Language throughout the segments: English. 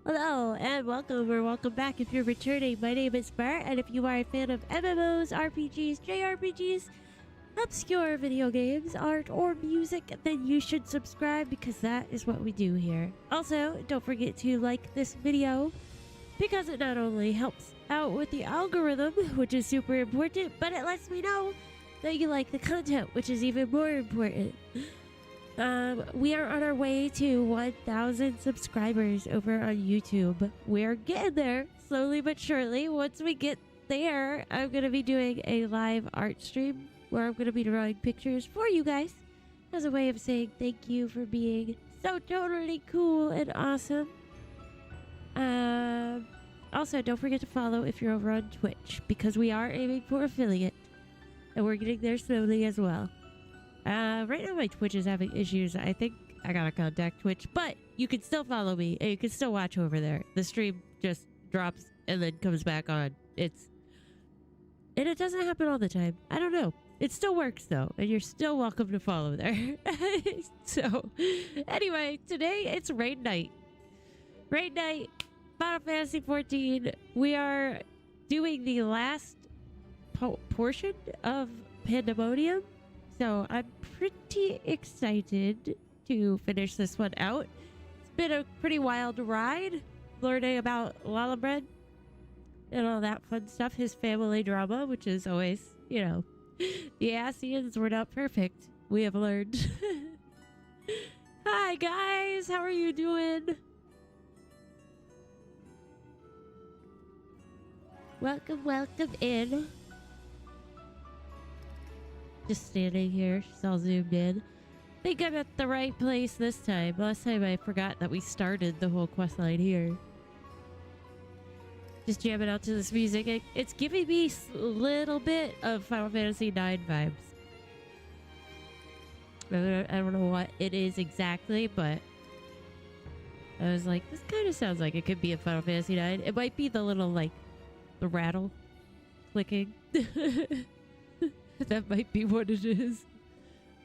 Hello and welcome or welcome back if you're returning. My name is Bert, and if you are a fan of MMOs, RPGs, JRPGs, obscure video games, art, or music, then you should subscribe because that is what we do here. Also, don't forget to like this video because it not only helps out with the algorithm, which is super important, but it lets me know that you like the content, which is even more important. We are on our way to 1,000 subscribers over on YouTube. We're getting there slowly but surely. Once we get there, I'm going to be doing a live art stream where I'm going to be drawing pictures for you guys as a way of saying thank you for being so totally cool and awesome. Also, don't forget to follow if you're over on Twitch because we are aiming for affiliate and we're getting there slowly as well. Right now my Twitch is having issues. I think I gotta contact Twitch, but you can still follow me and you can still watch over there. The stream just drops and then comes back on. And it doesn't happen all the time. I don't know. It still works though, and you're still welcome to follow there. So, anyway, today it's raid night. Raid night, Final Fantasy 14. We are doing the last portion of Pandemonium. So I'm pretty excited to finish this one out. It's been a pretty wild ride, learning about Lalabred and all that fun stuff. His family drama, which is always, you know, the Asians were not perfect. We have learned. Hi guys, how are you doing? Welcome in. Just standing here. She's all zoomed in. I think I'm at the right place this time. Last time I forgot that we started the whole quest line here. Just jamming out to this music. It's giving me a little bit of Final Fantasy IX vibes. I don't know what it is exactly, but I was like, this kind of sounds like it could be a Final Fantasy IX. It might be the little, like, the rattle clicking. That might be what it is.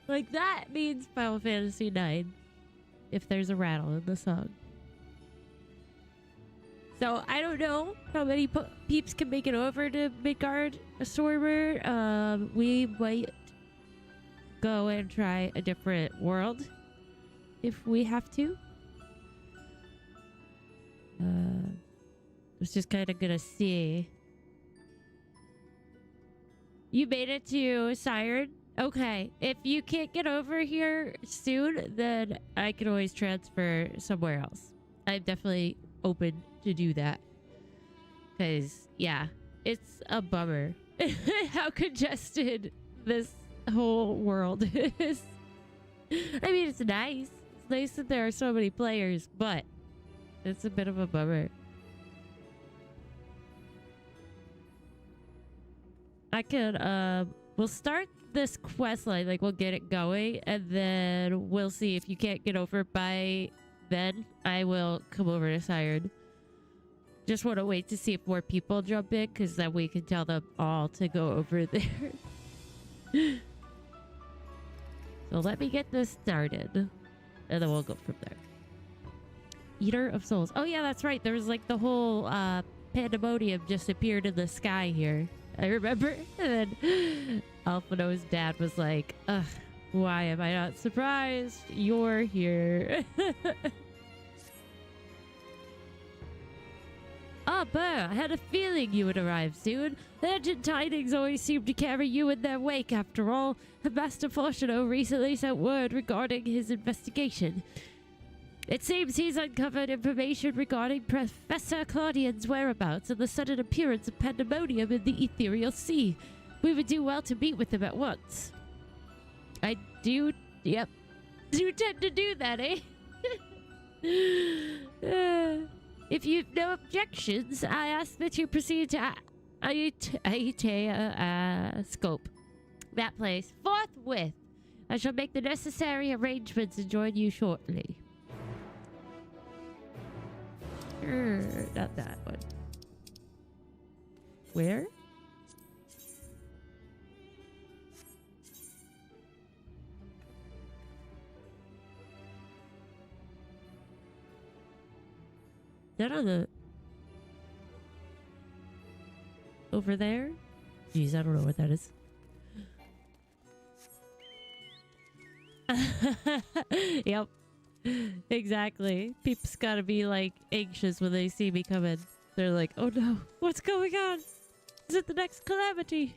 Like, that means Final Fantasy IX if there's a rattle in the song. So, I don't know how many peeps can make it over to Midgard Stormer. We might go and try a different world if we have to. I was just kind of gonna see. You made it to Siren? Okay. If you can't get over here soon, then I can always transfer somewhere else. I'm definitely open to do that. Because, yeah, it's a bummer how congested this whole world is. I mean, it's nice. It's nice that there are so many players, but it's a bit of a bummer. I could, we'll start this quest line, like we'll get it going, and then we'll see if you can't get over by then. I will come over to Siren. Just want to wait to see if more people jump in, because then we can tell them all to go over there. So let me get this started, and then we'll go from there. Eater of Souls. Oh yeah, that's right. There was like the whole Pandemonium just appeared in the sky here. I remember. And then Alphino's dad was like, ugh, why am I not surprised? You're here. Ah, Burr, I had a feeling you would arrive soon. Urgent tidings always seem to carry you in their wake, after all. Master Fortuno recently sent word regarding his investigation. It seems he's uncovered information regarding Professor Claudian's whereabouts and the sudden appearance of Pandemonium in the Ethereal Sea. We would do well to meet with him at once. I do, yep, do tend to do that, eh? If you've no objections, I ask that you proceed to Aitea Scope. That place, forthwith. I shall make the necessary arrangements and join you shortly. Not that one. Where? that on the... over there? Jeez, I don't know what that is. Yep. Exactly. People's gotta be like anxious when they see me come in. They're like, oh no, what's going on? Is it the next calamity?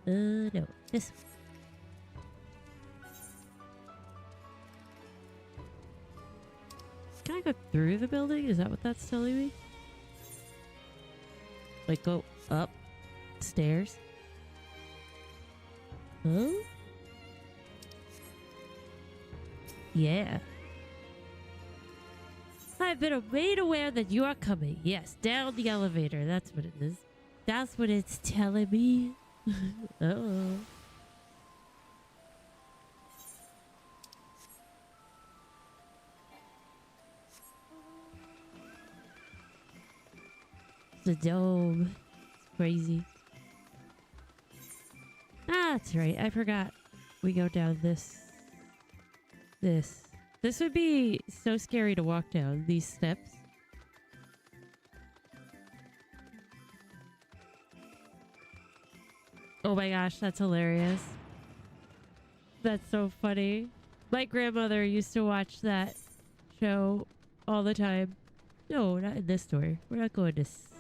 No. This way. Can I go through the building? Is that what that's telling me? Like go up stairs? Huh? Yeah. I've been made aware that you are coming. Yes, down the elevator. That's what it is. That's what it's telling me. Uh-oh. The dome. It's crazy. Ah, that's right. I forgot. We go down this. This would be so scary to walk down these steps. Oh my gosh, that's hilarious. That's so funny. My grandmother used to watch that show all the time. No, not in this door. We're not going to space.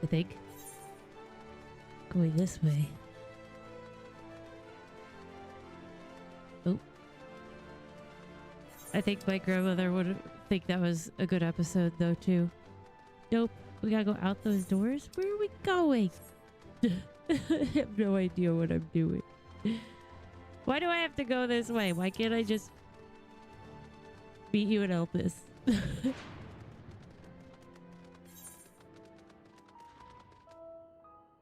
I think. Going this way. Oh. I think my grandmother would think that was a good episode though too. Nope. We gotta go out those doors? Where are we going? I have no idea what I'm doing. Why do I have to go this way? Why can't I just meet you in Elpis?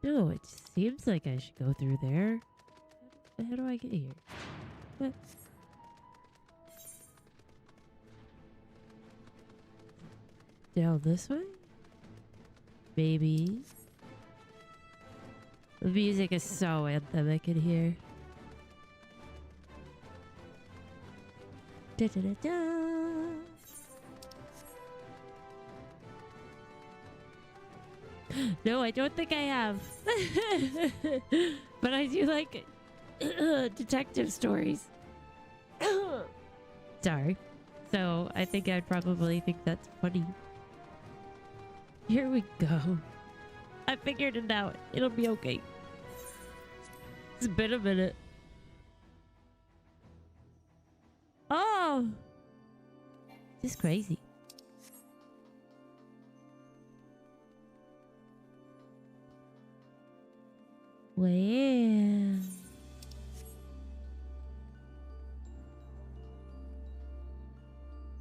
No, it seems like I should go through there. How do I get here? What? Down this way? Maybe. The music is so anthemic in here. Da, da, da, da. No, I don't think I have. But I do like detective stories. Sorry. So I think I'd probably think that's funny. Here we go. I figured it out. It'll be okay. It's been a minute. Oh! This is crazy. Wow.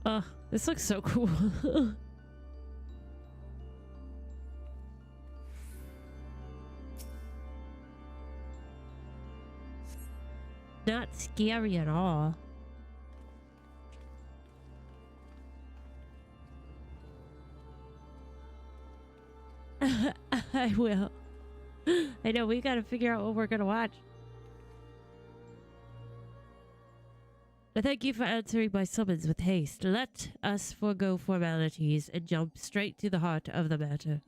Oh, this looks so cool. Not scary at all. I will. I know, we gotta figure out what we're gonna watch. Thank you for answering my summons with haste. Let us forego formalities and jump straight to the heart of the matter.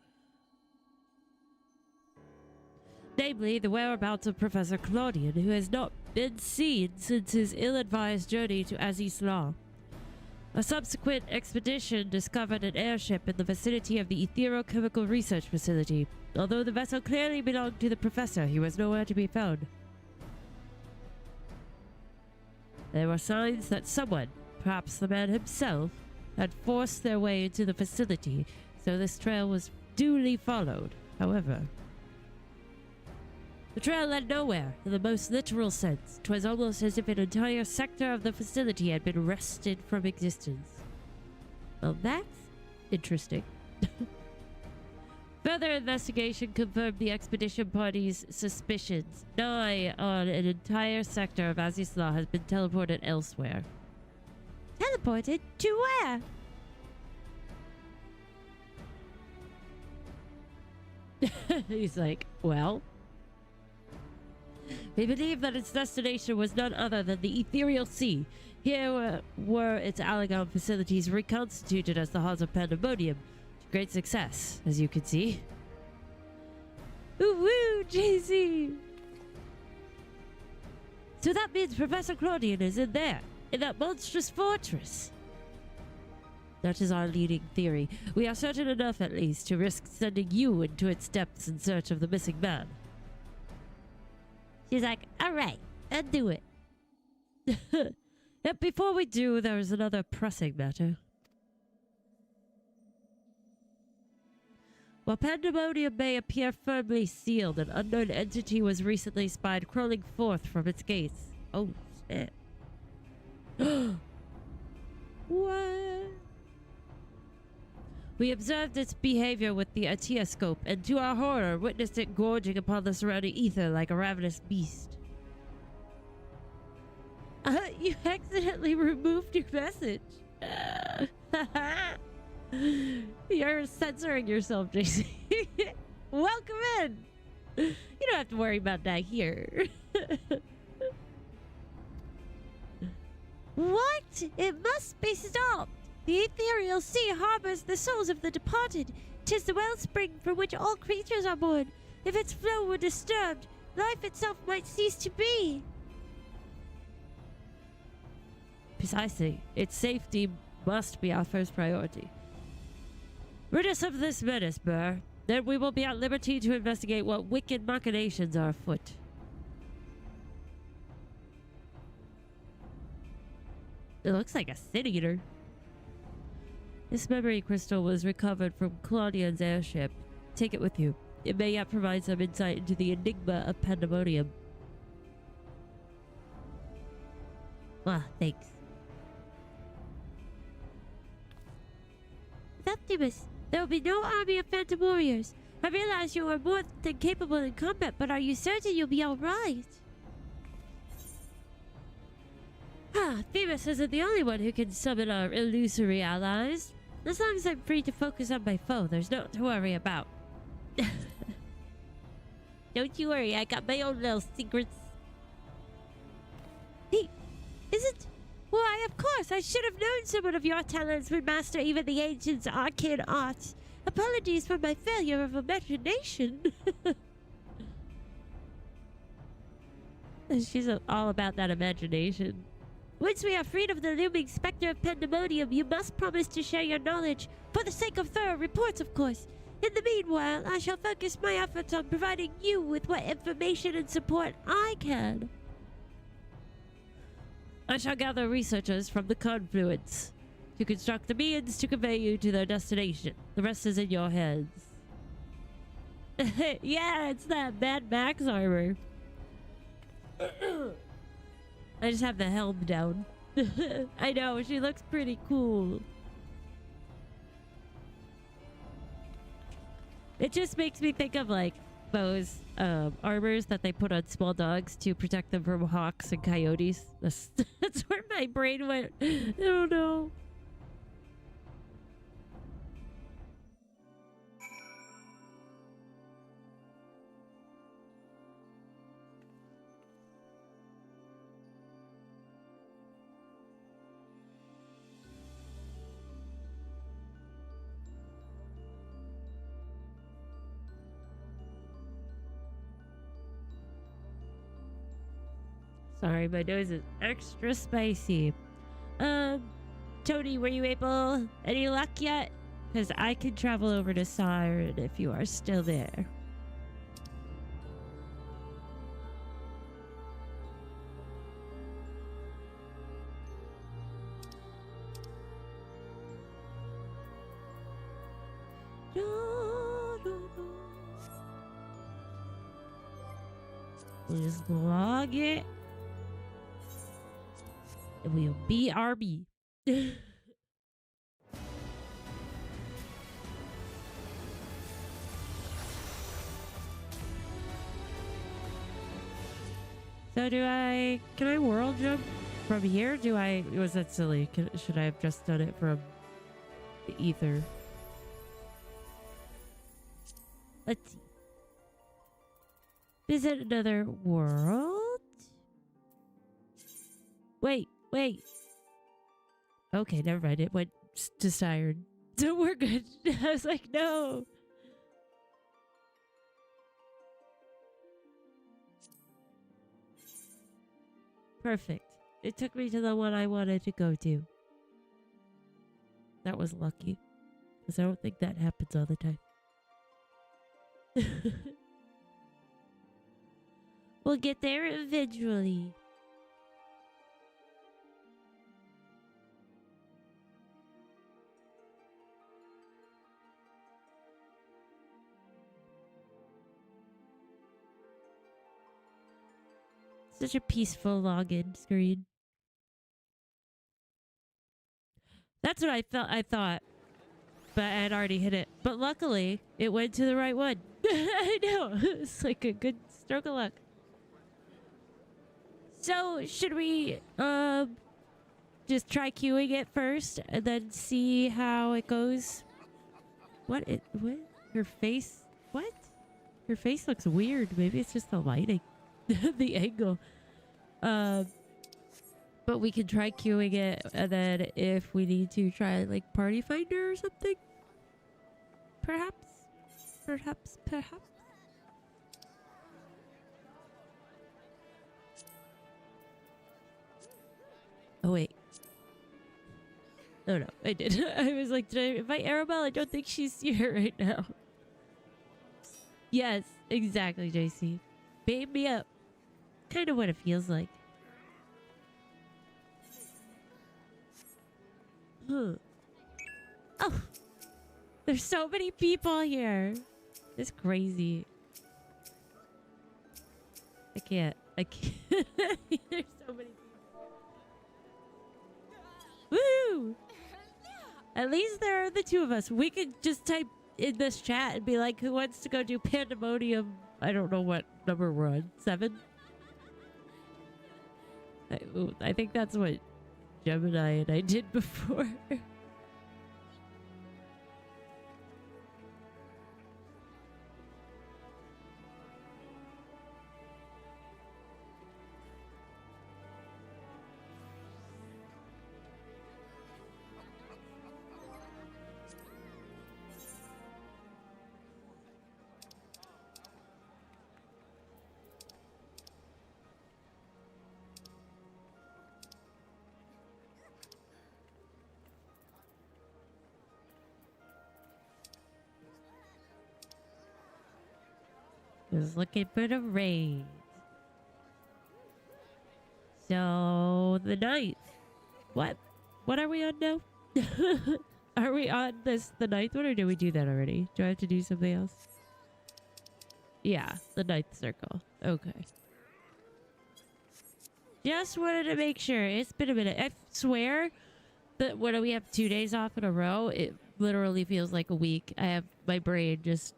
Namely, the whereabouts of Professor Claudian, who has not been seen since his ill-advised journey to XIV. A subsequent expedition discovered an airship in the vicinity of the Etherochemical Research Facility. Although the vessel clearly belonged to the professor, he was nowhere to be found. There were signs that someone, perhaps the man himself, had forced their way into the facility, so this trail was duly followed. However, the trail led nowhere, in the most literal sense. 'Twas almost as if an entire sector of the facility had been wrested from existence. Well, that's interesting. Further investigation confirmed the expedition party's suspicions. Nigh on an entire sector of Azisla has been teleported elsewhere. Teleported? To where? He's like, well, we believe that its destination was none other than the ethereal sea. Here were its Alagon facilities reconstituted as the halls of Pandemonium. To great success, as you can see. Ooh, woo, JC! So that means Professor Claudian is in there, in that monstrous fortress. That is our leading theory. We are certain enough, at least, to risk sending you into its depths in search of the missing man. She's like, all right, I'll do it. Yet before we do, there is another pressing matter. While Pandemonium may appear firmly sealed, an unknown entity was recently spied crawling forth from its gates. Oh, shit. What? We observed its behavior with the Atiascope, and to our horror, witnessed it gorging upon the surrounding ether like a ravenous beast. You accidentally removed your message. You're censoring yourself, JC. Welcome in. You don't have to worry about that here. What? It must be stopped. The ethereal sea harbors the souls of the departed. 'Tis the wellspring from which all creatures are born. If its flow were disturbed, life itself might cease to be. Precisely. Its safety must be our first priority. Rid us of this menace, Burr. Then we will be at liberty to investigate what wicked machinations are afoot. It looks like a sin-eater. This memory crystal was recovered from Claudian's airship. Take it with you. It may yet provide some insight into the enigma of Pandemonium. Ah, thanks. Optimus, there will be no army of phantom warriors. I realize you are more than capable in combat, but are you certain you'll be alright? Phoebus isn't the only one who can summon our illusory allies. As long as I'm free to focus on my foe, there's nothing to worry about. Don't you worry, I got my own little secrets. Hey, is it? Why, of course, I should have known someone of your talents would master even the ancient's arcane art. Apologies for my failure of imagination. She's all about that imagination. Once we are freed of the looming specter of Pandemonium, you must promise to share your knowledge, for the sake of thorough reports, of course. In the meanwhile, I shall focus my efforts on providing you with what information and support I can. I shall gather researchers from the confluence to construct the means to convey you to their destination. The rest is in your hands. Yeah, it's that Mad Max armor. I just have the helm down. I know, she looks pretty cool. It just makes me think of like those armors that they put on small dogs to protect them from hawks and coyotes. That's where my brain went. I don't know. Sorry, my nose is extra spicy. Tony, were you able... Any luck yet? Because I can travel over to Siren if you are still there. Just log it. It will be RB. So can I world jump from here? Was that silly? Should I have just done it from the ether? Let's see. Visit another world? Wait. Okay, never mind. It went to Siren. So we're good. I was like, no. Perfect. It took me to the one I wanted to go to. That was lucky. Because I don't think that happens all the time. We'll get there eventually. Such a peaceful login screen. That's what I thought. But I had already hit it. But luckily, it went to the right one. I know. It's like a good stroke of luck. So, should we just try queuing it first and then see how it goes? What? Her face? What? Her face looks weird. Maybe it's just the lighting. The angle. But we can try queuing it, and then if we need to try like Party Finder or something. Perhaps. Oh wait. No, I did. I was like, did I invite Arabelle? I don't think she's here right now. Yes, exactly, JC. Babe me up. Kind of what it feels like. Huh. Oh! There's so many people here. It's crazy. I can't. There's so many people. Woo! At least there are the two of us. We could just type in this chat and be like, who wants to go do Pandemonium? I don't know what number we're on. 7? I think that's what Gemini and I did before. Was looking for the raid. So the 9th. What are we on now? Are we on the 9th one, or did we do that already? Do I have to do something else? Yeah, the 9th circle. Okay. Just wanted to make sure. It's been a minute. I swear that when we have 2 days off in a row, it literally feels like a week. I have my brain just...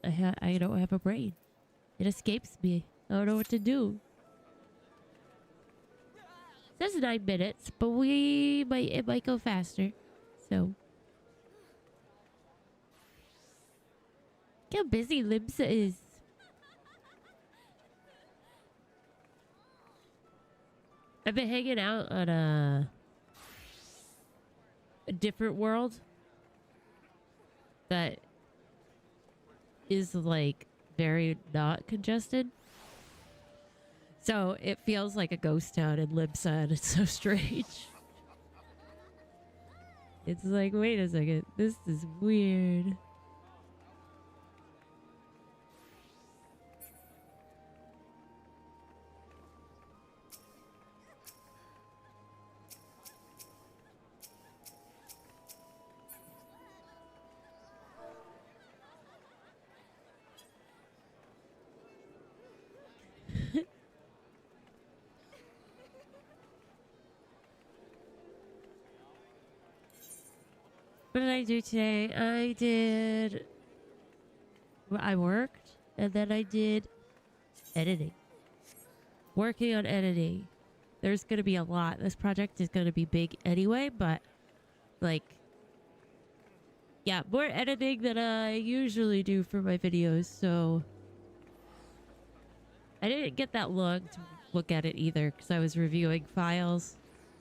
I don't have a brain. It escapes me. I don't know what to do. It says 9 minutes, but it might go faster. So. Look how busy Limsa is. I've been hanging out on a different world that is like very not congested, so it feels like a ghost town in Limsa, and it's so strange. It's like, wait a second, this is weird. What did I do today? I worked, and then I did editing. Working on editing. There's going to be a lot. This project is going to be big anyway, but like, yeah, more editing than I usually do for my videos, so I didn't get that long to look at it either because I was reviewing files.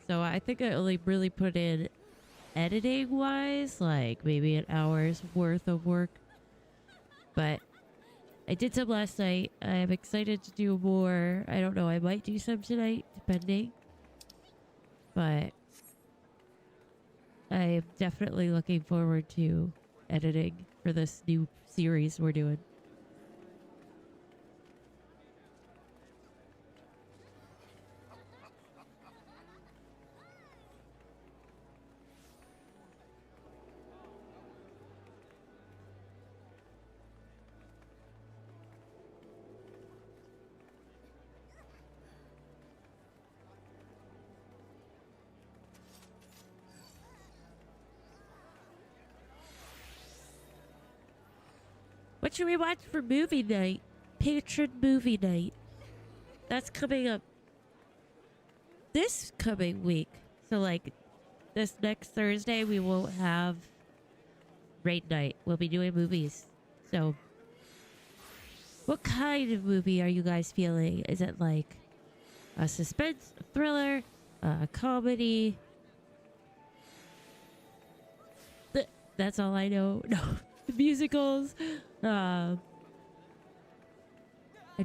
So I think I only really put in editing wise, like maybe an hour's worth of work. But I did some last night. I'm excited to do more. I don't know. I might do some tonight, depending. But I'm definitely looking forward to editing for this new series we're doing. What should we watch for movie night? Patron movie night. That's coming up this coming week. So like this next Thursday we won't have raid night. We'll be doing movies. So what kind of movie are you guys feeling? Is it like a suspense, a thriller, a comedy? That's all I know. No. Musicals, a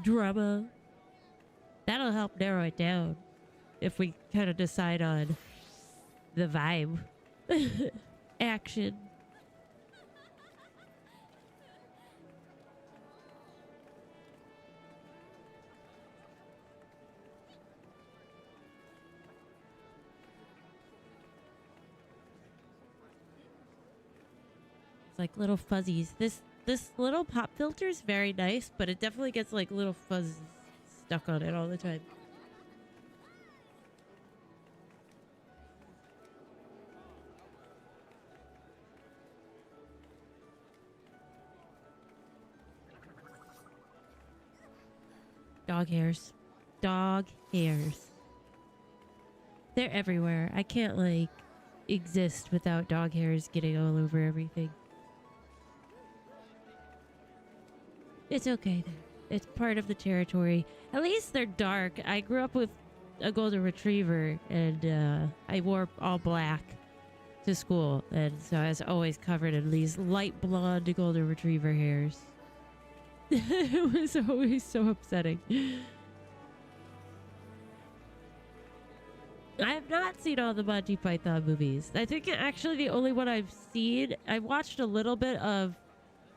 drama. That'll help narrow it down if we kind of decide on the vibe. Action. Like little fuzzies. This little pop filter is very nice, but it definitely gets like little fuzz stuck on it all the time. Dog hairs. Dog hairs. They're everywhere. I can't like exist without dog hairs getting all over everything. It's okay though. It's part of the territory. At least they're dark. I grew up with a golden retriever and I wore all black to school. And so I was always covered in these light blonde golden retriever hairs. It was always so upsetting. I have not seen all the Monty Python movies. I think actually the only one I've seen, I watched a little bit of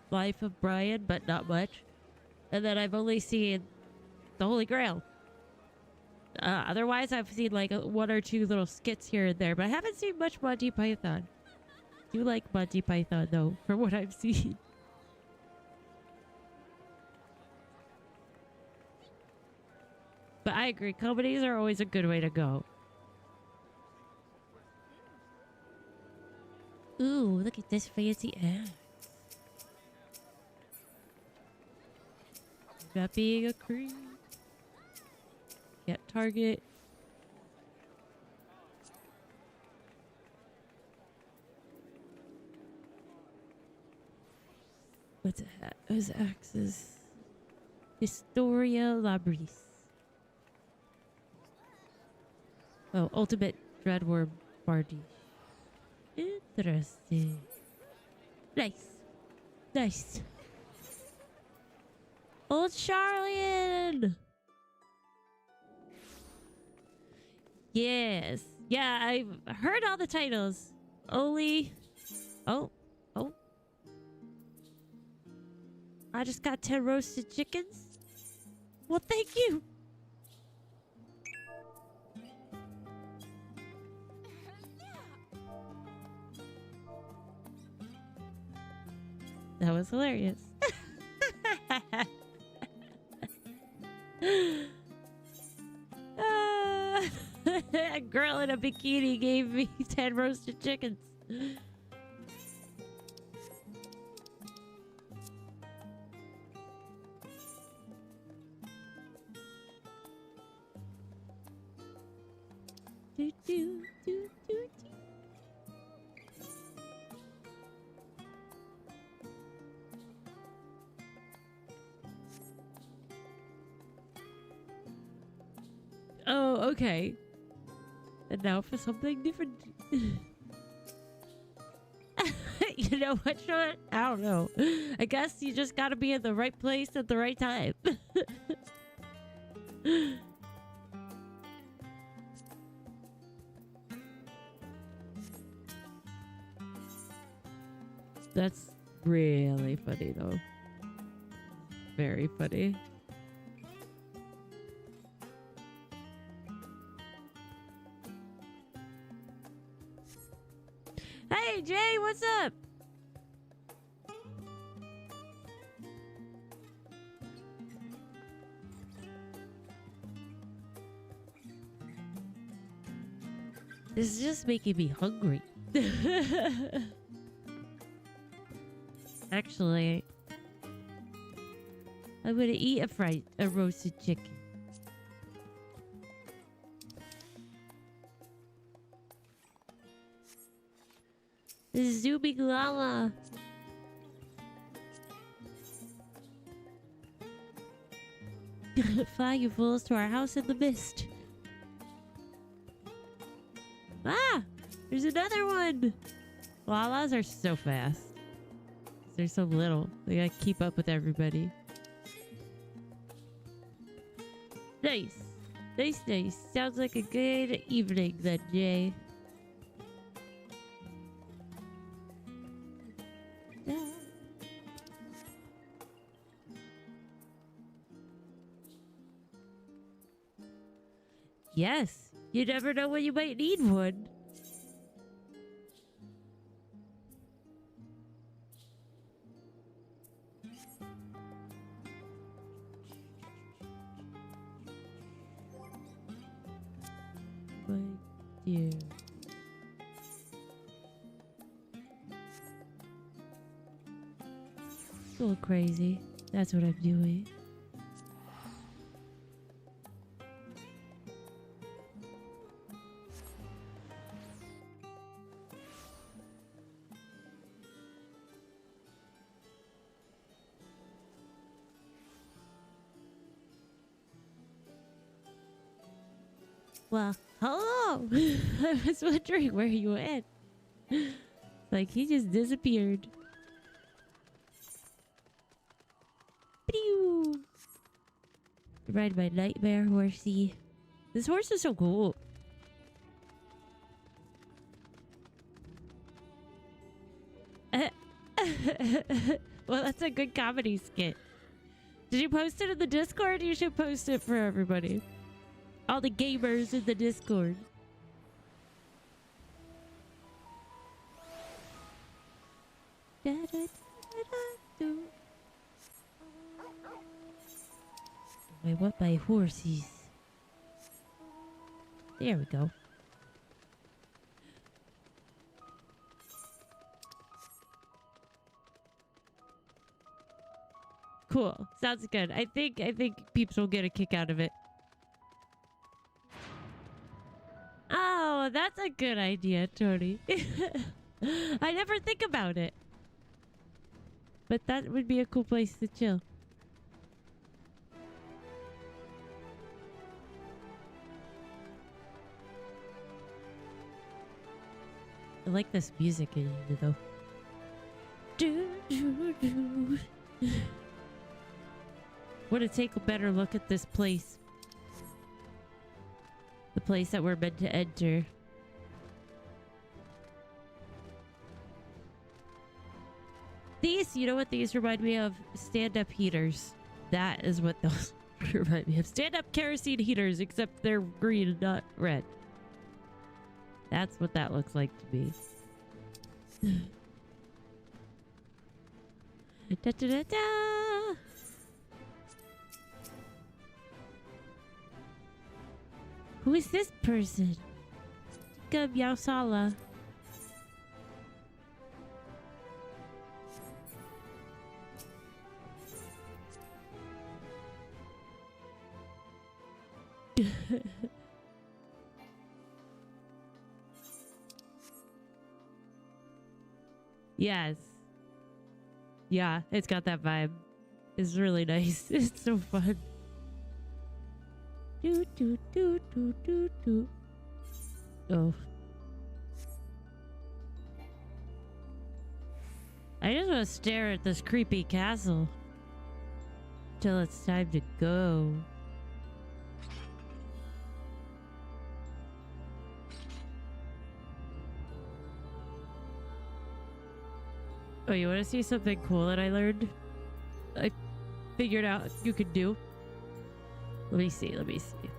Life of Brian, but not much. And then I've only seen The Holy Grail. Otherwise, I've seen like one or two little skits here and there, but I haven't seen much Monty Python. I do like Monty Python though, from what I've seen. But I agree, comedies are always a good way to go. Ooh, look at this fancy ass. Not being a creep. Get target. What's it? Whose axes? Historia Labris. Oh, Ultimate Dreadworm Bardiche. Interesting. Nice. Nice. Old Charlian! Yes. Yeah, I've heard all the titles. Only... Oh. I just got 10 roasted chickens? Well, thank you! That was hilarious. A girl in a bikini gave me 10 roasted chickens. Do, do, do, do, do. Oh, okay. And now for something different. You know what, Sean? I don't know. I guess you just gotta be in the right place at the right time. That's really funny, though. Very funny. Hey, Jay, what's up? This is just making me hungry. Actually, I'm gonna eat a roasted chicken. Zooming llama. Fly, you fools, to our house in the mist. Ah! There's another one! Llamas are so fast. They're so little. They gotta keep up with everybody. Nice. Nice, nice. Sounds like a good evening then, Jay. Yes. You never know when you might need one. My dear. A little crazy. That's what I'm doing. Well, hello! I was wondering where you went. Like, he just disappeared. Pew! Ride my nightmare horsey. This horse is so cool. Well, that's a good comedy skit. Did you post it in the Discord? You should post it for everybody. All the gamers in the Discord. I want my horses. There we go. Cool. Sounds good. I think peeps will get a kick out of it. Oh, that's a good idea, Tony. I never think about it. But that would be a cool place to chill. I like this music in here, though. Want to take a better look at this place. The place that we're meant to enter. These, you know what these remind me of? Stand-up heaters. That is what those remind me of. Stand-up kerosene heaters, except they're green, not red. That's what that looks like to me. Da, da, da, da. Who is this person? Jacob Yausala. Yes. Yeah, it's got that vibe. It's really nice. It's so fun. Do do do do do do. Oh. I just want to stare at this creepy castle till it's time to go. Oh, you want to see something cool that I learned? I figured out you could do. Let me see, let me see.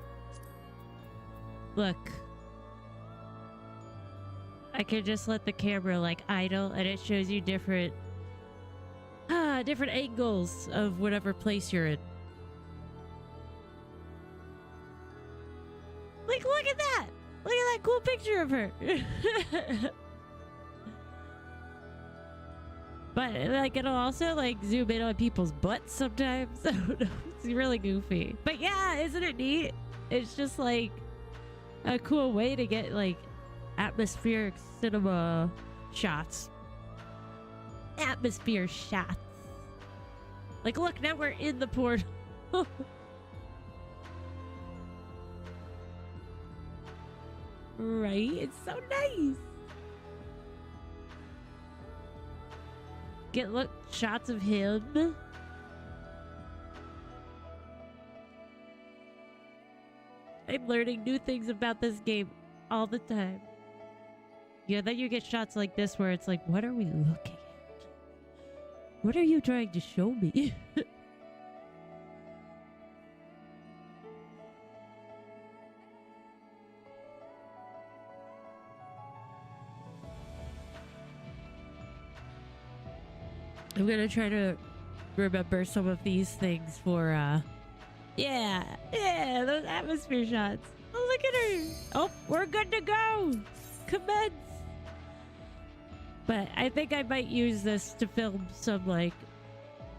Look. I can just let the camera like idle and it shows you different angles of whatever place you're in. Like, look at that! Look at that cool picture of her! But like it'll also like zoom in on people's butts sometimes. I don't know. It's really goofy. But yeah, isn't it neat? It's just like a cool way to get like atmospheric cinema shots. Atmosphere shots. Like look, now we're in the portal. Right? It's so nice. Get look shots of him. I'm learning new things about this game all the time. Yeah, then you get shots like this where it's like, what are we looking at? What are you trying to show me? I'm gonna try to remember some of these things for, yeah, those atmosphere shots. Oh, look at her. Oh, we're good to go. Commence. But I think I might use this to film some, like,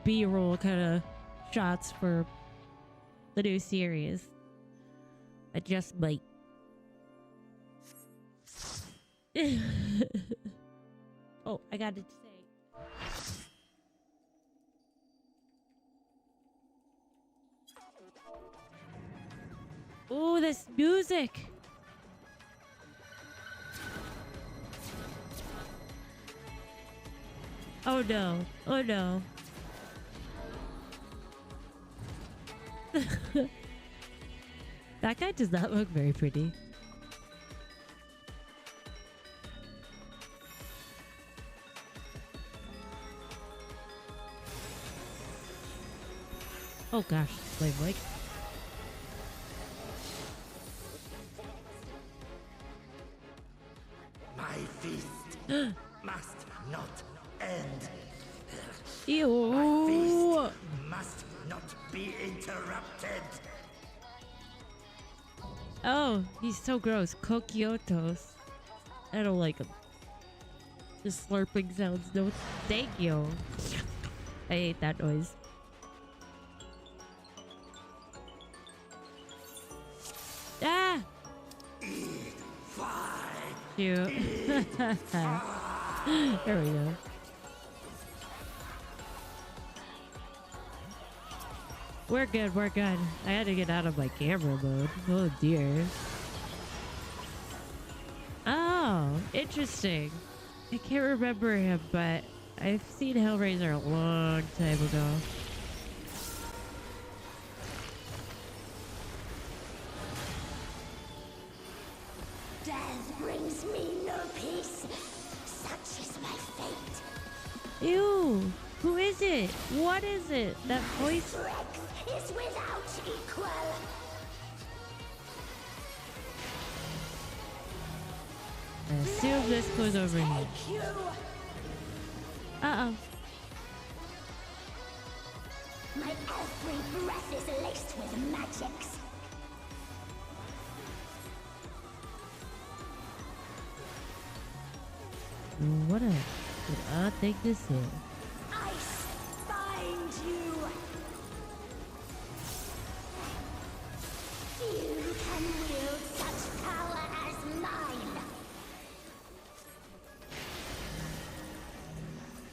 B-roll kind of shots for the new series. I just might. Oh, I got to say. Oh, this music. Oh no. Oh no. That guy does not look very pretty. Oh gosh, slave like. My feast must not end. Ew. My feast must not be interrupted. Oh, he's so gross. Kokiotos. I don't like him. The slurping sounds. No, thank you. I hate that noise. Ah! Cute. There we go. We're good, we're good. I had to get out of my camera mode. Oh dear. Oh, interesting. I can't remember him, but I've seen Hellraiser a long time ago. Death brings me no peace. Such is my fate. Ew! Who is it? What is it? That voice? Strength is without equal. I assume this goes over here. Uh-oh. My every breath is laced with magics. What a odd thing to say. Ice bind you. Few can wield such power as mine.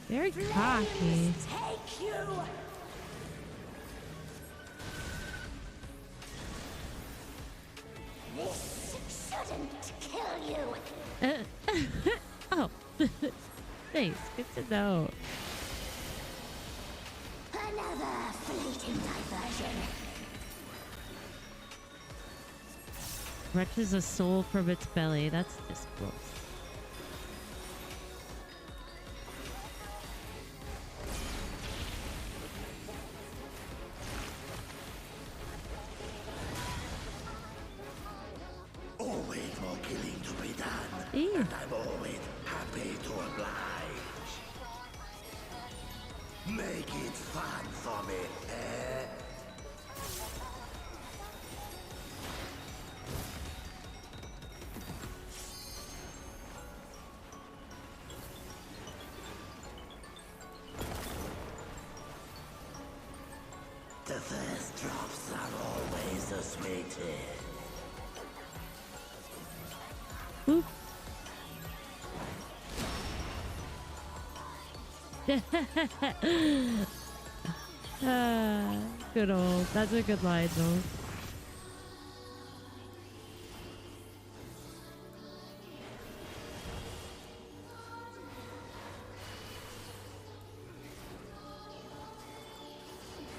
Very cocky. Take you. Oh, thanks. Good to know. Another fleeting diversion. Wrenches a soul from its belly. That's just gross. Always more killing to be done. Ew. And I'm always happy to oblige. Make it fun for me, eh? The first drops are always the sweetest. Boop. Good old. That's a good line, though.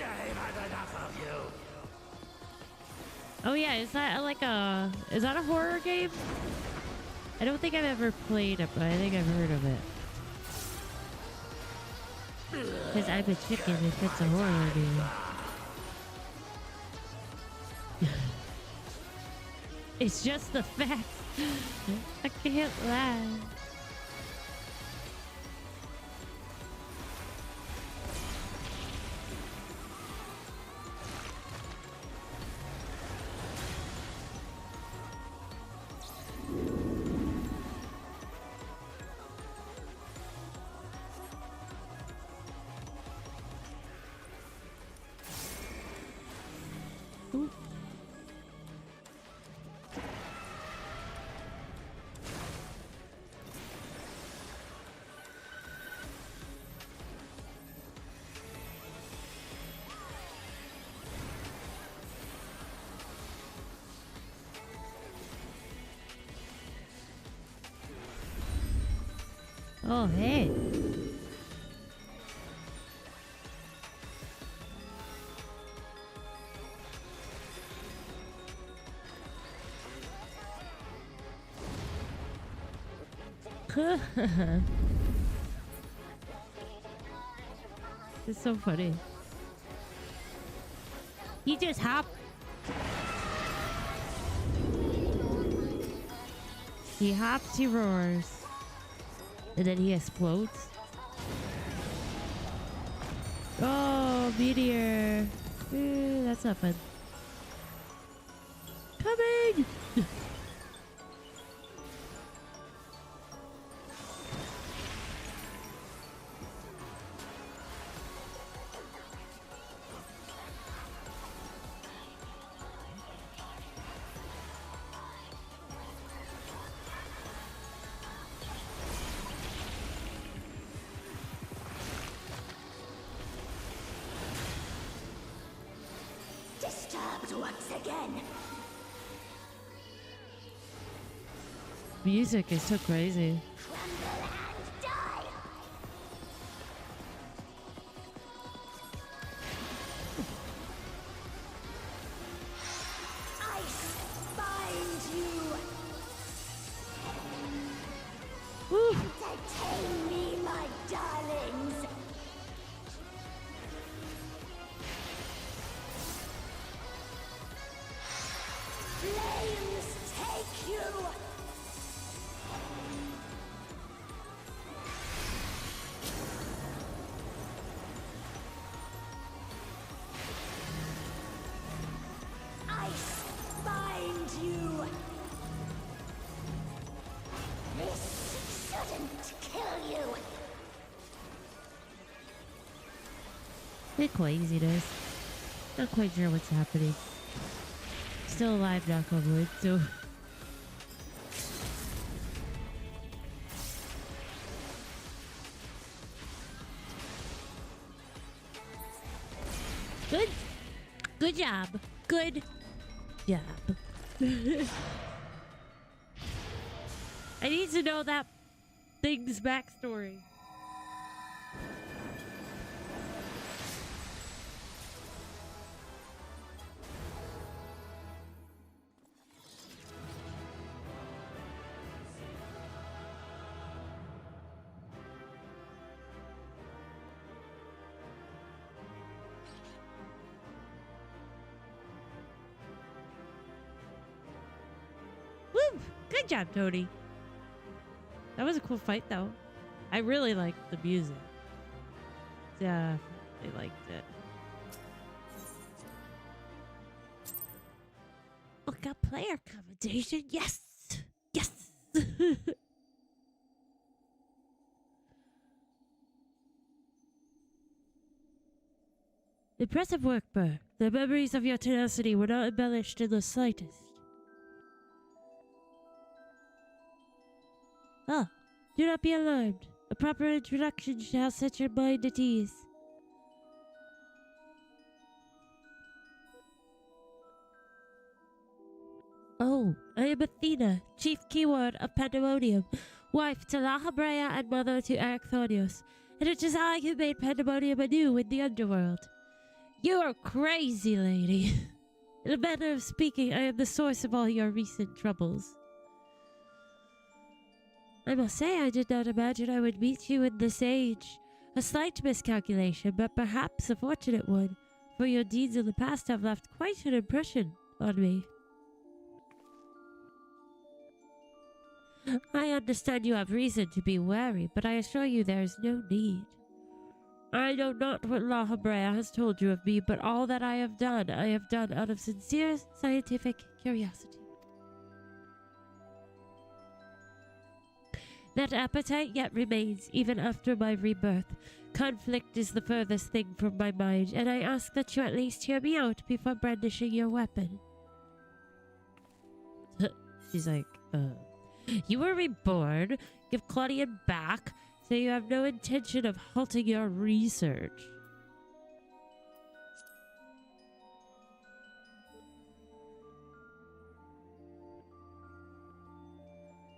I've had enough of you. Oh yeah, is that like a... Is that a horror game? I don't think I've ever played it, but I think I've heard of it. Because I'm a chicken if it's a horror game. It's just the fact. I can't lie. Ooh. Oh, hey. It's so funny. He just hopped. He hops, he roars. And then he explodes. Oh, meteor. That's not fun. Coming! Disturbed once again. Music is so crazy. Tremble and die. Ice bind you. Woo! Entertain me, my darlings. Flames take you. Ice bind you. This shouldn't kill you. Bit craziness. Not quite sure what's happening. Still alive, knock on wood, so. Good. Good job. Good job. I need to know that thing's backstory. Woo! Good job, Tony. That was a cool fight, though. I really liked the music. Definitely liked it. Look up player commentation. Yes! Yes! Impressive work, Burr. The memories of your tenacity were not embellished in the slightest. Ah, do not be alarmed. A proper introduction shall set your mind at ease. Oh, I am Athena, chief keyword of Pandemonium, wife to La Habrea and mother to Arachthonios, and it is I who made Pandemonium anew in the underworld. You are crazy, lady. In a manner of speaking, I am the source of all your recent troubles. I must say I did not imagine I would meet you in this age. A slight miscalculation, but perhaps a fortunate one, for your deeds in the past have left quite an impression on me. I understand you have reason to be wary, but I assure you there is no need. I know not what La Habrea has told you of me, but all that I have done out of sincere scientific curiosity. That appetite yet remains, even after my rebirth. Conflict is the furthest thing from my mind, and I ask that you at least hear me out before brandishing your weapon. She's like, you were reborn. Give Claudian back, so you have no intention of halting your research.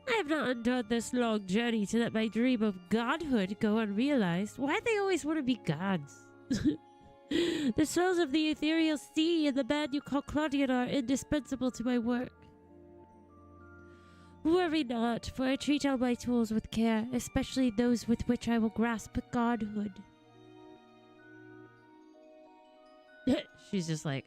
I have not endured this long journey to let my dream of godhood go unrealized. Why do they always want to be gods? The souls of the ethereal sea and the man you call Claudian are indispensable to my work. Worry not, for I treat all my tools with care, especially those with which I will grasp godhood. She's just like,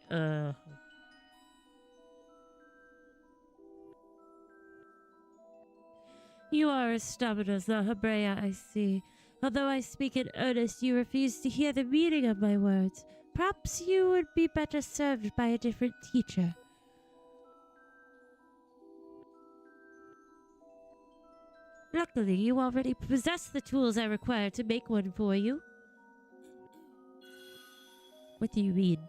You are as stubborn as La Habrea, I see. Although I speak in earnest, you refuse to hear the meaning of my words. Perhaps you would be better served by a different teacher. Luckily, you already possess the tools I require to make one for you. What do you mean?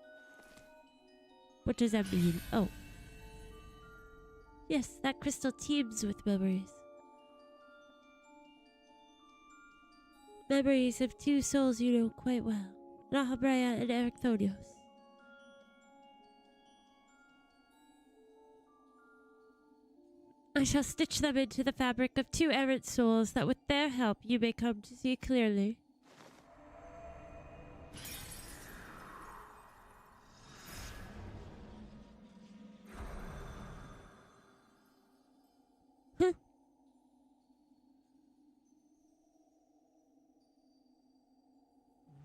What does that mean? Oh. Yes, that crystal teems with memories. Memories of two souls you know quite well, La Habrea and Arachthonios. I shall stitch them into the fabric of two errant souls that with their help you may come to see clearly.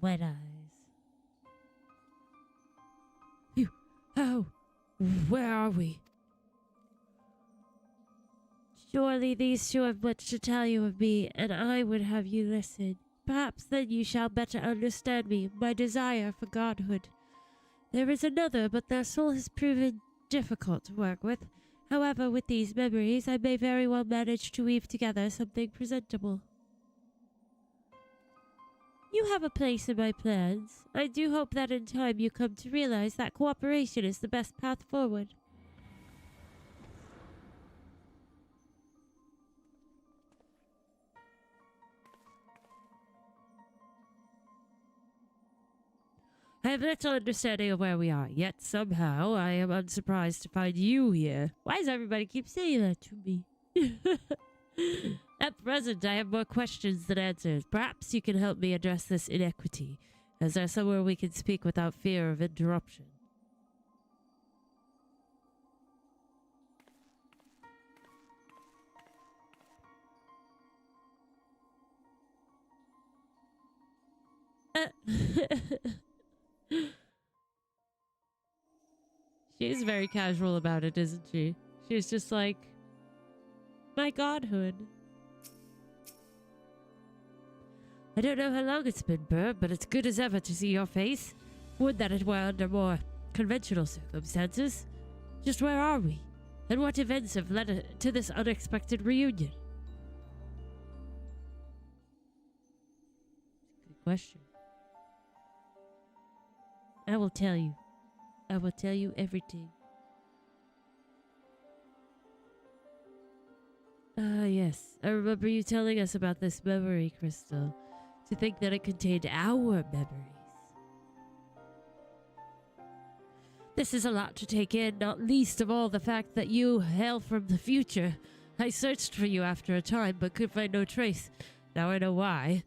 Wet eyes. You, how? Where are we? Surely these two have much to tell you of me, and I would have you listen. Perhaps then you shall better understand me, my desire for godhood. There is another, but their soul has proven difficult to work with. However, with these memories, I may very well manage to weave together something presentable. You have a place in my plans. I do hope that in time you come to realize that cooperation is the best path forward. I have little understanding of where we are, yet somehow I am unsurprised to find you here. Why does everybody keep saying that to me? At present, I have more questions than answers. Perhaps you can help me address this inequity. Is there somewhere we can speak without fear of interruption? She's very casual about it, isn't she? She's just like, my godhood. I don't know how long it's been, Burr, but it's good as ever to see your face. Would that it were under more conventional circumstances. Just where are we? And what events have led to this unexpected reunion? Good question. I will tell you. I will tell you everything. Yes. I remember you telling us about this memory crystal. To think that it contained our memories. This is a lot to take in, not least of all the fact that you hail from the future. I searched for you after a time, but could find no trace. Now I know why.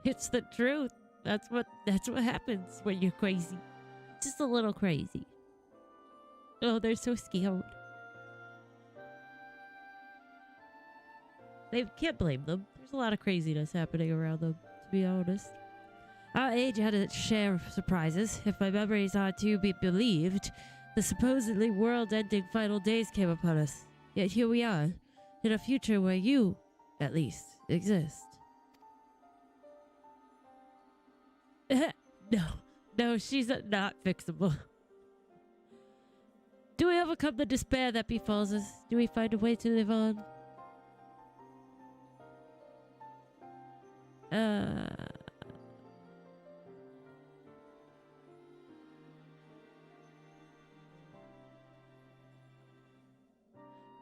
It's the truth. That's what happens when you're crazy. Just a little crazy. Oh, they're so scared. They can't blame them. There's a lot of craziness happening around them, to be honest. Our age had its share of surprises. If my memories are to be believed, the supposedly world-ending final days came upon us. Yet here we are, in a future where you, at least, exist. No, she's not fixable. Do we overcome the despair that befalls us? Do we find a way to live on?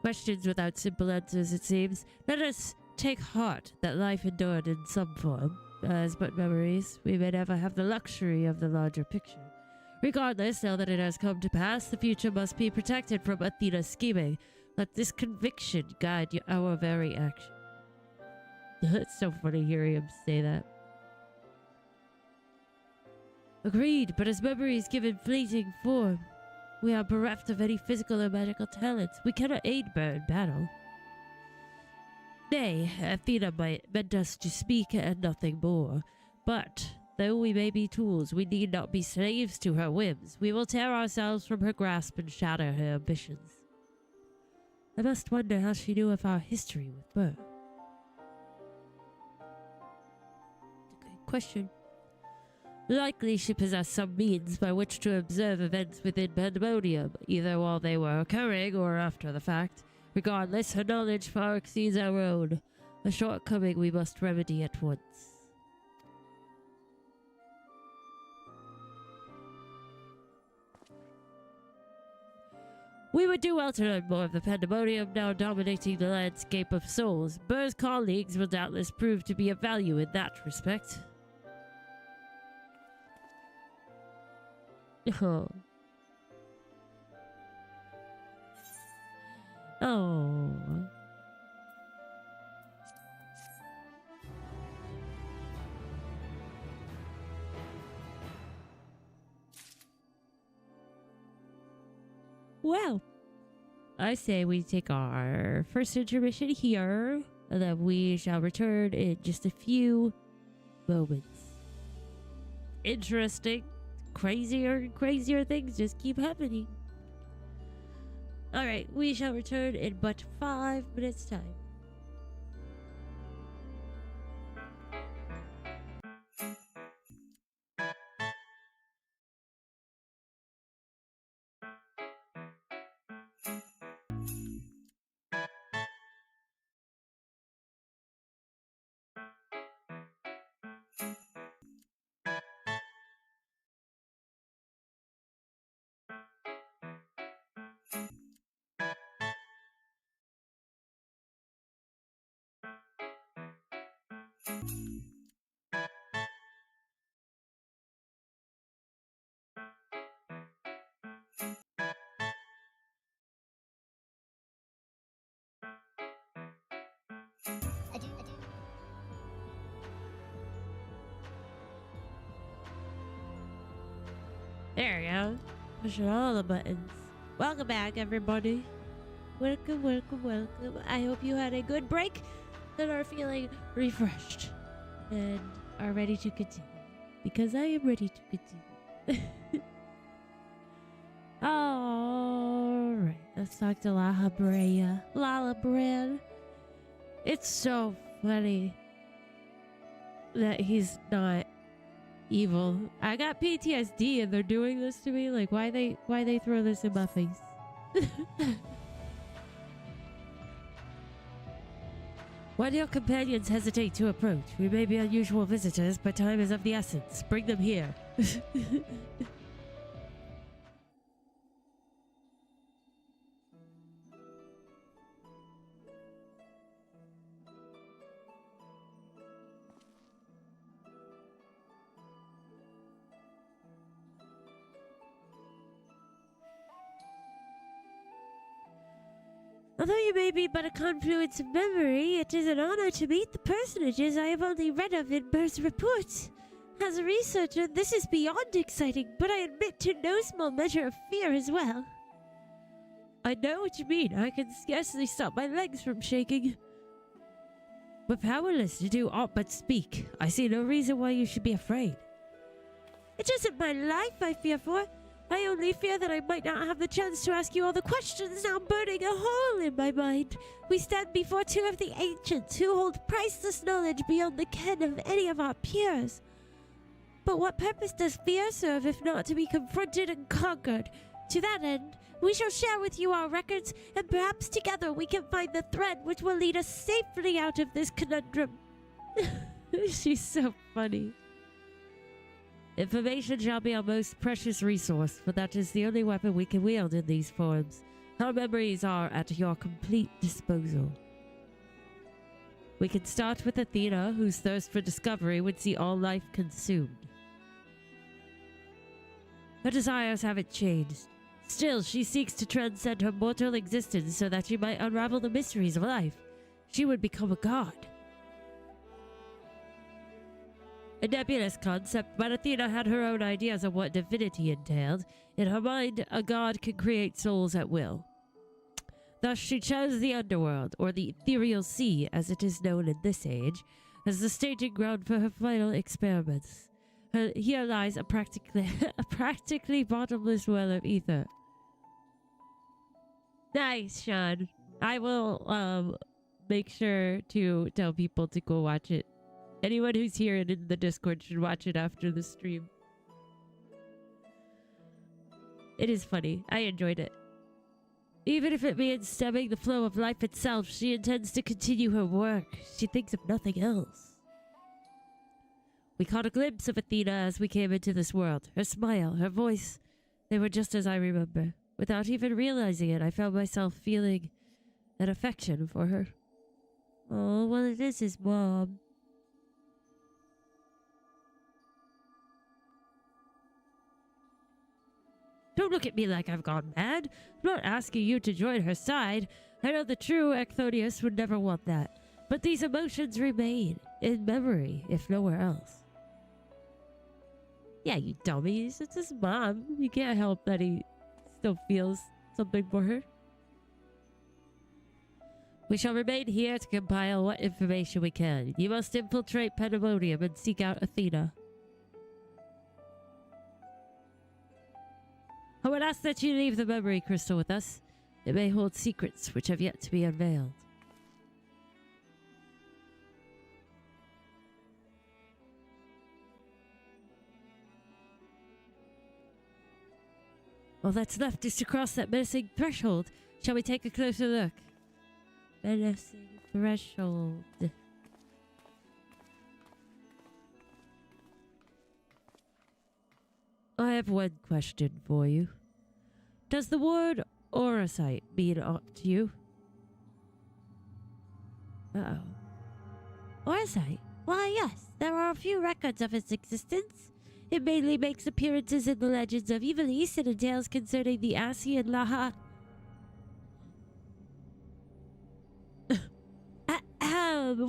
Questions without simple answers, it seems. Let us take heart that life endured in some form. As but memories, we may never have the luxury of the larger picture. Regardless, now that it has come to pass, the future must be protected from Athena's scheming. Let this conviction guide our very action. It's so funny hearing him say that. Agreed, but as memories given fleeting form, we are bereft of any physical or magical talents. We cannot aid Burr in battle. Nay, Athena meant us to speak and nothing more. But though we may be tools, we need not be slaves to her whims. We will tear ourselves from her grasp and shatter her ambitions. I must wonder how she knew of our history with Burr. Good question. Likely she possessed some means by which to observe events within Pandemonium, either while they were occurring or after the fact. Regardless, her knowledge far exceeds our own, a shortcoming we must remedy at once. We would do well to learn more of the Pandemonium now dominating the landscape of souls. Burr's colleagues will doubtless prove to be of value in that respect. Oh. Oh. Well, I say we take our first intermission here, and then we shall return in just a few moments. Interesting. Crazier and crazier things just keep happening. Alright, we shall return in but 5 minutes' time. There we go. Pushing all the buttons. Welcome back, everybody. Welcome, welcome, welcome. I hope you had a good break and are feeling refreshed and are ready to continue. Because I am ready to continue. Alright, let's talk to Lala Brea. It's so funny that he's not evil. I got PTSD and they're doing this to me. Like, why they throw this in my face? When your companions hesitate to approach, we may be unusual visitors, but time is of the essence. Bring them here. Although you may be but a confluence of memory, it is an honor to meet the personages I have only read of in Burr's reports. As a researcher, this is beyond exciting, but I admit to no small measure of fear as well. I know what you mean. I can scarcely stop my legs from shaking. We're powerless to do aught but speak. I see no reason why you should be afraid. It isn't my life I fear for. I only fear that I might not have the chance to ask you all the questions now burning a hole in my mind. We stand before two of the ancients who hold priceless knowledge beyond the ken of any of our peers. But what purpose does fear serve if not to be confronted and conquered? To that end, we shall share with you our records, and perhaps together we can find the thread which will lead us safely out of this conundrum. She's so funny. Information shall be our most precious resource, for that is the only weapon we can wield in these forms. Our memories are at your complete disposal. We can start with Athena, whose thirst for discovery would see all life consumed. Her desires haven't changed. Still, she seeks to transcend her mortal existence so that she might unravel the mysteries of life. She would become a god. A nebulous concept, but Athena had her own ideas of what divinity entailed. In her mind, a god could create souls at will. Thus, she chose the underworld, or the ethereal sea, as it is known in this age, as the staging ground for her final experiments. Here lies a practically bottomless well of ether. Nice, Sean. I will make sure to tell people to go watch it. Anyone who's here and in the Discord should watch it after the stream. It is funny. I enjoyed it. Even if it means stemming the flow of life itself, she intends to continue her work. She thinks of nothing else. We caught a glimpse of Athena as we came into this world. Her smile, her voice, they were just as I remember. Without even realizing it, I found myself feeling an affection for her. Oh, well, it is his mom. Don't look at me like I've gone mad. I'm not asking you to join her side. I know the true Ecthonius would never want that. But these emotions remain in memory, if nowhere else. Yeah, you dummies. It's his mom. You can't help that he still feels something for her. We shall remain here to compile what information we can. You must infiltrate Pandemonium and seek out Athena. I would ask that you leave the memory crystal with us. It may hold secrets which have yet to be unveiled. All that's left is to cross that menacing threshold. Shall we take a closer look? Menacing threshold. I have one question for you. Does the word Orosite mean aught to you? Uh-oh. Orosite? Why, yes. There are a few records of its existence. It mainly makes appearances in the legends of Evil East and in tales concerning the Asi and Laha.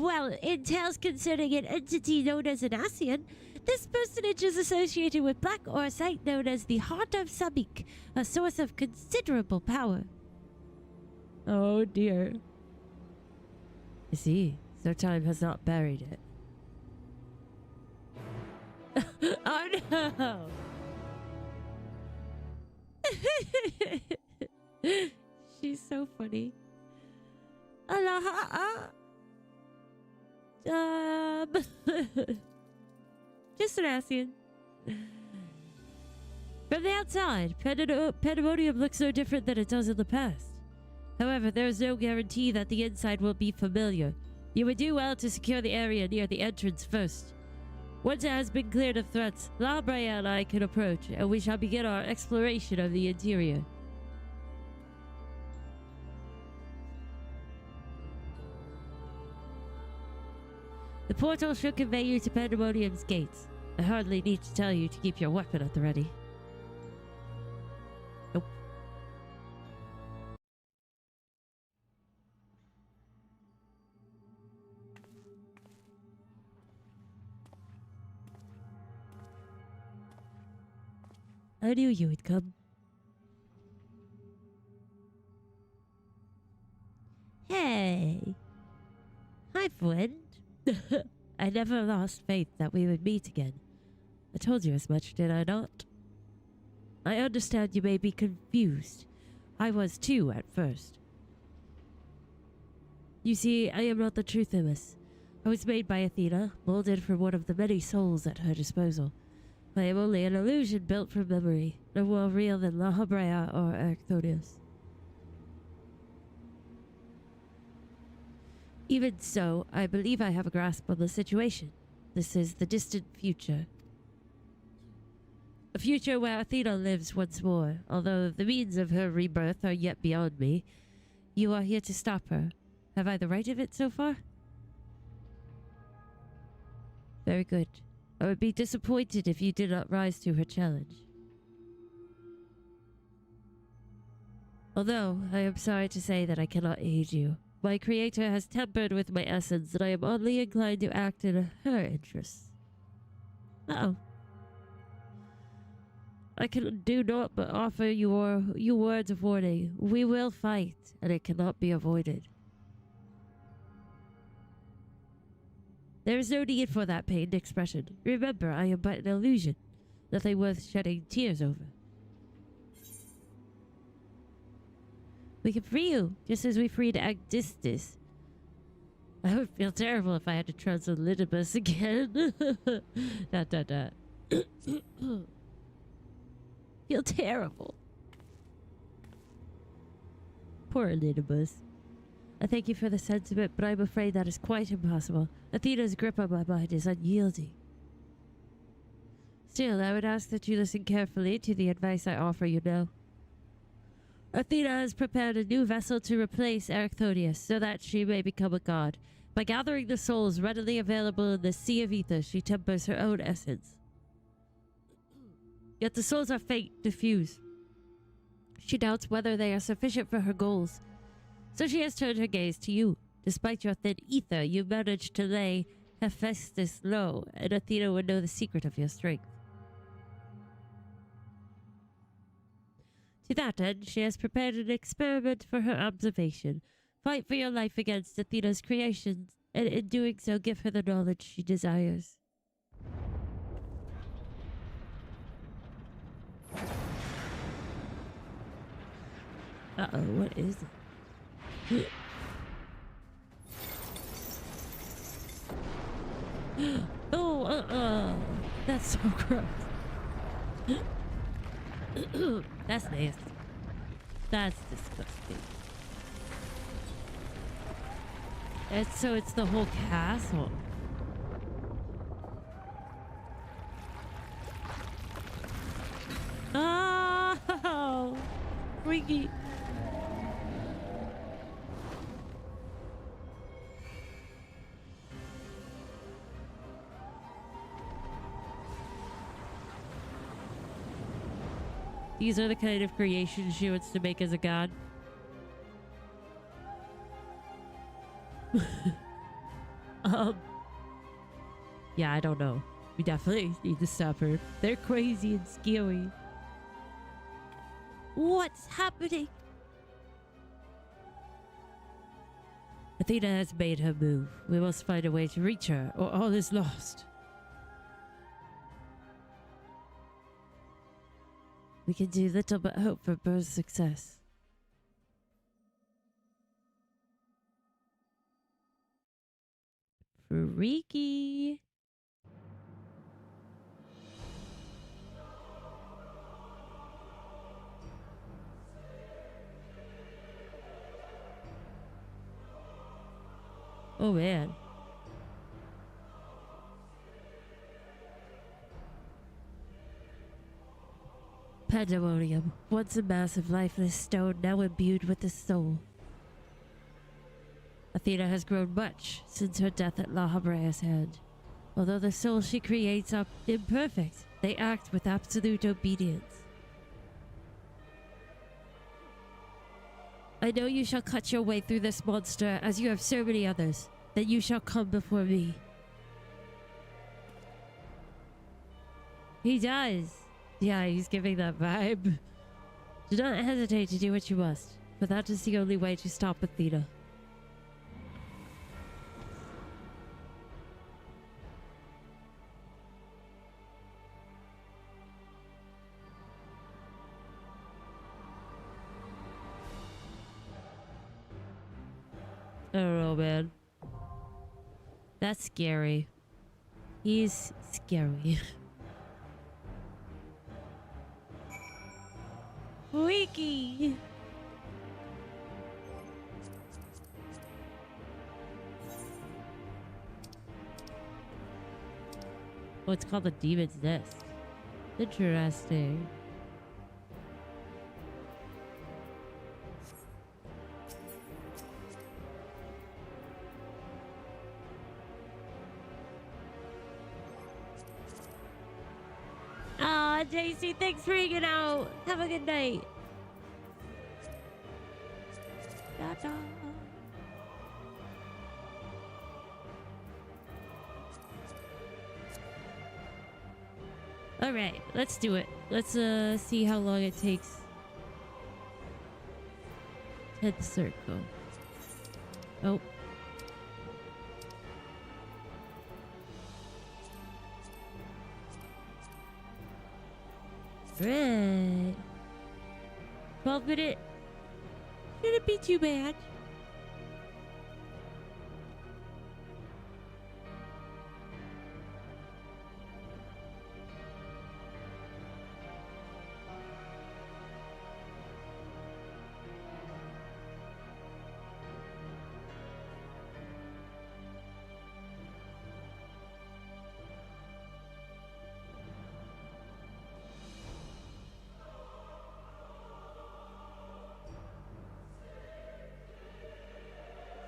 Well, intel's concerning an entity known as an Asian. This personage is associated with black ore site known as the Heart of Sabik, a source of considerable power. Oh dear. I see. So time has not buried it. Oh no! She's so funny. Aloha. Just an Asian. From the outside, Pandemonium looks no different than it does in the past. However, there is no guarantee that the inside will be familiar. You would do well to secure the area near the entrance first. Once it has been cleared of threats, La Brea and I can approach, and we shall begin our exploration of the interior. The portal should convey you to Pandemonium's gates. I hardly need to tell you to keep your weapon at the ready. Nope. I knew you would come. Hey. Hi, friend. I never lost faith that we would meet again. I told you as much, did I not? I understand you may be confused. I was too at first. You see, I am not the true Themis. I was made by Athena, molded from one of the many souls at her disposal. I am only an illusion built from memory, no more real than La Habrea or Arcthonius. Even so, I believe I have a grasp on the situation. This is the distant future. A future where Athena lives once more, although the means of her rebirth are yet beyond me. You are here to stop her. Have I the right of it so far? Very good. I would be disappointed if you did not rise to her challenge. Although, I am sorry to say that I cannot aid you. My creator has tampered with my essence, and I am oddly inclined to act in her interests. Uh-oh. I can do naught but offer you words of warning. We will fight, and it cannot be avoided. There is no need for that pained expression. Remember, I am but an illusion. Nothing worth shedding tears over. We can free you, just as we freed Agdistis. I would feel terrible if I had to trust on Lidibus again. Feel terrible. Poor Lidibus. I thank you for the sentiment, but I'm afraid that is quite impossible. Athena's grip on my mind is unyielding. Still, I would ask that you listen carefully to the advice I offer you now. Athena has prepared a new vessel to replace Arcthonius so that she may become a god. By gathering the souls readily available in the Sea of Ether, she tempers her own essence. Yet the souls are faint, diffuse. She doubts whether they are sufficient for her goals. So she has turned her gaze to you. Despite your thin ether, you managed to lay Hephaestus low, and Athena would know the secret of your strength. To that end, she has prepared an experiment for her observation. Fight for your life against Athena's creations, and in doing so give her the knowledge she desires. Uh-oh, what is it? Oh, that's so gross. That's nasty. That's disgusting. It's the whole castle. Oh, freaky. These are the kind of creations she wants to make as a god. Yeah, I don't know. We definitely need to stop her. They're crazy and scary. What's happening? Athena has made her move. We must find a way to reach her, or all is lost. We can do little but hope for Burr's success. Freaky. Oh man. Pandemonium, once a massive lifeless stone, now imbued with the soul. Athena has grown much since her death at La Habrea's hand. Although the souls she creates are imperfect, they act with absolute obedience. I know you shall cut your way through this monster as you have so many others. Then you shall come before me. He does. Yeah, he's giving that vibe. Do not hesitate to do what you must, for that is the only way to stop Athena. I don't know, man. That's scary. He's scary. Freaky. Oh, it's called the Demon's Nest. Interesting. Aw, JC, thanks for hanging out. Have a good night. Ta-ta. All right, let's do it. Let's see how long it takes. 10th circle. Oh. Right. 12-minute. Shouldn't be too bad.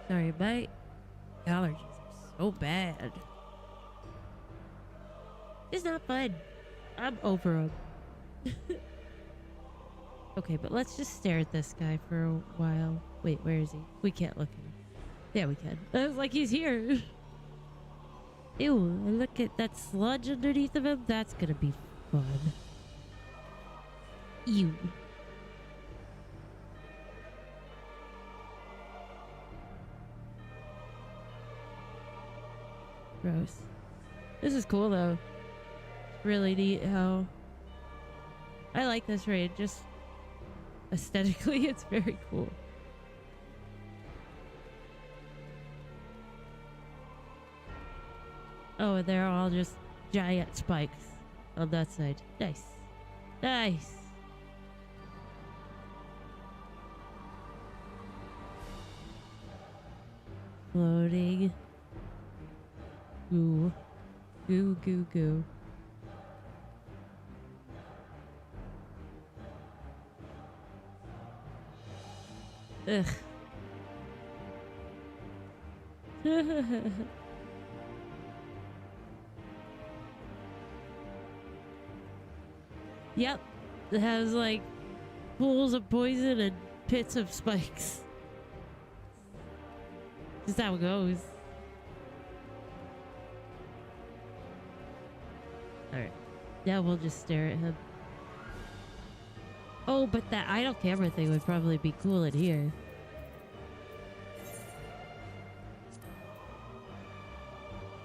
Sorry, my allergies are so bad. It's not fun. I'm over them. Okay, but let's just stare at this guy for a while. Wait, where is he? We can't look at him. Yeah, we can. I was like, he's here. Ew, look at that sludge underneath of him. That's gonna be fun. Ew. Gross. This is cool though. Really neat how I like this raid. Just aesthetically, it's very cool. Oh, and they're all just giant spikes on that side. Nice. Nice. Floating. Goo. Goo, goo, goo. Ugh. Yep. It has like pools of poison and pits of spikes. Just how it goes. Alright. Now we'll just stare at him. Oh, but that idle camera thing would probably be cool in here.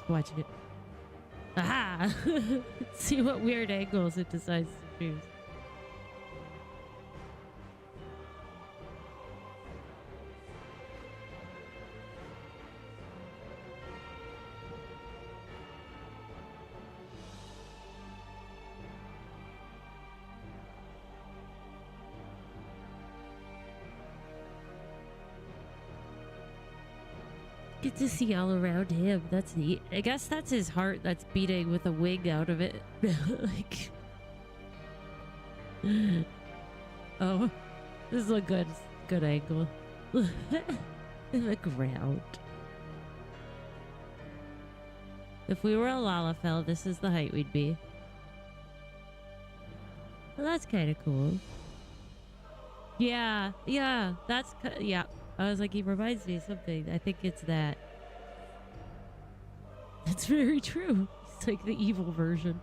Watching it. Aha! See what weird angles it decides to choose. Get to see all around him. That's neat. I guess that's his heart that's beating with a wing out of it. Like, oh, this is a good angle. In the ground. If we were a Lalafell, this is the height we'd be. Well, that's kind of cool. Yeah, that's yeah. I was like, he reminds me of something. I think it's that. That's very true. It's like the evil version.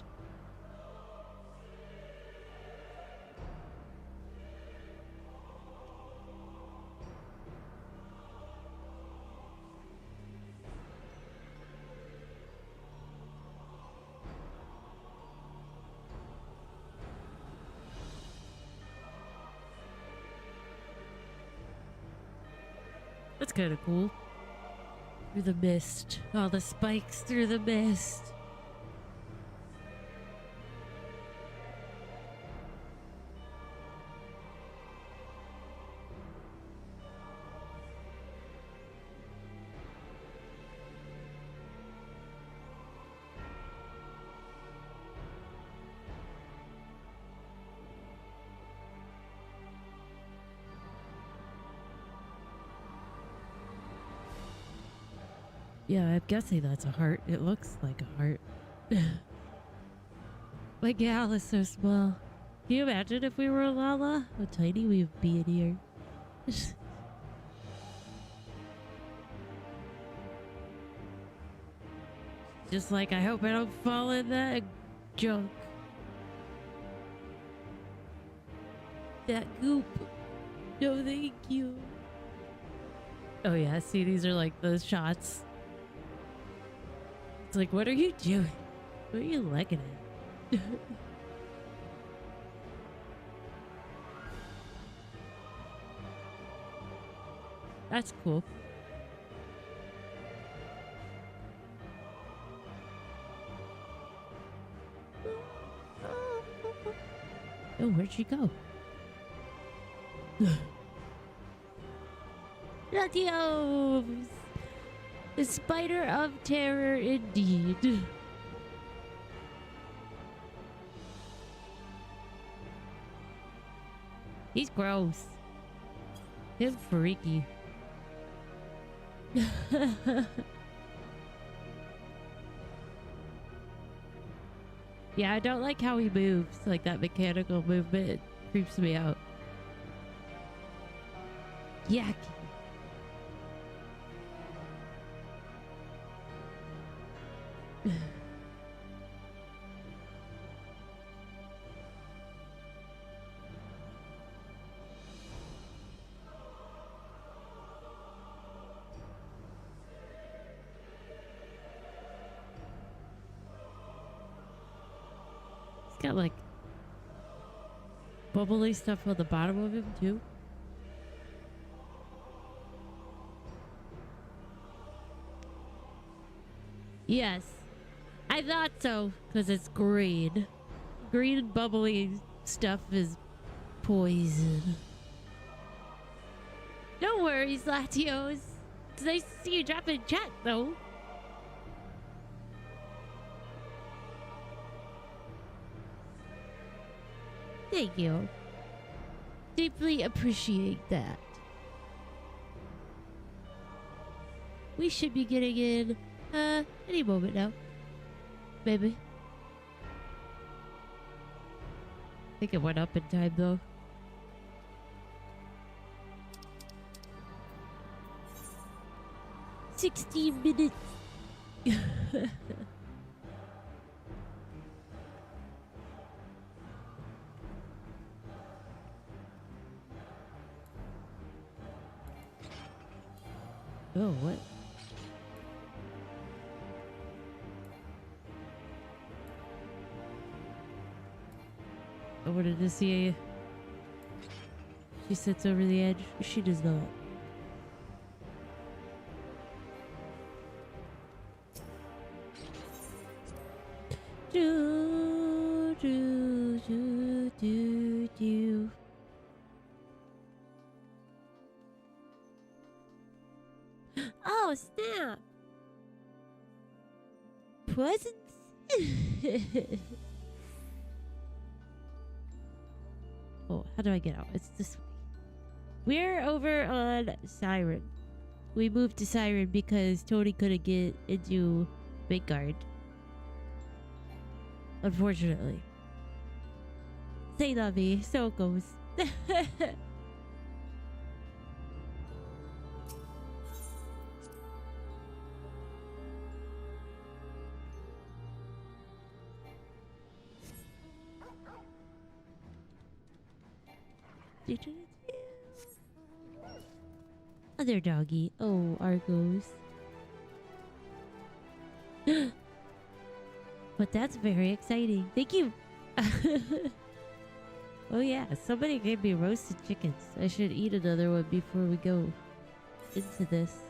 That's kind of cool. Through the mist. All the spikes through the mist. Yeah, I'm guessing that's a heart. It looks like a heart. My gal is so small. Can you imagine if we were a Lala? How tiny we would be in here. Just like, I hope I don't fall in that junk. That goop. No, thank you. Oh yeah, see, these are like those shots. It's like, what are you doing? What are you looking at? That's cool. Oh, where'd she go? Latios! The spider of terror indeed. He's gross. He's freaky. Yeah, I don't like how he moves. Like that mechanical movement. It creeps me out. Yucky. He's got like bubbly stuff on the bottom of him too. Yes, I thought so, because it's green. Green bubbly stuff is poison. No worries, Latios. It's nice to see you drop in chat, though. Thank you. Deeply appreciate that. We should be getting in any moment now. Maybe. I think it went up in time though. $16 minutes. Oh, what? I wanted to see. She sits over the edge. She does not. Do, do, do, do, do. Oh, snap! Presents? Oh, how do I get out? It's this way. We're over on Siren. We moved to Siren because Tony couldn't get into Vanguard. Unfortunately. Say la vie, so it goes. Other doggy. Oh, Argos. But that's very exciting. Thank you. Oh yeah, somebody gave me roasted chickens. I should eat another one before we go into this.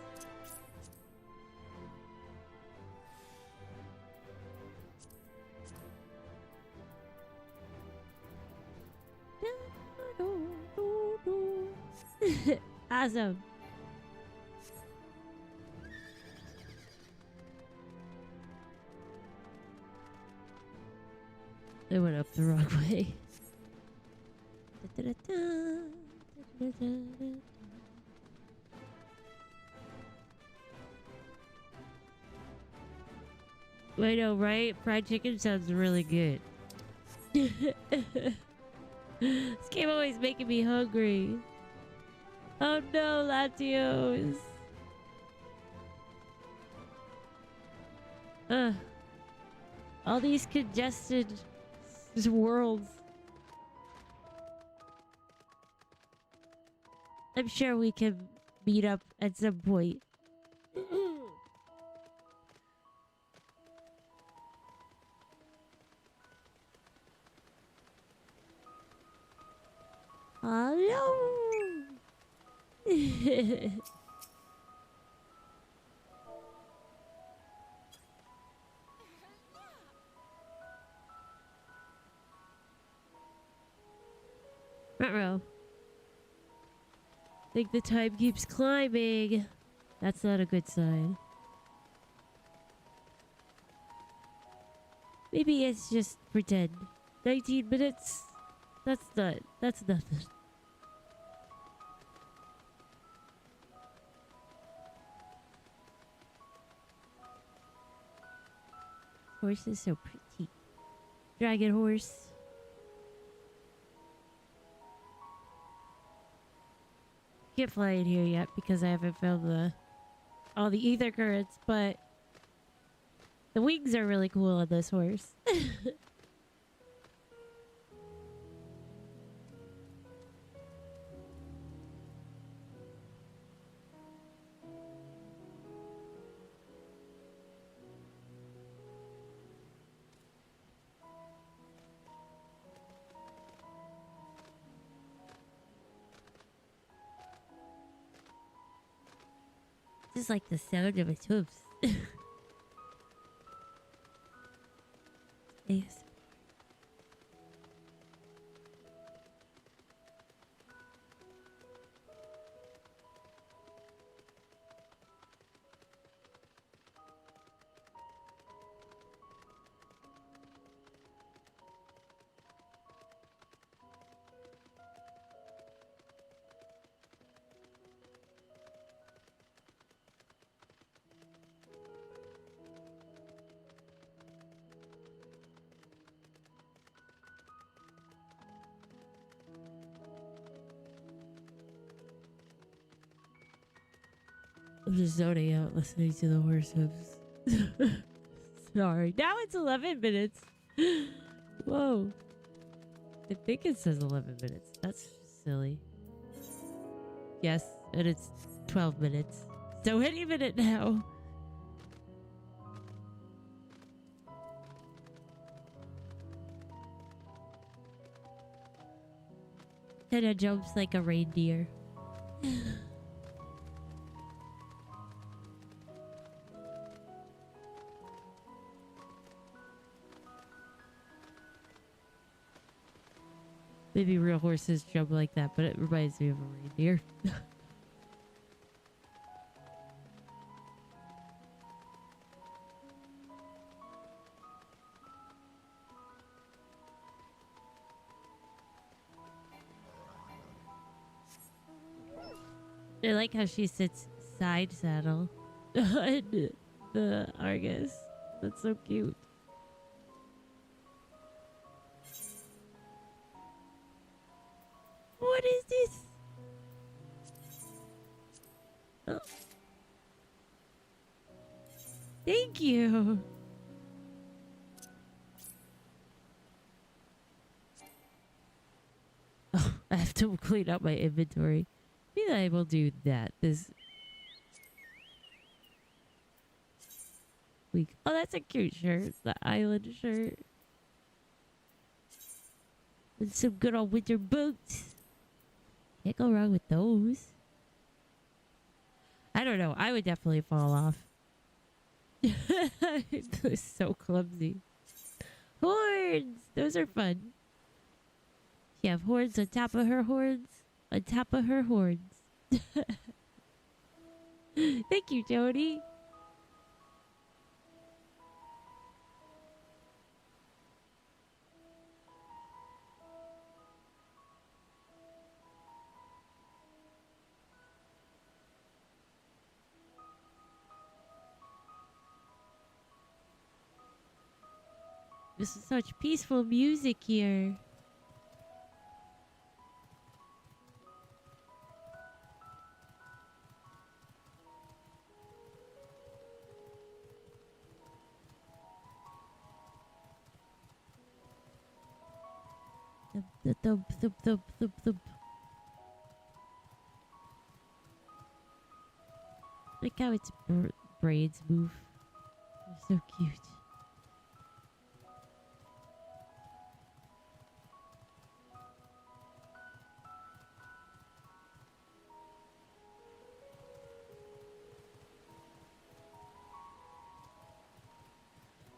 Awesome. I went up the wrong way. I know, right? Fried chicken sounds really good. This game always making me hungry. Oh no, Latios. All these congested worlds. I'm sure we can meet up at some point. Hello. Ruh-roh. Think the time keeps climbing. That's not a good sign. Maybe it's just pretend. 19 minutes? That's nothing. Horse is so pretty. Dragon horse. Can't fly in here yet because I haven't found all the ether currents, but the wings are really cool on this horse. Just like the sound of its hooves. Yes. I'm just zoning out listening to the horse hooves. Sorry. Now it's 11 minutes. Whoa. I think it says 11 minutes. That's silly. Yes, and it's 12 minutes. So any minute now. Kinda jumps like a reindeer. Maybe real horses jump like that, but it reminds me of a reindeer. I like how she sits side saddle on the Argus. That's so cute. What is this? Oh. Thank you. Oh, I have to clean up my inventory. Maybe I will do that this week. Oh, that's a cute shirt. The island shirt. And some good old winter boots. Can't go wrong with those. I don't know. I would definitely fall off. It's so clumsy. Horns! Those are fun. She have horns on top of her horns. On top of her horns. Thank you, Jody. This is such peaceful music here. Thump, thump, thump, thump, thump. Look how its braids move. They're so cute.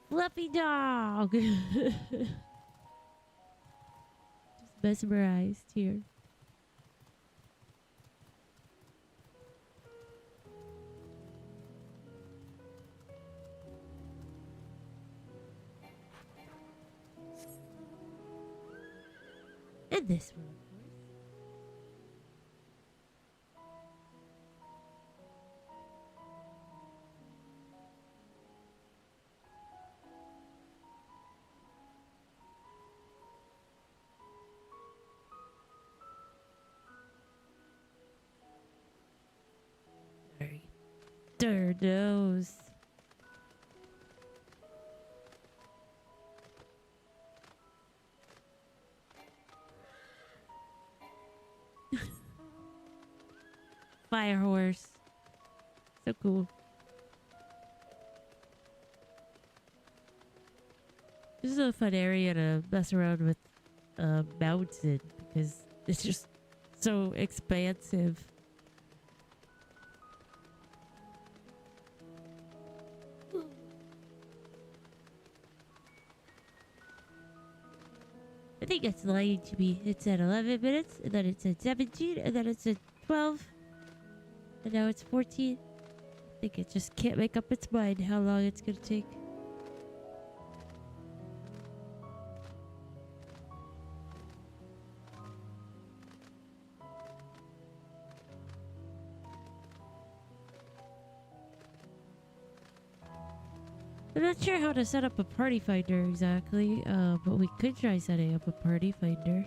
Fluffy dog. Just mesmerized here. And this one, of course. There nose. Fire horse. So cool. This is a fun area to mess around with mounts in because it's just so expansive. I think it's lying to me. It's at 11 minutes, and then it's at 17, and then it's at 12, and now it's 14. I think it just can't make up its mind how long it's gonna take. I'm not sure how to set up a party finder exactly, but we could try setting up a party finder.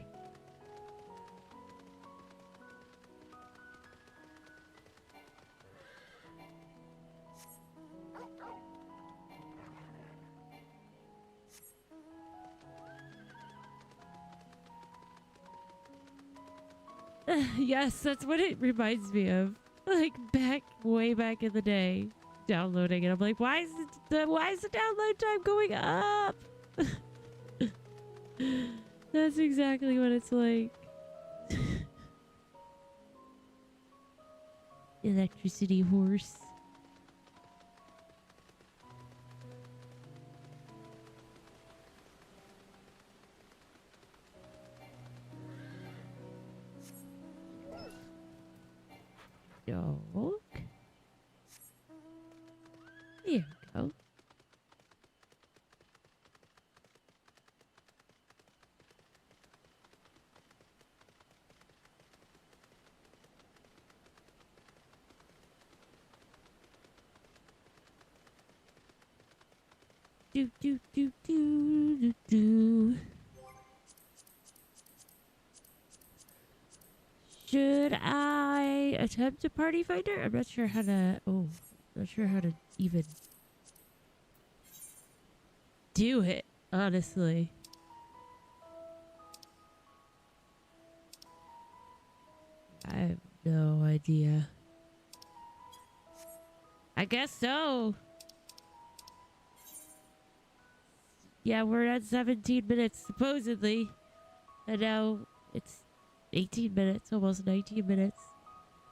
Yes, that's what it reminds me of. Like way back in the day, downloading it. I'm like, why is the download time going up? That's exactly what it's like. Electricity horse. Dog. There we go. Do do do do do do. Should I attempt a party finder? I'm not sure how to. Oh, not sure how to even do it. Honestly, I have no idea. I guess so. Yeah, we're at 17 minutes, supposedly. And now it's 18 minutes, almost 19 minutes.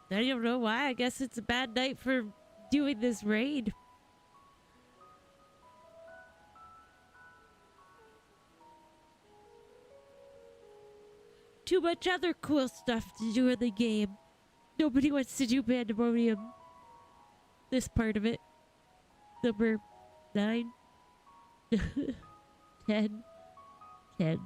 I don't know why. I guess it's a bad night for doing this raid. Too much other cool stuff to do in the game. Nobody wants to do Pandemonium. This part of it. Number 9. 10. 10.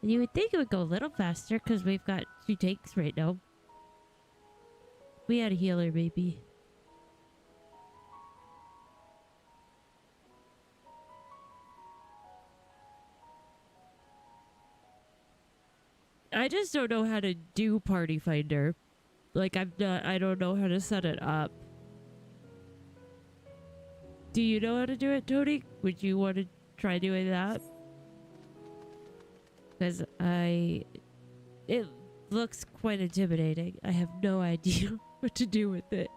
You would think it would go a little faster because we've got 2 tanks right now. We had a healer, maybe. I just don't know how to do Party Finder. Like, I don't know how to set it up. Do you know how to do it, Tony? Would you want to try doing that? Because it looks quite intimidating. I have no idea what to do with it.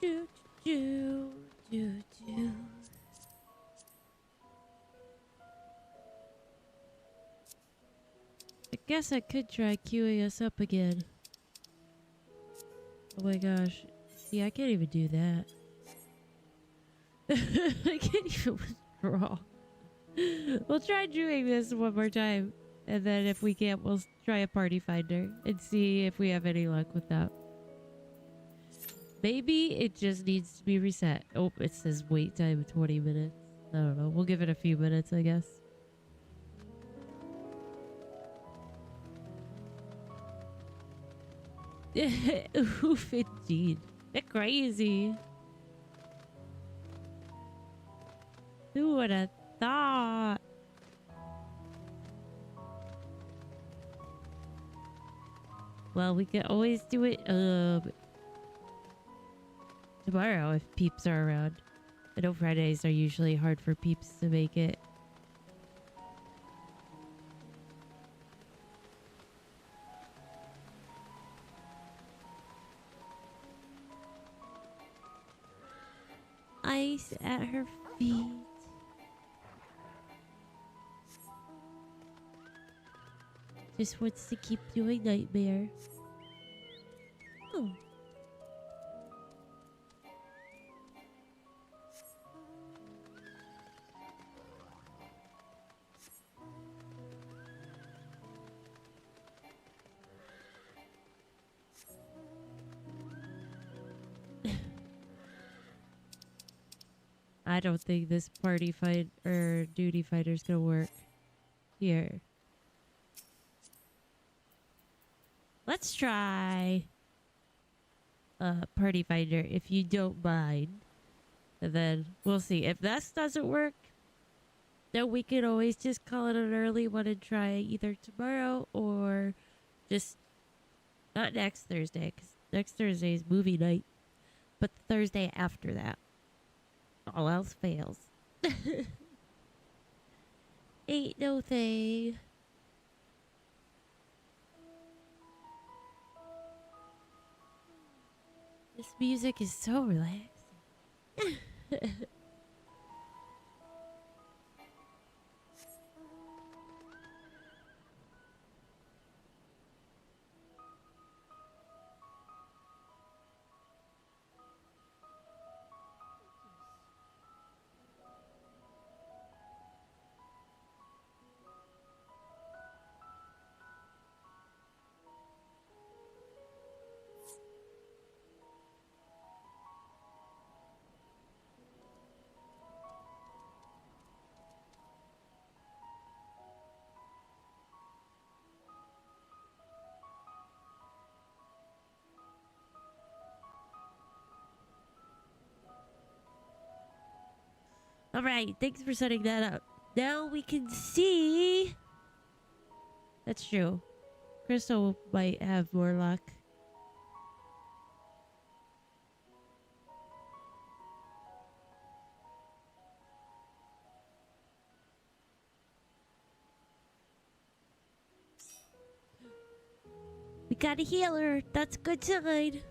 Do, do, do, do. I guess I could try queuing us up again. Oh my gosh. See, I can't even do that. I can't even withdraw. We'll try doing this one more time. And then if we can't, we'll try a party finder and see if we have any luck with that. Maybe it just needs to be reset. Oh, it says wait time 20 minutes. I don't know. We'll give it a few minutes, I guess. Oof, indeed. They're crazy. Who would have thought? Well, we can always do it tomorrow if peeps are around. I know Fridays are usually hard for peeps to make it. Ice at her feet. Just wants to keep doing nightmare. Oh. I don't think this party fight or duty fighter's gonna work here. Let's try Party Finder if you don't mind. And then we'll see. If that doesn't work, then we can always just call it an early one and try either tomorrow or just not next Thursday, because next Thursday is movie night, but the Thursday after that. All else fails. Ain't no thing. This music is so relaxing. All right, thanks for setting that up. Now we can see. That's true. Crystal might have more luck. We got a healer. That's a good sign.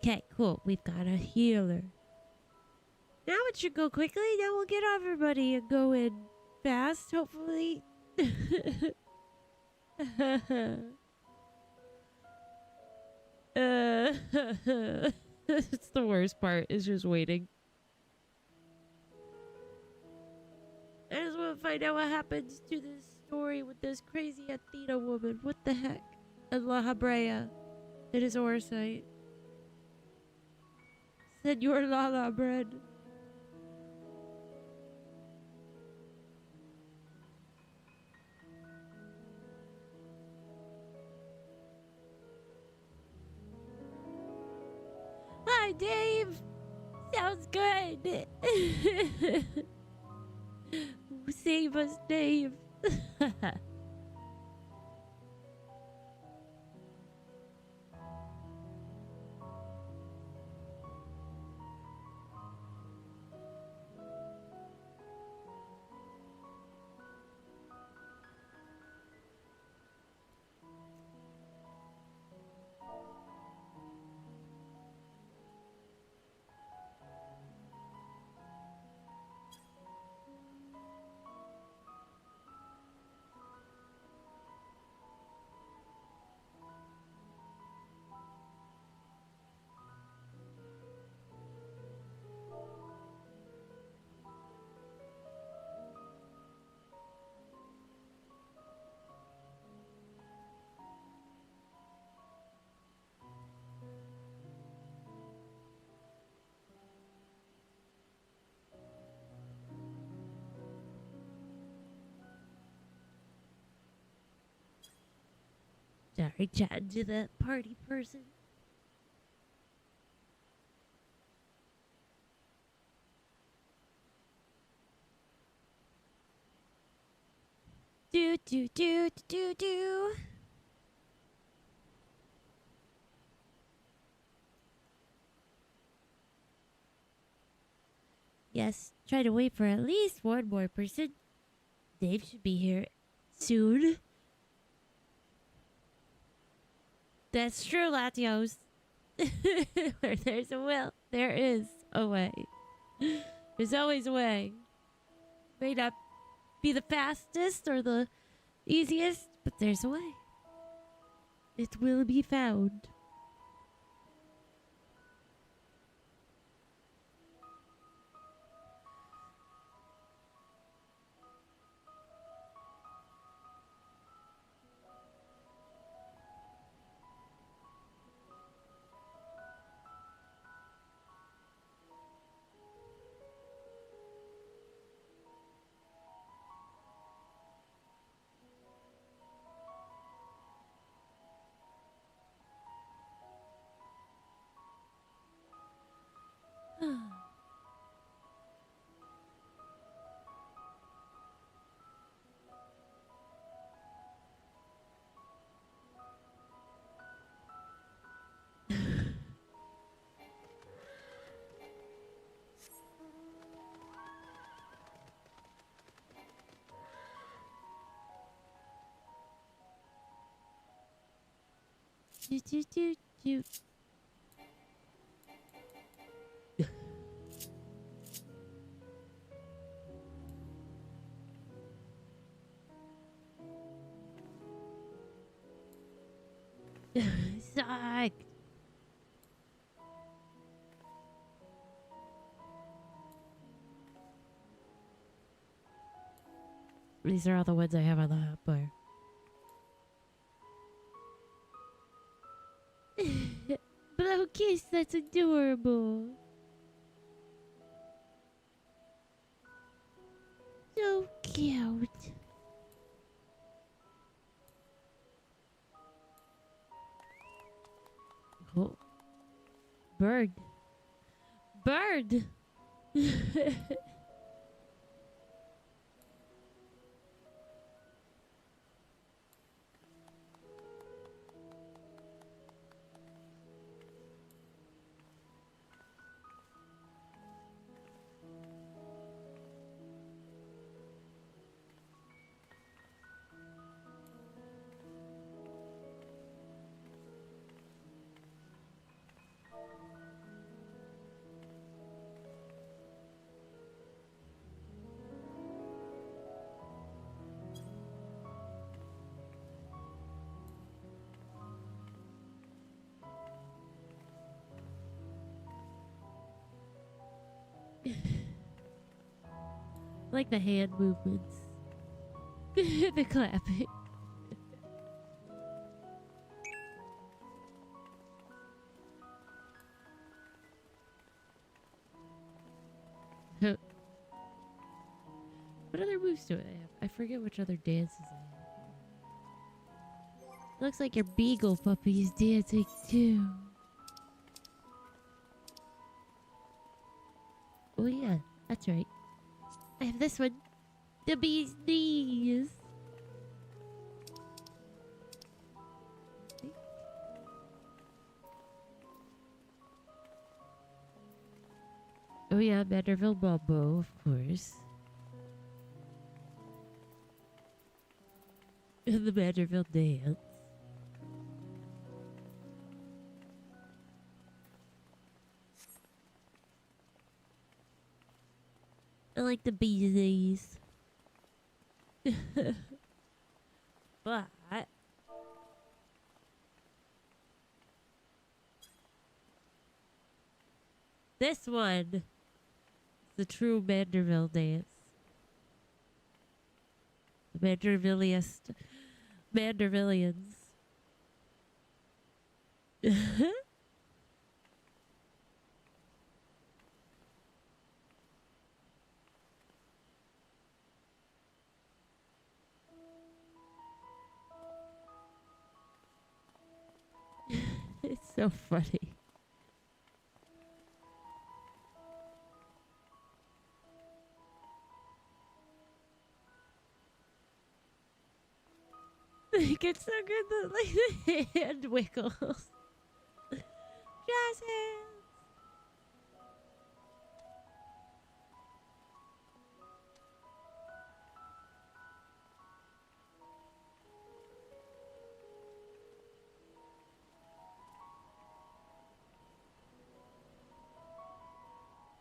Okay, cool. We've got a healer. Now it should go quickly. Now we'll get everybody and go in fast, hopefully. It's the worst part, is just waiting. I just want to find out what happens to this story with this crazy Athena woman. What the heck? And La Habrea. It is Orsite. Senor Lala Bread. Hi, Dave. Sounds good. Save us, Dave. Sorry, chatting to that party person. Do do do do do. Yes, try to wait for at least one more person. Dave should be here soon. That's true, Latios. Where there's a will, there is a way. There's always a way. May not be the fastest or the easiest, but there's a way. It will be found. Do, do, do, do. Suck. These are all the ones I have on the hot bar. Blow kiss, that's adorable. So cute. Oh. Bird. Bird! Like the hand movements. The clapping. What other moves do I have? I forget which other dances I have. Looks like your beagle puppy is dancing too. Oh yeah, that's right. I have this one. The bee's knees. Oh yeah, Manderville Mambo, of course. And the Manderville dance. I like the bee's knees. But this one is the true Manderville dance. The Mandervilliest Mandervillians. It's so funny. Like, it's so good that, like, the hand wiggles. Jazz hands.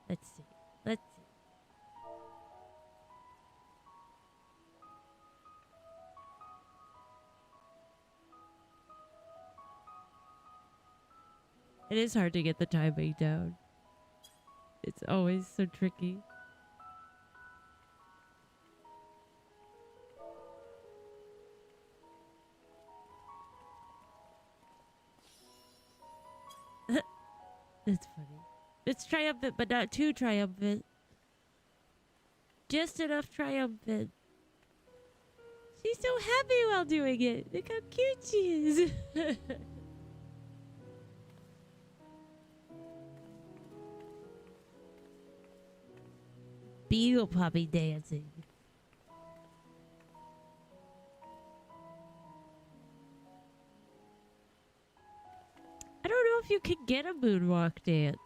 Let's see. Let's see. It is hard to get the timing down. It's always so tricky. That's funny. It's triumphant, but not too triumphant. Just enough triumphant. She's so happy while doing it. Look how cute she is. Beagle puppy dancing. I don't know if you can get a moonwalk dance.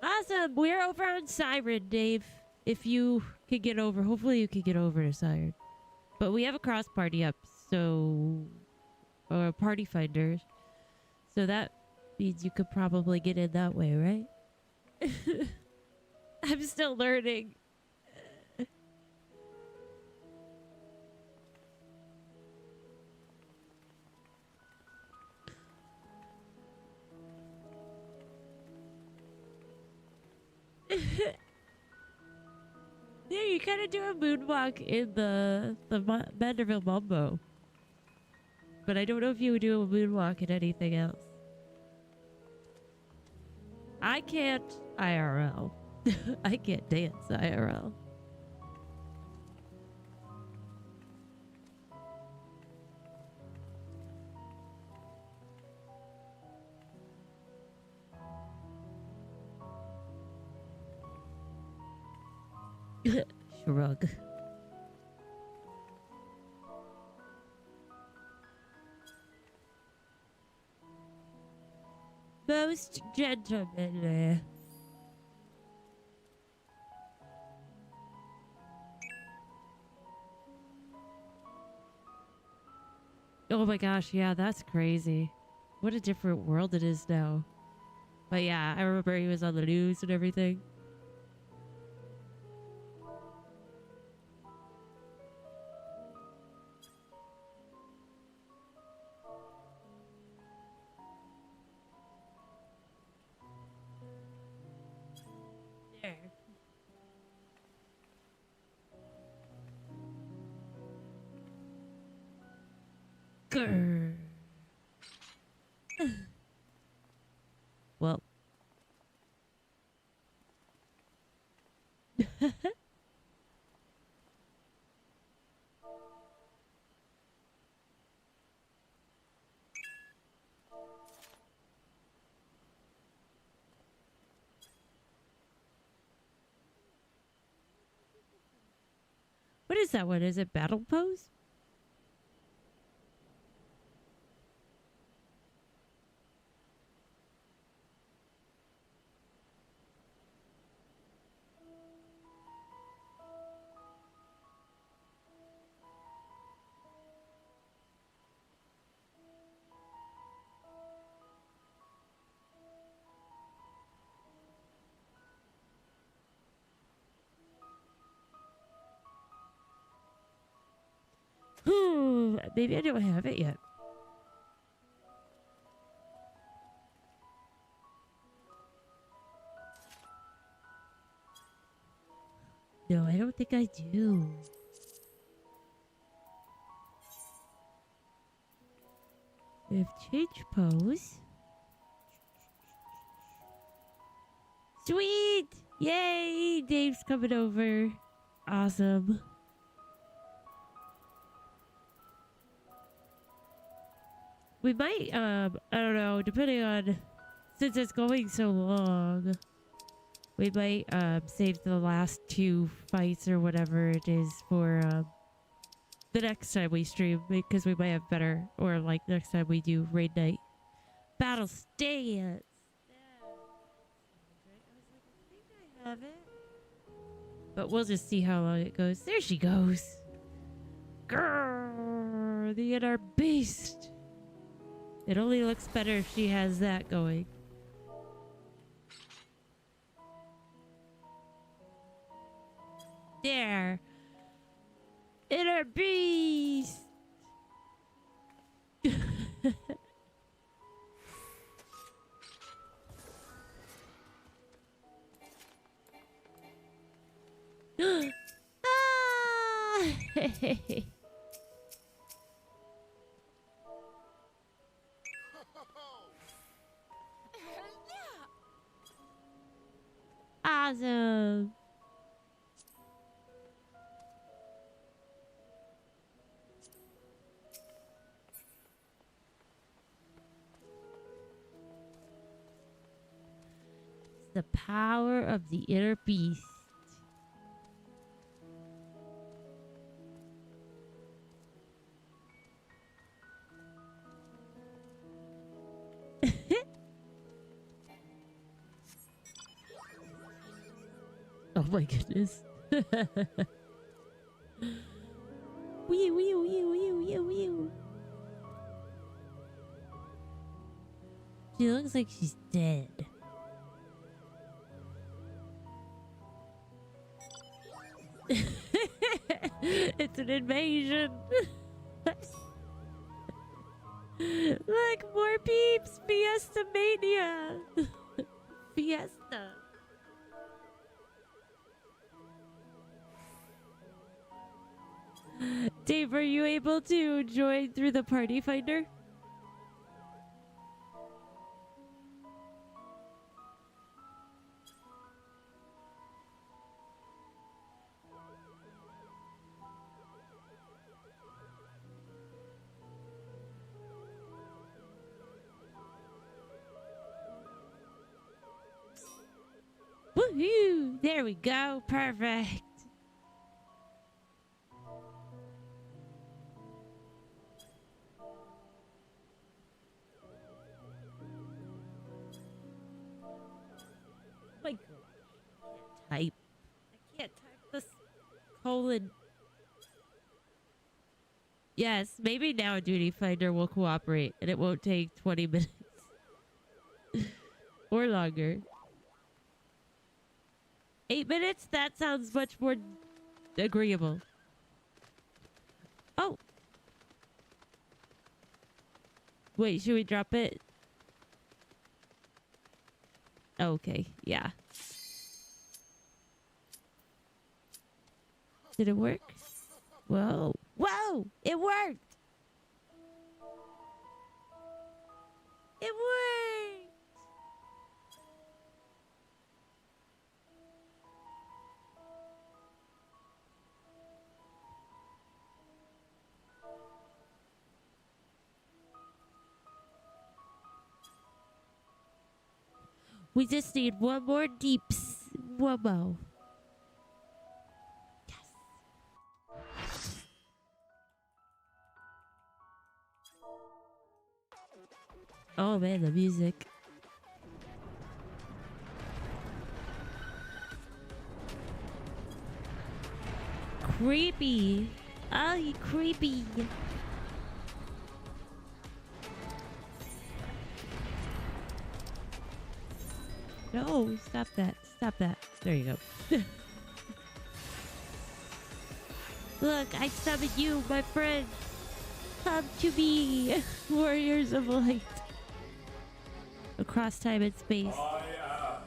Awesome. We're over on Siren, Dave. If you could get over, hopefully you could get over to Siren. But we have a cross party up, so or a party finder. So that means you could probably get in that way, right? I'm still learning. Yeah, you kind of do a moonwalk in the Manderville Mambo. But I don't know if you would do a moonwalk in anything else. I can't IRL. I can't dance IRL. Shrug. Most gentlemanly. Oh my gosh, yeah, that's crazy. What a different world it is now. But yeah, I remember he was on the news and everything. There. Grr. Well. What is that one? Is it battle pose? Maybe I don't have it yet. No, I don't think I do. We have change pose. Sweet! Yay! Dave's coming over. Awesome. We might, I don't know, depending on, since it's going so long, we might, save the last 2 fights or whatever it is for, the next time we stream, because we might have better, or like next time we do raid night. Battle stance! I have it. But we'll just see how long it goes. There she goes! Grrr! The inner beast! It only looks better if she has that going. there. Inner beast. Ah! Awesome. The power of the inner beast. Oh my goodness. Wee wee wee wee wee wee. She looks like she's dead. It's an invasion. Look, more peeps. Fiesta Mania. Fiesta. Dave, are you able to join through the party finder? Woohoo! There we go. Perfect. My God. I can't type. I can't type this colon. Yes, maybe now Duty Finder will cooperate and it won't take 20 minutes. Or longer. 8 minutes? That sounds much more agreeable. Oh. Wait, should we drop it? Okay, yeah. Did it work? Whoa. Whoa! It worked! It worked! We just need one more deeps. One more. Yes. Oh man, the music. Creepy. Oh, you creepy. No, stop that. Stop that. There you go. Look, I summoned you, my friend. Come to me, warriors of light. Across time and space. I am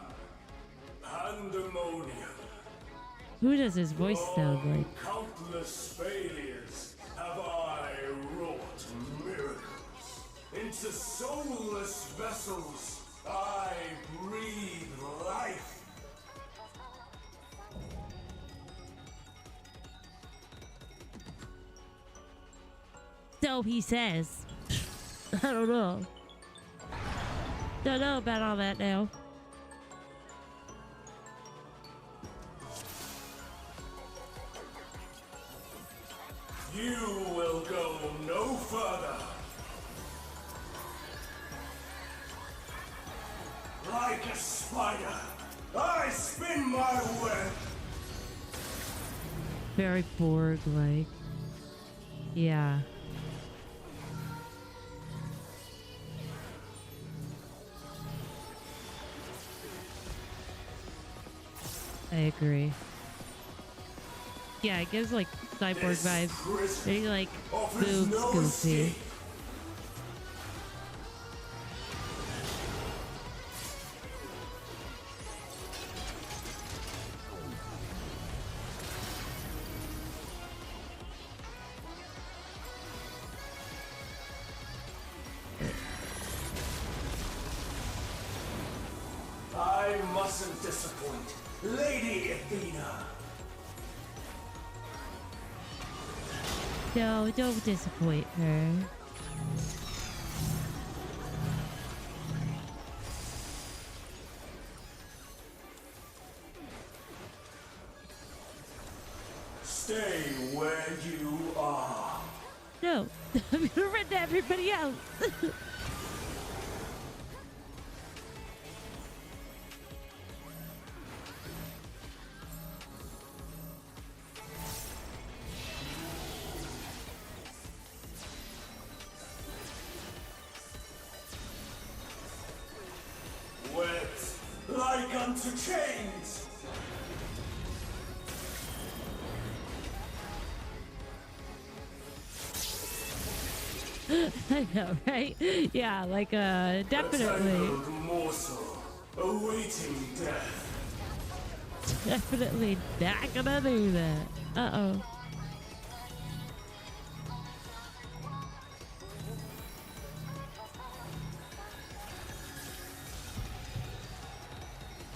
Pandemonium. Who does his voice sound like? Countless failures have I wrought miracles. Into soulless vessels I breathe life. So he says. I don't know. Don't know about all that now. You will go no further. Like a spider, I spin my web. Very Borg-like. Yeah. I agree. yeah, it gives like cyborg This vibes. prison Maybe like offers boobs no goofy. escape. I mustn't disappoint Lady Athena. No, don't disappoint her. Stay where you are. No, I'm gonna run to everybody else. Wet like unto chains. I know, right? Yeah, like definitely, A tangled morsel awaiting death. definitely not gonna do that. Uh-oh.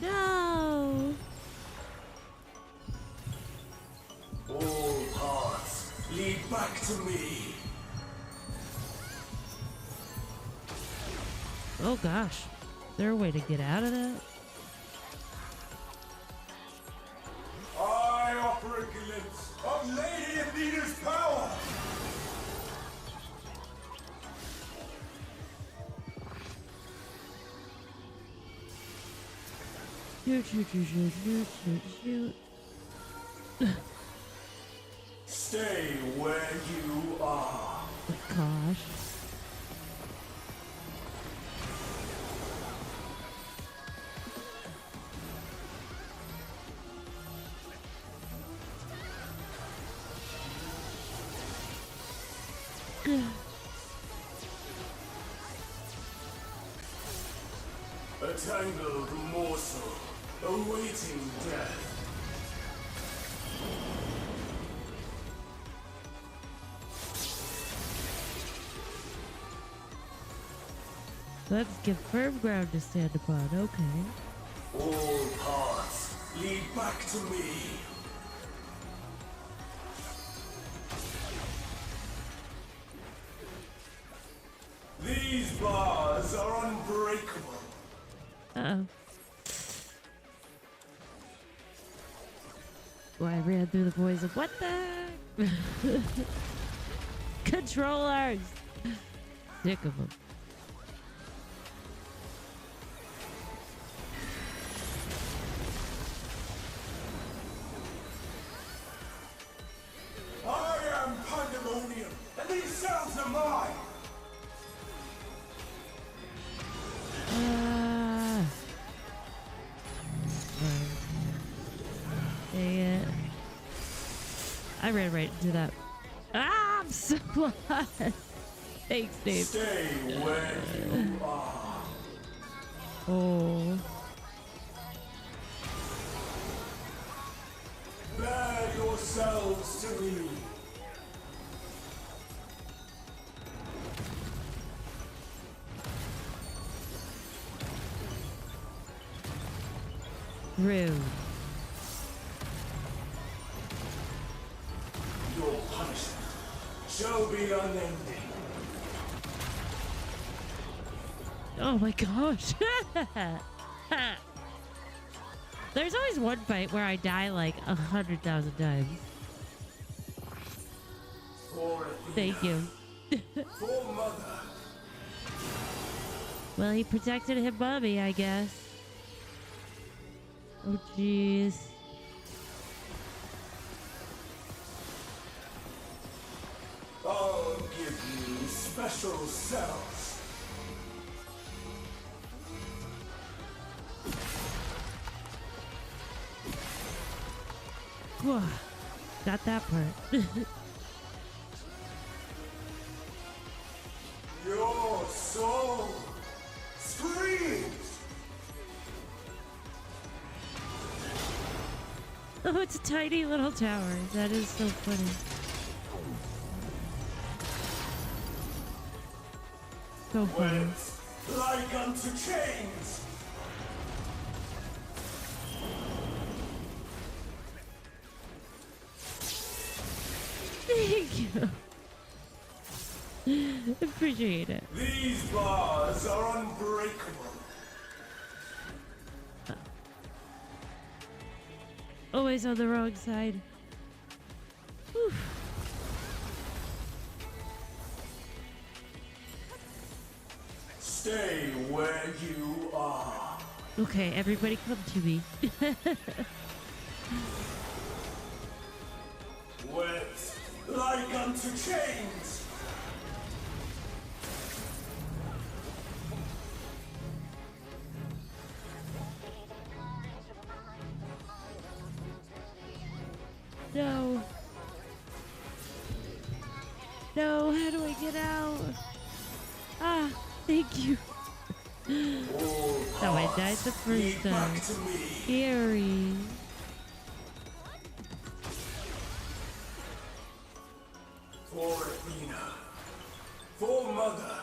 No. All paths lead back to me. Oh gosh. Is there a way to get out of that? I offer a glimpse of Lady Athena's power. Shoot, shoot, shoot, shoot, shoot, shoot, shoot. Stay where you are. Oh gosh. A tangled morsel awaiting death. Let's give firm ground to stand upon. Okay. All paths lead back to me. These bars are unbreakable. Uh-oh. Well, I ran through the poison. What the heck? Controllers! Sick of them. I am pandemonium, and these cells are mine. Dang it. I ran right into that. Ah, I'm so lost. Thanks, Dave. Stay where you are. Oh. Bear yourselves to me. Rude. Your punishment shall be unending. Oh my gosh. There's always one fight where I die like 100,000 times. For Athena, Thank you. for Mother. Well, he protected him, mommy, I guess. Oh, jeez. I'll give you special cells. Whew. got that part. Your soul screams. Oh, it's a tiny little tower. That is so funny. So funny. Wet like unto chains. Thank you. Appreciate it. These bars are unbreakable. Always on the wrong side. Whew. Stay where you are. Okay, everybody come to me. Wet like unto chains. No. No, how do I get out? Ah, thank you. Oh, I died the first time. Scary. For Athena. For Mother.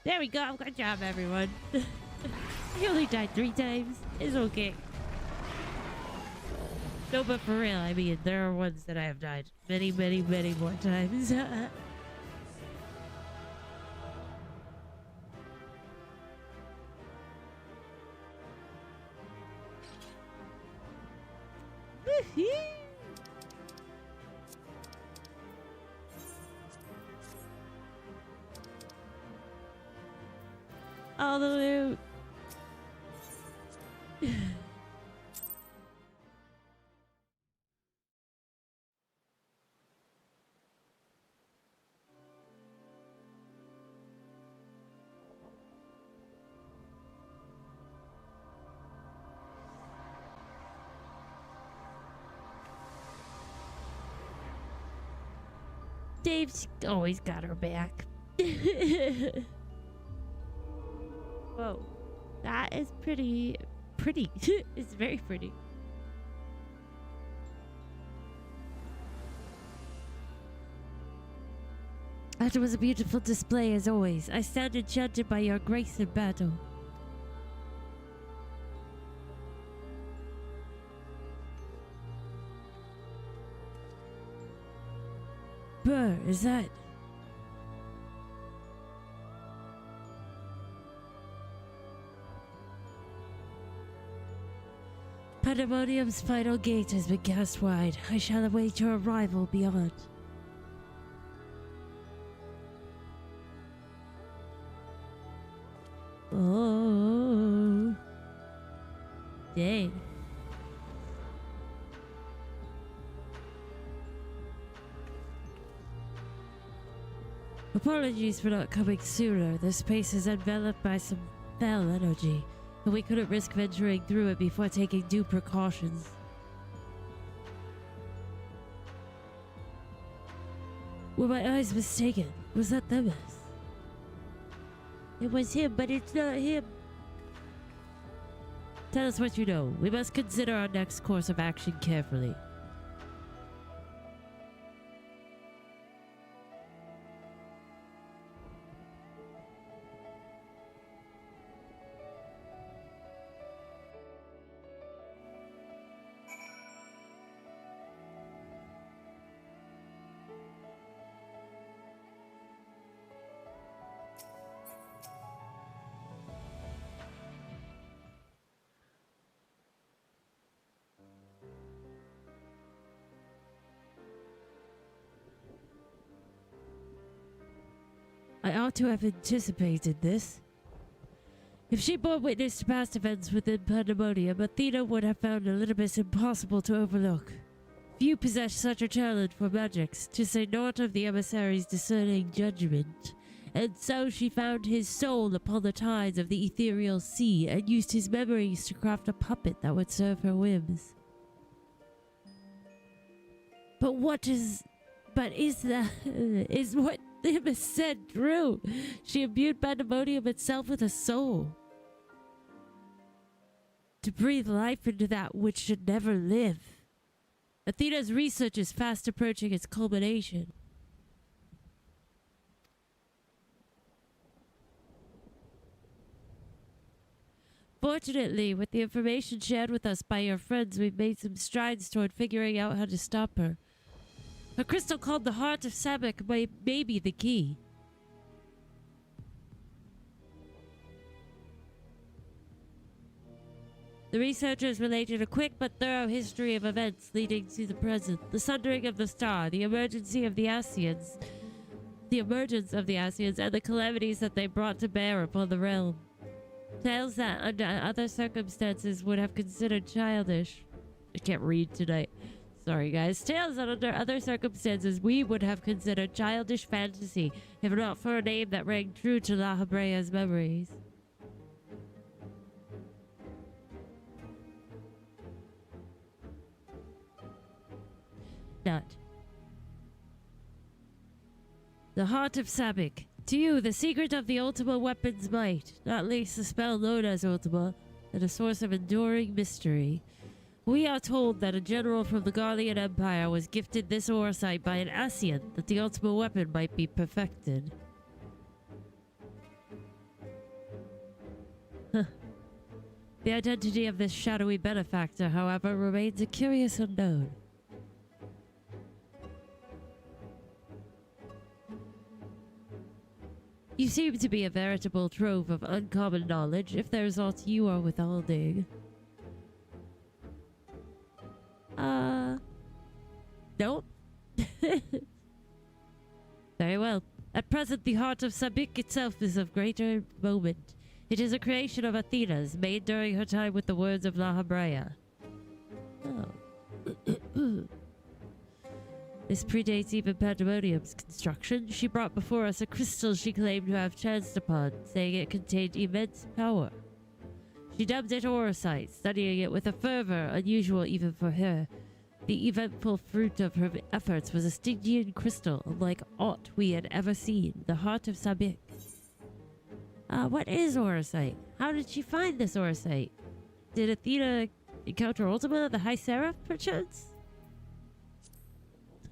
There we go. Good job, everyone. You only died 3 times. It's okay. No, but for real, I mean, there are ones that I have died many, many, many more times. All the loot. Dave's always got her back. Whoa, that is pretty. It's very pretty. That was a beautiful display as always. I stand enchanted by your grace in battle. Brr, is that? Pandemonium's final gate has been cast wide. I shall await your arrival beyond. Oh. Dang. Apologies for not coming sooner. This space is enveloped by some foul energy, and we couldn't risk venturing through it before taking due precautions. Were my eyes mistaken? Was that Themis? It was him, but it's not him. Tell us what you know. We must consider our next course of action carefully. I ought to have anticipated this. If she bore witness to past events within Pandemonium, Athena would have found Elidibus impossible to overlook. Few possess such a talent for magics, to say naught of the emissary's discerning judgment. And so she found his soul upon the tides of the ethereal sea, and used his memories to craft a puppet that would serve her whims. But is what Limus said true? She imbued Pandemonium itself with a soul, to breathe life into that which should never live. Athena's research is fast approaching its culmination. Fortunately, with the information shared with us by your friends, we've made some strides toward figuring out how to stop her. A crystal called the Heart of Sabek may be the key. The researchers related a quick but thorough history of events leading to the present, the sundering of the star, the emergence of the Asians, and the calamities that they brought to bear upon the realm. Tales that, under other circumstances, would have considered childish. I can't read tonight. Sorry, guys. Tales that, under other circumstances, we would have considered childish fantasy, if not for a name that rang true to La Habrea's memories. Not. The Heart of Sabek. To you, the secret of the Ultima weapon's might, not least the spell known as Ultima, and a source of enduring mystery. We are told that a general from the Garlean Empire was gifted this oversight by an Asian that the Ultima weapon might be perfected. The identity of this shadowy benefactor, however, remains a curious unknown. You seem to be a veritable trove of uncommon knowledge, if there is aught you are withholding. Nope. Very well. At present, the Heart of Sabek itself is of greater moment. It is a creation of Athena's, made during her time with the words of La Habrea. Oh. This predates even Pandemonium's construction. She brought before us a crystal she claimed to have chanced upon, saying it contained immense power. She dubbed it Orosite, studying it with a fervor unusual even for her. The eventful fruit of her efforts was a Stygian crystal, unlike aught we had ever seen, the Heart of Sabek. What is Orosite? How did she find this Orosite? Did Athena encounter Ultima, the High Seraph, perchance?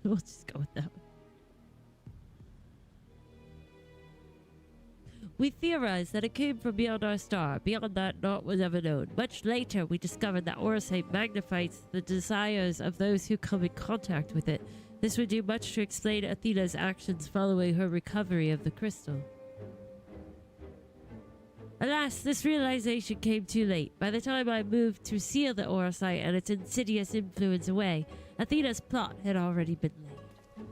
We'll just go with that one. We theorized that it came from beyond our star. Beyond that, naught was ever known. Much later, we discovered that Orosite magnifies the desires of those who come in contact with it. This would do much to explain Athena's actions following her recovery of the crystal. Alas, this realization came too late. By the time I moved to seal the Orosite and its insidious influence away, Athena's plot had already been laid.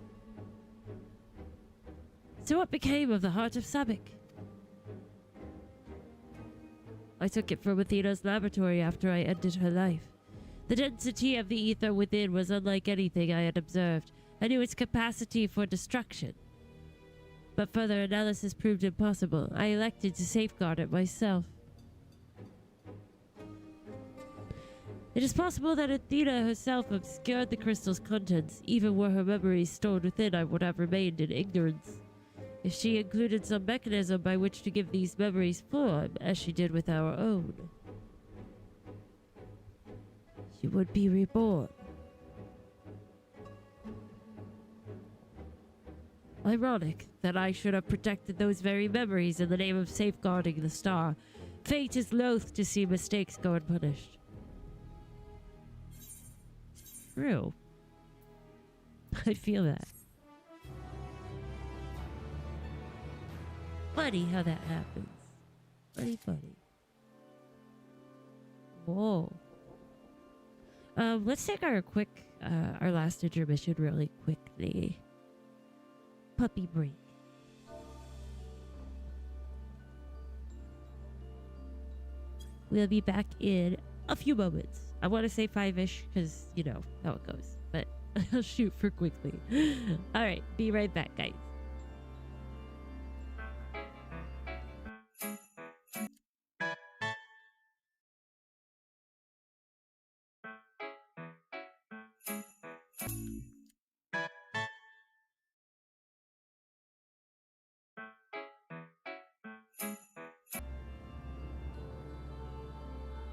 So what became of the Heart of Sabek? I took it from Athena's laboratory after I ended her life. The density of the ether within was unlike anything I had observed. I knew its capacity for destruction, but further analysis proved impossible. I elected to safeguard it myself. It is possible that Athena herself obscured the crystal's contents. Even were her memories stored within, I would have remained in ignorance. If she included some mechanism by which to give these memories form, as she did with our own, she would be reborn. Ironic that I should have protected those very memories in the name of safeguarding the star. Fate is loath to see mistakes go unpunished. True. I feel that. Funny how that happens. Funny. Whoa. Let's take our last intermission really quickly. Puppy break. We'll be back in a few moments. I want to say 5-ish because you know how it goes, but I'll shoot for quickly. All right, be right back, guys.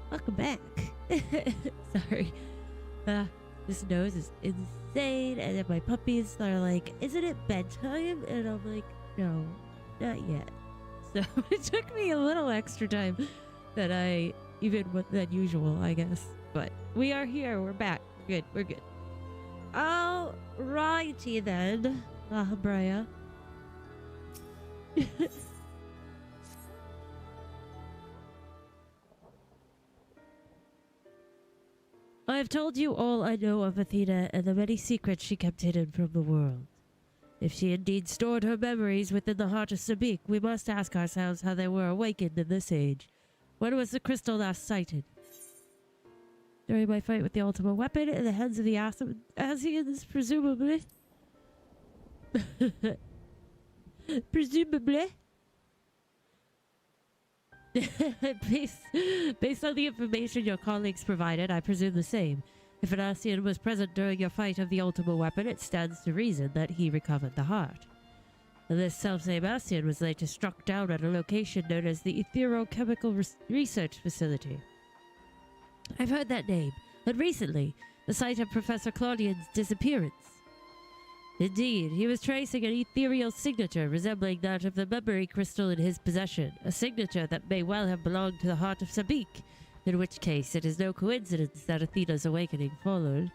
Welcome back. Sorry. This nose is insane. And then my puppies are like, isn't it bedtime? And I'm like, no, not yet. So it took me a little extra time than usual, I guess. But we are here. We're back. Good. We're good. Alrighty then. Bria. I have told you all I know of Athena and the many secrets she kept hidden from the world. If she indeed stored her memories within the heart of Sabik, we must ask ourselves how they were awakened in this age. When was the crystal last sighted? During my fight with the ultimate weapon in the hands of the Asians, presumably. Presumably. Based on the information your colleagues provided, I presume the same. If an Asian was present during your fight of the ultimate weapon, it stands to reason that he recovered the heart. And this self-same Asian was later struck down at a location known as the Etherochemical Research Facility. I've heard that name, and recently, the site of Professor Claudian's disappearance. Indeed, he was tracing an ethereal signature resembling that of the memory crystal in his possession, a signature that may well have belonged to the heart of Sabik, in which case it is no coincidence that Athena's awakening followed.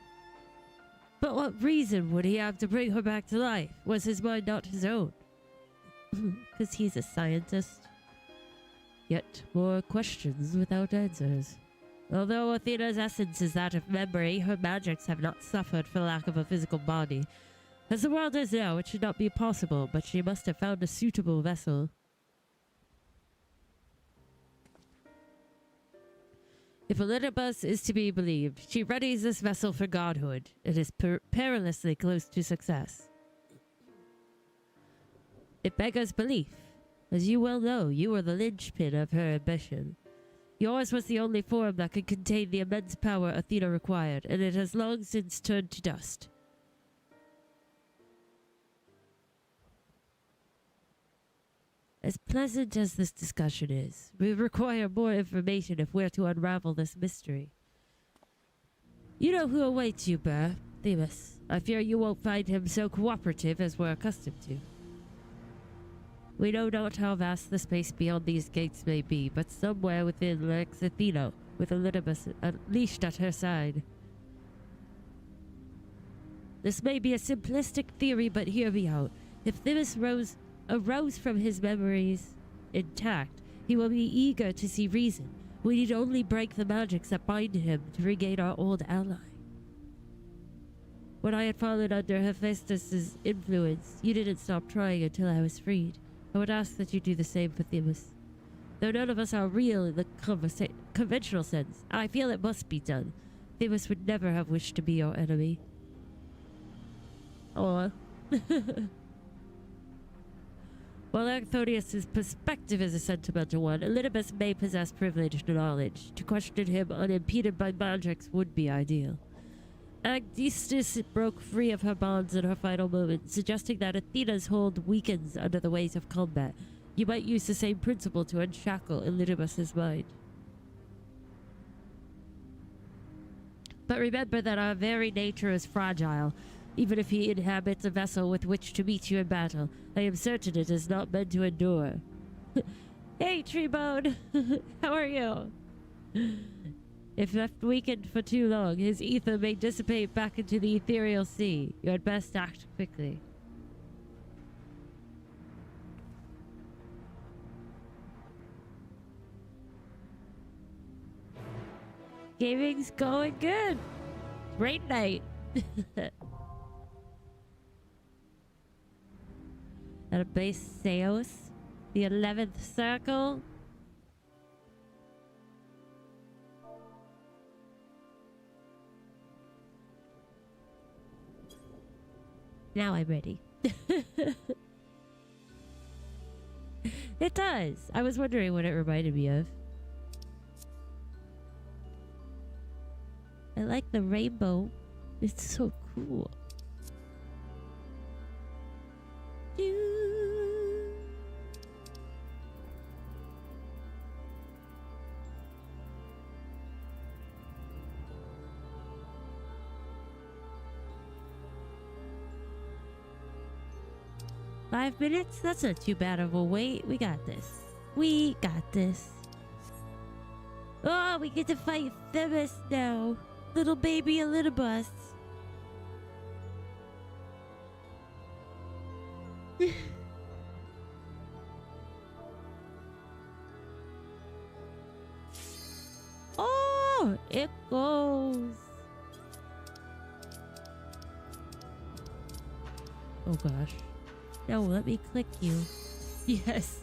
But what reason would he have to bring her back to life? Was his mind not his own? Because he's a scientist. Yet more questions without answers. Although Athena's essence is that of memory, her magics have not suffered for lack of a physical body. As the world is now, it should not be possible, but she must have found a suitable vessel. If Elidibus is to be believed, she readies this vessel for godhood. It is perilously close to success. It beggars belief. As you well know, you are the linchpin of her ambition. Yours was the only form that could contain the immense power Athena required, and it has long since turned to dust. As pleasant as this discussion is, we require more information if we're to unravel this mystery. You know who awaits you, Burr. Themis. I fear you won't find him so cooperative as we're accustomed to. We know not how vast the space beyond these gates may be, but somewhere within lurks Athena, with Elidibus unleashed at her side. This may be a simplistic theory, but hear me out. If Themis arose from his memories intact, he will be eager to see reason. We need only break the magics that bind him to regain our old ally. When I had fallen under Hephaestus' influence, you didn't stop trying until I was freed. I would ask that you do the same for Themis. Though none of us are real in the conventional sense, I feel it must be done. Themis would never have wished to be your enemy. Aw. While Anthonius' perspective is a sentimental one, Elidibus may possess privileged knowledge. To question him unimpeded by magics would be ideal. Agdistis broke free of her bonds in her final moment, suggesting that Athena's hold weakens under the weight of combat. You might use the same principle to unshackle Elidibus' mind. But remember that our very nature is fragile. Even if he inhabits a vessel with which to meet you in battle, I am certain it is not meant to endure. Hey, Treebone! How are you? If left weakened for too long, his ether may dissipate back into the ethereal sea. You had best act quickly. Gaming's going good. Great night. At a base Seos, the 11th circle. Now I'm ready. It does. I was wondering what it reminded me of. I like the rainbow. It's so cool. Doo. 5 minutes? That's not too bad of a wait. We got this. We got this. Oh, we get to fight Themis now. Little baby Elidibus. Oh, it goes. Oh gosh. No, let me click you. Yes.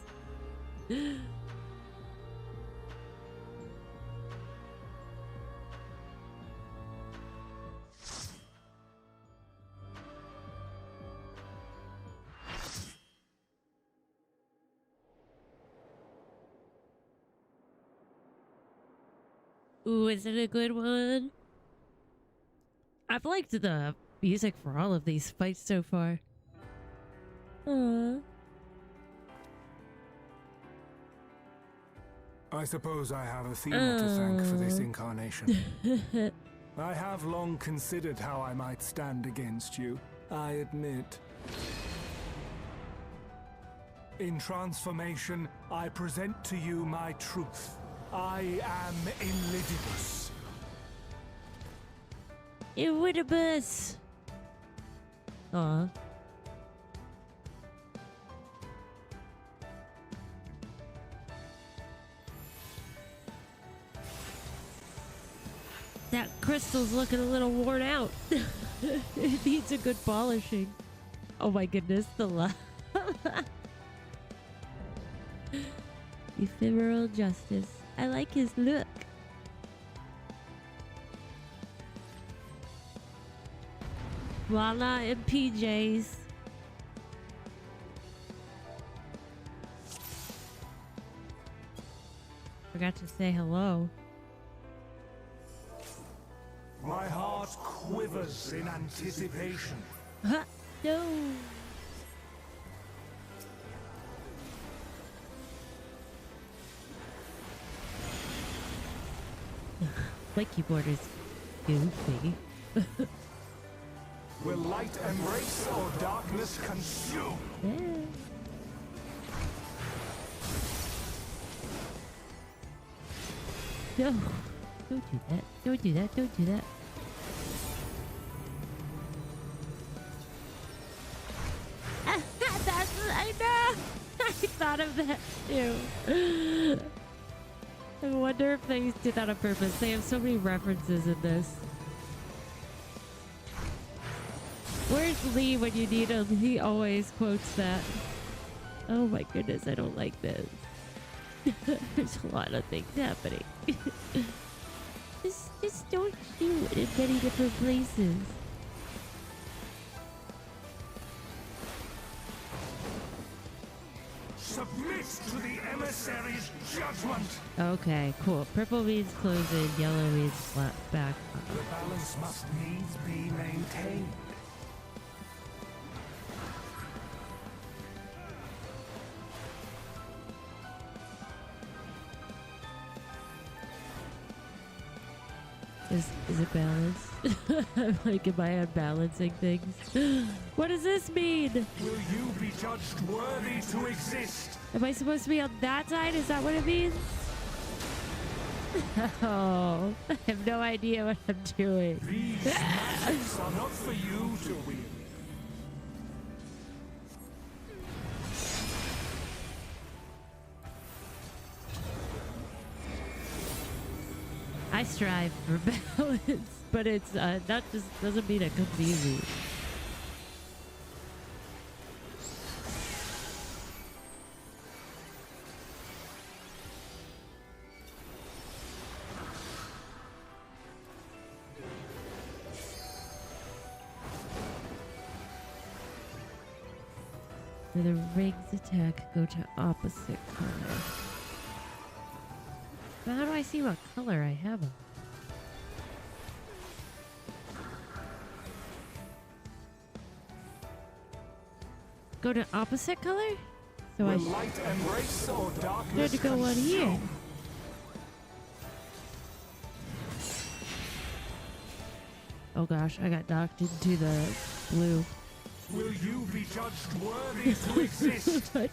Ooh, is it a good one? I've liked the music for all of these fights so far. Aww. I suppose I have Athena to thank for this incarnation. I have long considered how I might stand against you, I admit. In transformation, I present to you my truth. I am Elidibus. Elidibus. Aw. That crystal's looking a little worn out. It needs a good polishing. Oh my goodness, the love. Ephemeral justice. I like his look. Lala and PJs. Forgot to say hello. My heart quivers in anticipation. Huh? No. My keyboard is goofy. Will light embrace or darkness consume? Yeah. No. Don't do that. Don't do that. Don't do that. That's what I know. I thought of that too. I wonder if they did that on purpose. They have so many references in this. Where's Lee when you need him? He always quotes that. Oh my goodness, I don't like this. There's a lot of things happening. Just don't shoot in many different places. Submit to the emissary's judgment. Okay, cool. Purple means closing, yellow means flat back. The balance must needs be maintained. Is it balanced? I'm like, am I unbalancing things? What does this mean? Will you be judged worthy to exist? Am I supposed to be on that side? Is that what it means? Oh, I have no idea what I'm doing. These magics are not for you to wield. I strive for balance, but it's that just doesn't mean it comes easy. For the rings attack, go to opposite color. But how do I see what color I have them? Go to opposite color? So I light embrace or should darkness go on here. consume? Oh gosh, I got docked into the blue. Will you be judged worthy to exist? What?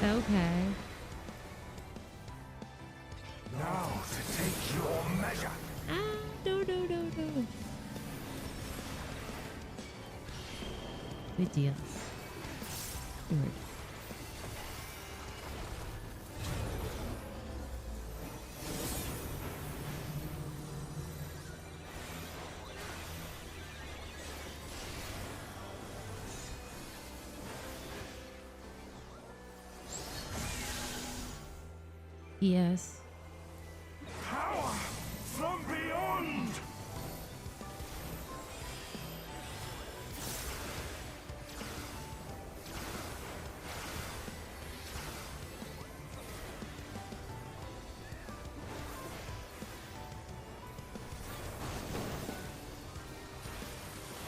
Okay. Now to take your measure. Ah, no. Good deal. Good. Yes. Power from beyond!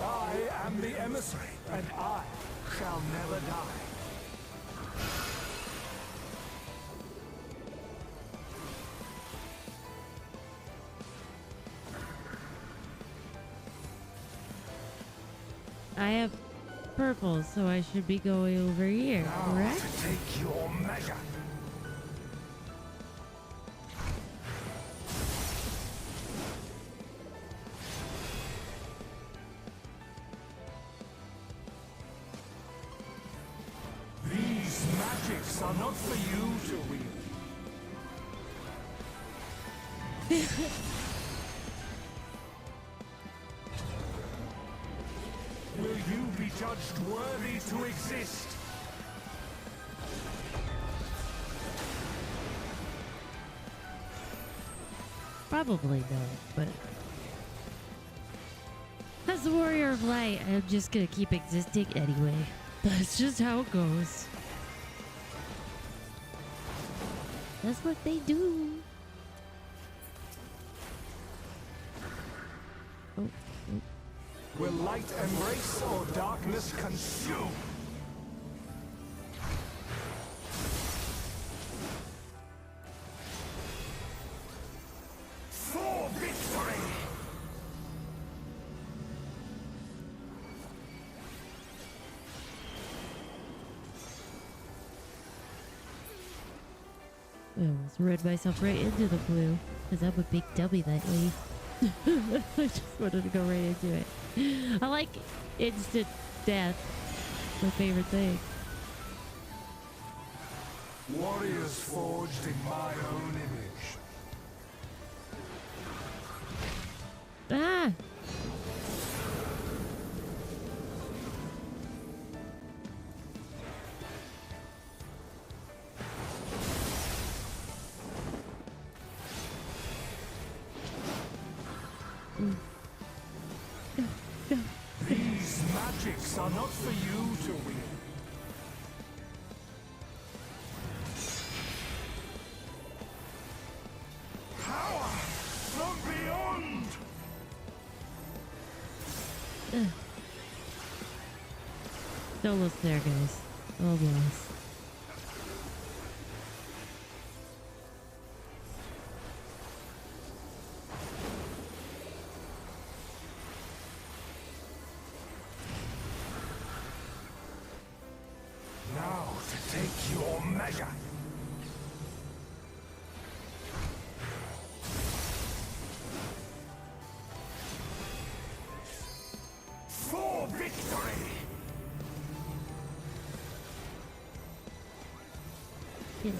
I am the emissary, and I shall never die. I have purple, so I should be going over here, Now correct? to take your measure. These magics are not for you to wield. Will you be judged worthy to exist? Probably not, but as the warrior of light, I'm just gonna keep existing anyway. That's just how it goes. That's what they do. Oh. Will light embrace or darkness consume? For victory! I almost read myself right into the blue, because I'm a big dummy lately. I just wanted to go right into it. I like instant death. My favorite thing. Warriors forged in my own image. Ah! These magics are not for you to wield. Power from beyond! Almost there, guys. Almost. Now to take your measure. For victory! Get it.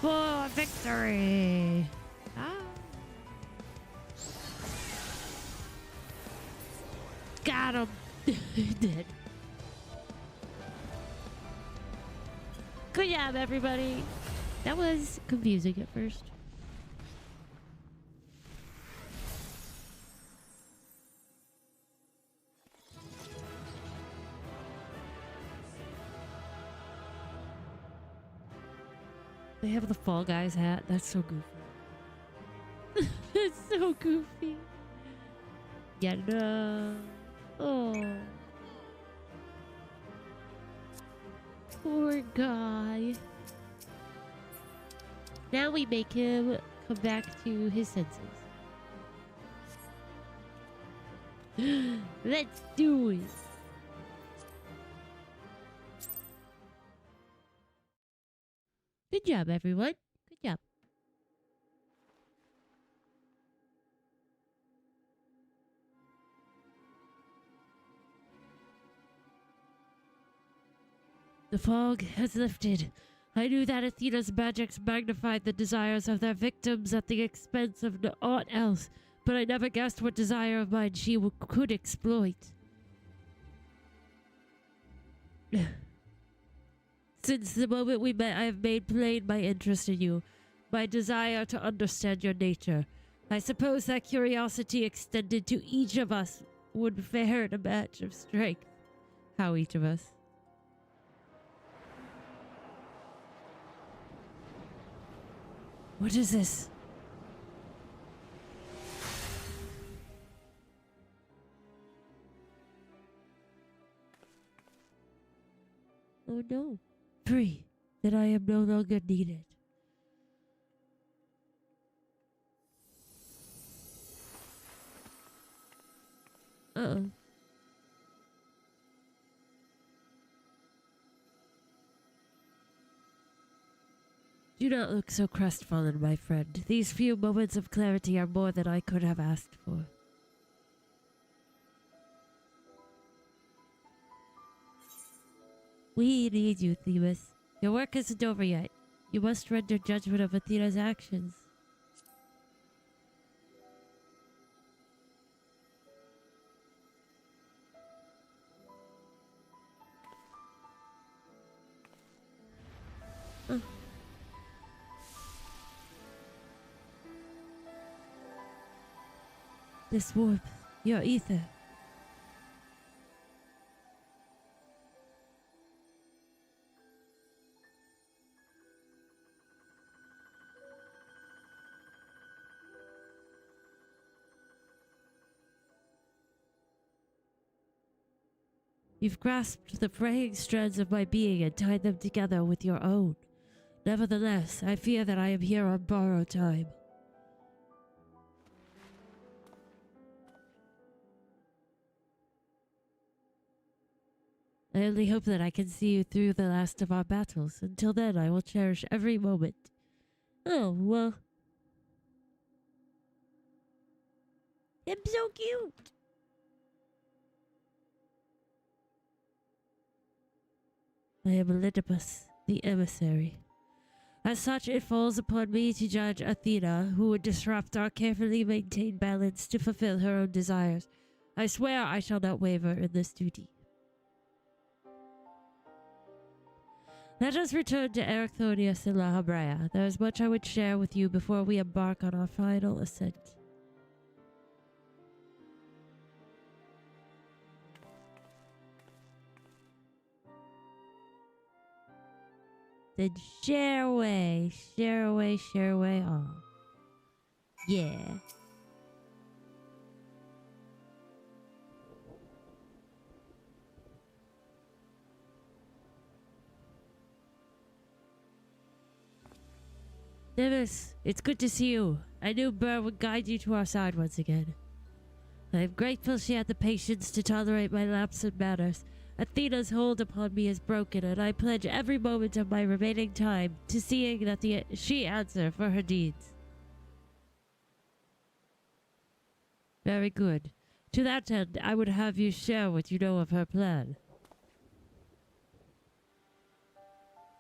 For victory! Ah. Got him! Dead. Good job, everybody! That was confusing at first. They have the Fall Guys hat. That's so goofy. It's so goofy. Yeah, no. Oh. Poor guy. Now we make him come back to his senses. Let's do it. Good job, everyone. Good job. The fog has lifted. I knew that Athena's magics magnified the desires of their victims at the expense of aught else, but I never guessed what desire of mine she could exploit. Since the moment we met, I have made plain my interest in you, my desire to understand your nature. I suppose that curiosity extended to each of us would fare in a match of strength. How each of us? What is this? Oh no. Free. That I am no longer needed. Uh-oh. Do not look so crestfallen, my friend. These few moments of clarity are more than I could have asked for. We need you, Themis. Your work isn't over yet. You must render judgment of Athena's actions. This warmth, your ether. You've grasped the fraying strands of my being and tied them together with your own. Nevertheless, I fear that I am here on borrowed time. I only hope that I can see you through the last of our battles. Until then, I will cherish every moment. Oh, well. I'm so cute. I am Olympus, the emissary. As such, it falls upon me to judge Athena, who would disrupt our carefully maintained balance to fulfill her own desires. I swear I shall not waver in this duty. Let us return to Erechthonius and La Habrea. There is much I would share with you before we embark on our final ascent. Then share away, share away, share away all. Yeah. Nimbus, it's good to see you. I knew Burr would guide you to our side once again. I am grateful she had the patience to tolerate my lapse in manners. Athena's hold upon me is broken, and I pledge every moment of my remaining time to seeing that she answer for her deeds. Very good. To that end, I would have you share what you know of her plan.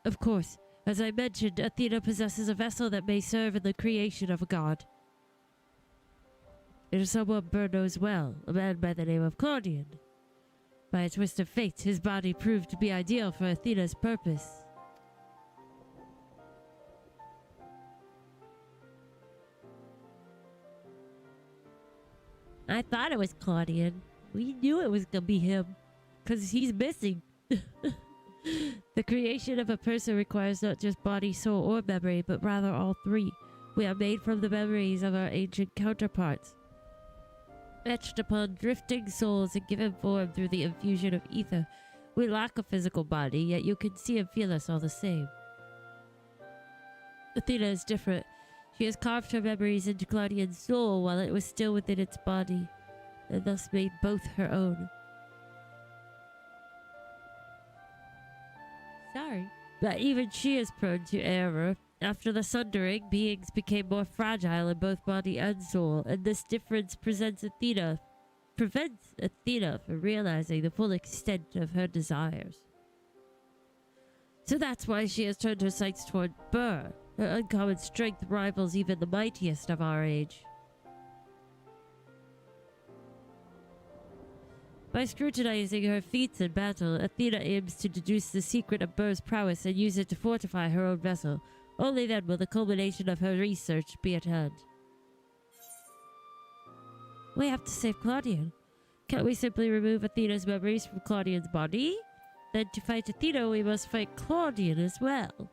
Of course. As I mentioned, Athena possesses a vessel that may serve in the creation of a god. It is someone Burr knows well, a man by the name of Claudian. By a twist of fate, his body proved to be ideal for Athena's purpose. I thought it was Claudian. We knew it was gonna be him, because he's missing. The creation of a person requires not just body, soul, or memory, but rather all three. We are made from the memories of our ancient counterparts, etched upon drifting souls and given form through the infusion of ether. We lack a physical body, yet you can see and feel us all the same. Athena is different. She has carved her memories into Claudian's soul while it was still within its body, and thus made both her own. Sorry. But even she is prone to error. After the sundering, beings became more fragile in both body and soul, and this difference prevents Athena from realizing the full extent of her desires. So that's why she has turned her sights toward Burr. Her uncommon strength rivals even the mightiest of our age. By scrutinizing her feats in battle, Athena aims to deduce the secret of Burr's prowess and use it to fortify her own vessel. Only then will the culmination of her research be at hand. We have to save Claudian. Can't we simply remove Athena's memories from Claudian's body? Then to fight Athena, we must fight Claudian as well.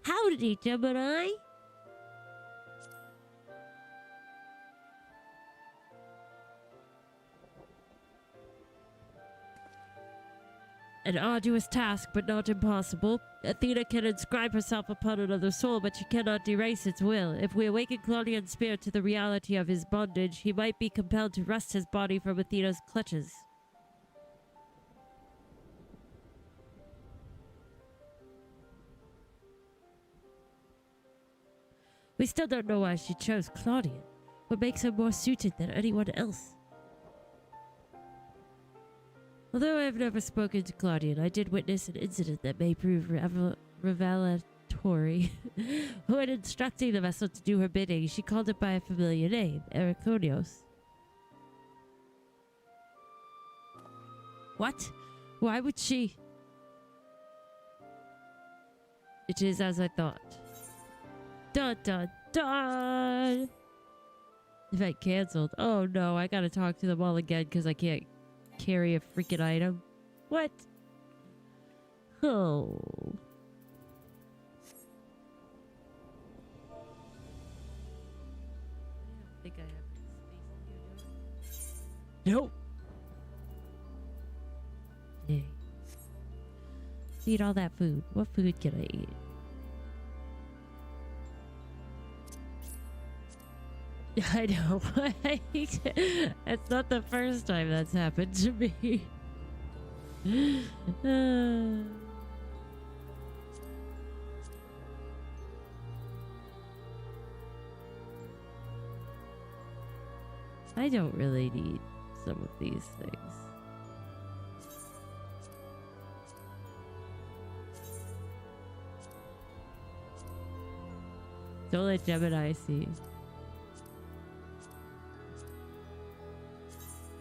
Howdy, Gemini! An arduous task, but not impossible. Athena can inscribe herself upon another soul, but she cannot erase its will. If we awaken Claudian's spirit to the reality of his bondage, he might be compelled to wrest his body from Athena's clutches. We still don't know why she chose Claudian. What makes her more suited than anyone else? Although I have never spoken to Claudian, I did witness an incident that may prove revelatory. When instructing the vessel to do her bidding, she called it by a familiar name, Ericonios. What? Why would she? It is as I thought. Dun dun dun! Event cancelled. Oh no, I gotta talk to them all again because I can't carry a freaking item. What? Oh. I think I have space here. Nope. Dang. Eat all that food. What food can I eat? I know. It's not the first time that's happened to me. I don't really need some of these things. Don't let Gemini see.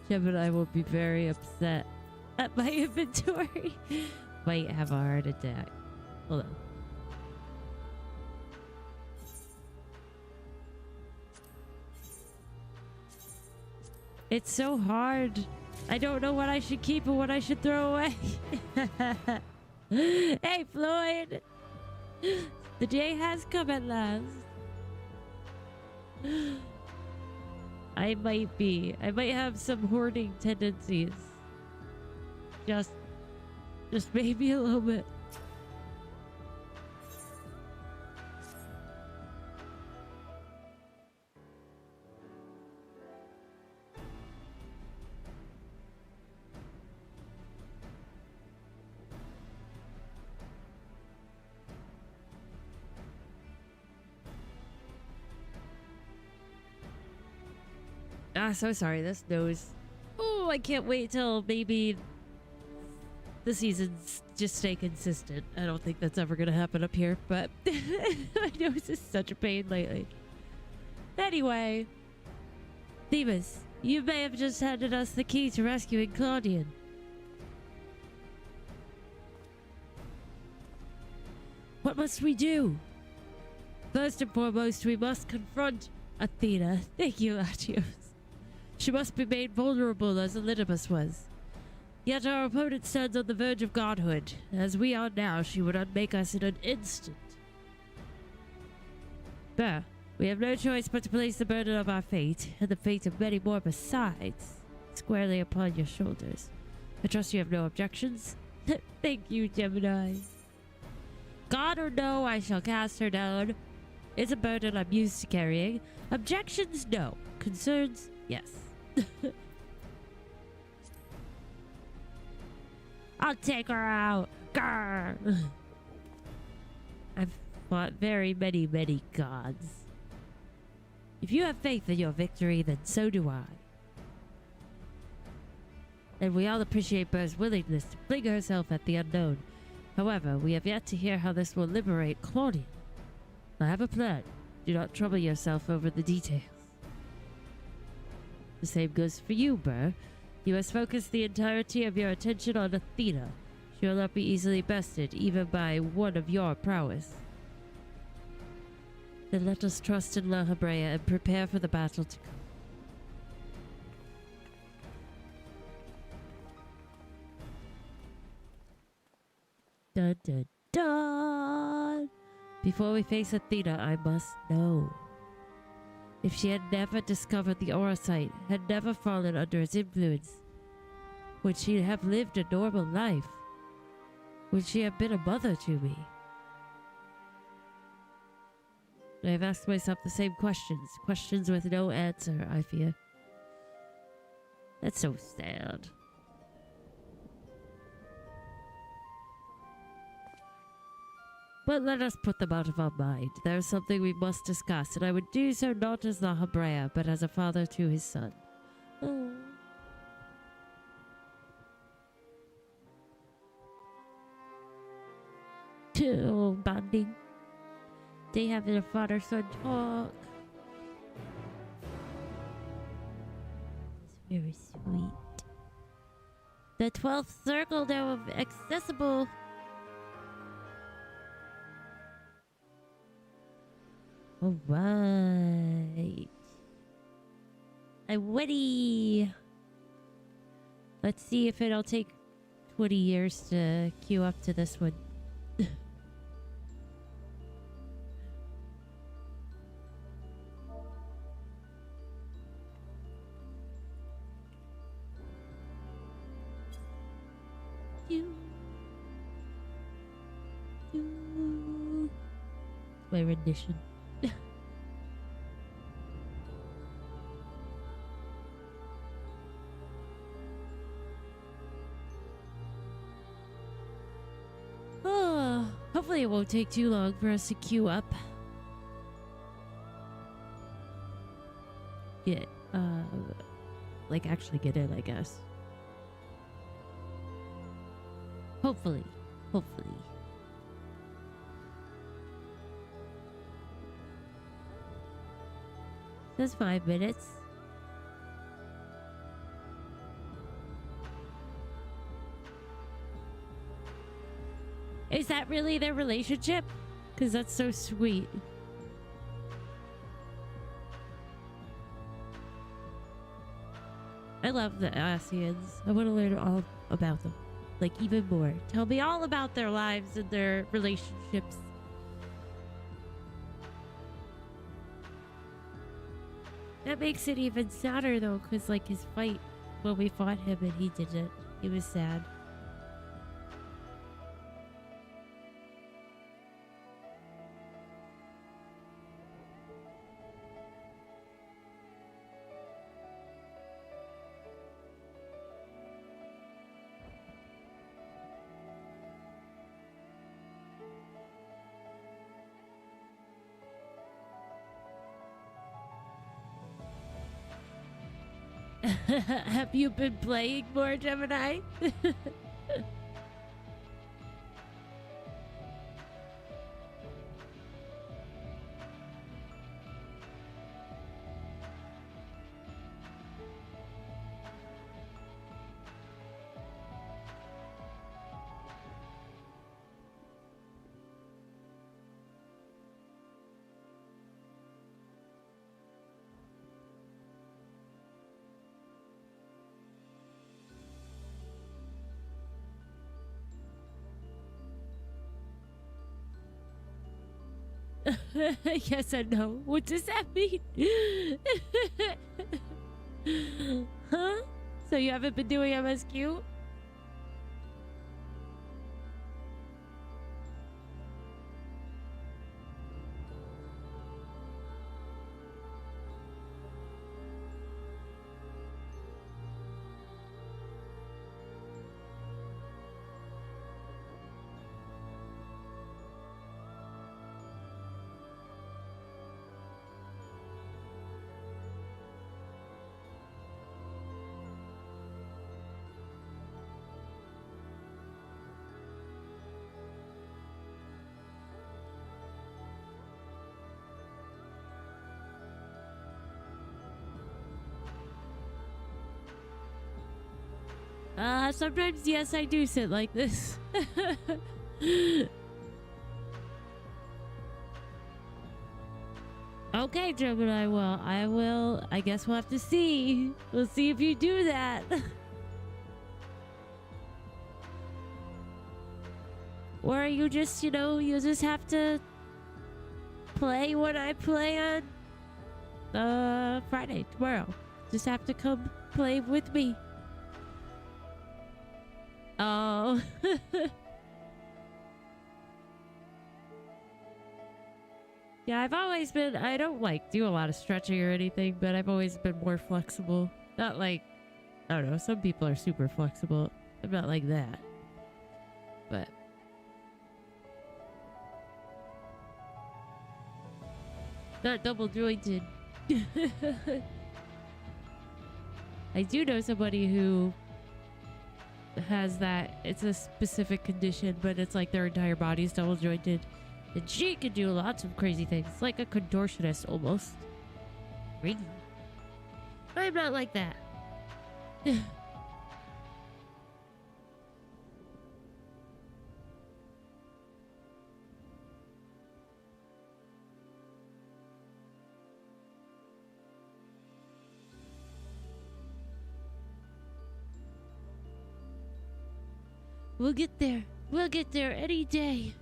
Gemini will be very upset at my inventory. Might have a heart attack. Hold on. It's so hard. I don't know what I should keep and what I should throw away. Hey, Floyd. The day has come at last. I might have some hoarding tendencies. Just maybe a little bit. So sorry, this nose. Oh, I can't wait till maybe the seasons just stay consistent. I don't think that's ever gonna happen up here, but my nose is such a pain lately. Anyway, Themis, you may have just handed us the key to rescuing Claudian. What must we do? First and foremost, we must confront Athena. Thank you, Latios. She must be made vulnerable as Elidibus was. Yet our opponent stands on the verge of godhood. As we are now, she would unmake us in an instant. But we have no choice but to place the burden of our fate, and the fate of many more besides, squarely upon your shoulders. I trust you have no objections? Thank you, Gemini. God or no, I shall cast her down. It's a burden I'm used to carrying. Objections, no. Concerns, yes. I'll take her out. Grr. I've fought very many, many gods. If you have faith in your victory, then so do I. And we all appreciate Burr's willingness to fling herself at the unknown. However, we have yet to hear how this will liberate Claudian. I have a plan. Do not trouble yourself over the details. The same goes for you, Burr. You must focus the entirety of your attention on Athena. She will not be easily bested, even by one of your prowess. Then let us trust in La Habrea and prepare for the battle to come. Dun dun dun! Before we face Athena, I must know. If she had never discovered the aura site, had never fallen under its influence, would she have lived a normal life? Would she have been a mother to me? I have asked myself the same questions. Questions with no answer, I fear. That's so sad. But let us put them out of our mind. There is something we must discuss, and I would do so not as La Habrea, but as a father to his son. Oh. Oh, bonding. They have their father-son talk. It's very sweet. The 12th circle now of accessible. All right. I'm ready. Let's see if it'll take 20 years to queue up to this one. My rendition. Oh, hopefully it won't take too long for us to queue up. Get, like actually get in, I guess. Hopefully. Hopefully. That's 5 minutes. Is that really their relationship? Because that's so sweet. I love the Asians. I want to learn all about them. Like, even more. Tell me all about their lives and their relationships. That makes it even sadder, though, because, like, his fight when we fought him and he didn't. He was sad. Have you been playing more, Gemini? Yes and no. What does that mean? Huh? So you haven't been doing MSQ? Sometimes, yes, I do sit like this. Okay, Gemini, well, I guess we'll have to see. We'll see if you do that. Or you just, you just have to play when I play on Friday, tomorrow. Just have to come play with me. Oh. Yeah, I've always been, I don't do a lot of stretching or anything, but I've always been more flexible. Not like, I don't know, some people are super flexible. I'm not like that. But not double jointed. I do know somebody who has that. It's a specific condition, but it's like their entire body's double jointed, and she can do lots of crazy things, like a contortionist almost. Crazy. I'm not like that. We'll get there. We'll get there any day.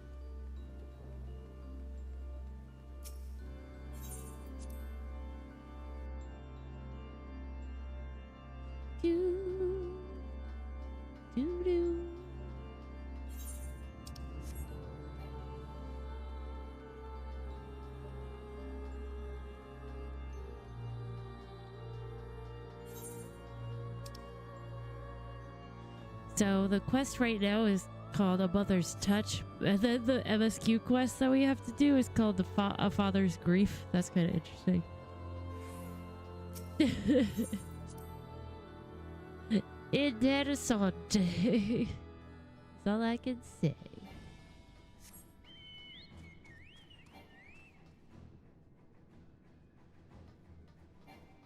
Do, do. So the quest right now is called A Mother's Touch, and then the MSQ quest that we have to do is called A Father's Grief. That's kind of interesting. Interessante. That's all I can say.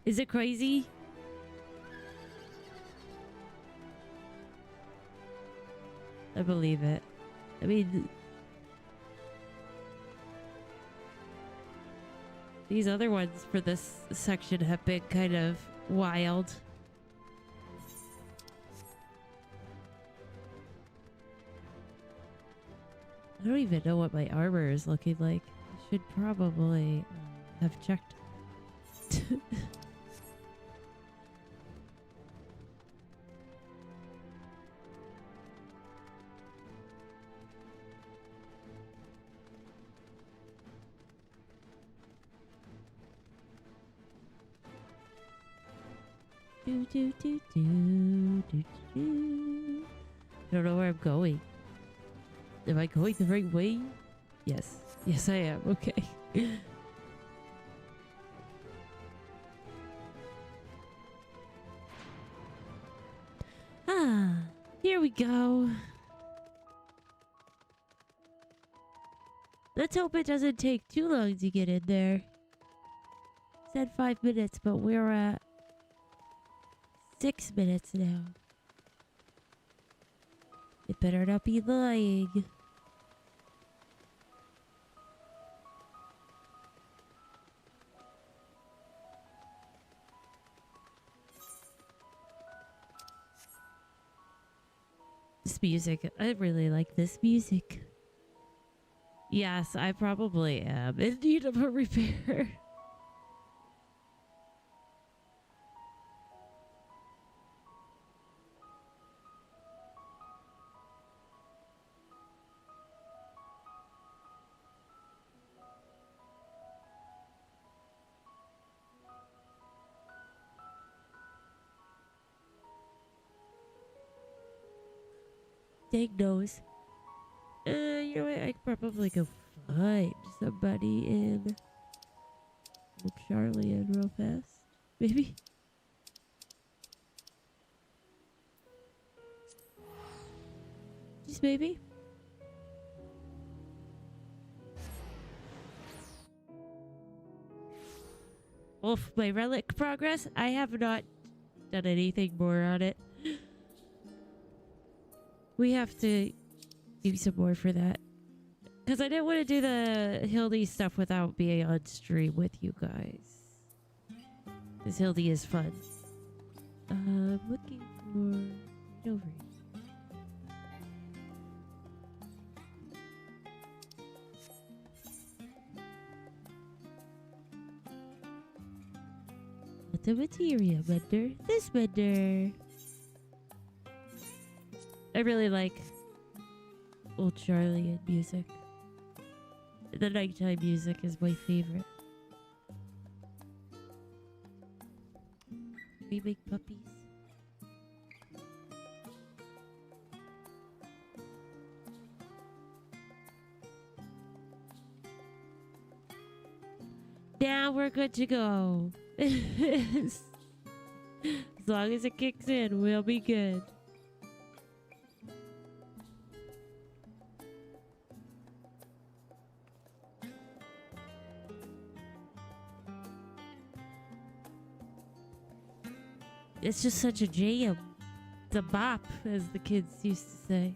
Is it crazy? I believe it. I mean, these other ones for this section have been kind of wild. I don't even know what my armor is looking like. I should probably have checked. Do, do, do, do, do, do. I don't know where I'm going. Am I going the right way? Yes. Yes, I am. Okay. Here we go. Let's hope it doesn't take too long to get in there. It said 5 minutes, but we're at 6 minutes now. It better not be lying. This music, I really like this music. Yes, I probably am in need of a repair. Dang nose. You know what? I could probably go find somebody in Old Charlie in real fast. Maybe. Just maybe. Oof, my relic progress. I have not done anything more on it. We have to do some more for that. Because I didn't want to do the Hildy stuff without being on stream with you guys. Because Hildy is fun. I'm looking for over here. Not the materia vendor. This vendor. I really like Old Charlie and music. The nighttime music is my favorite. We make puppies. Now we're good to go. As long as it kicks in, we'll be good. It's just such a jam. It's a bop, as the kids used to say.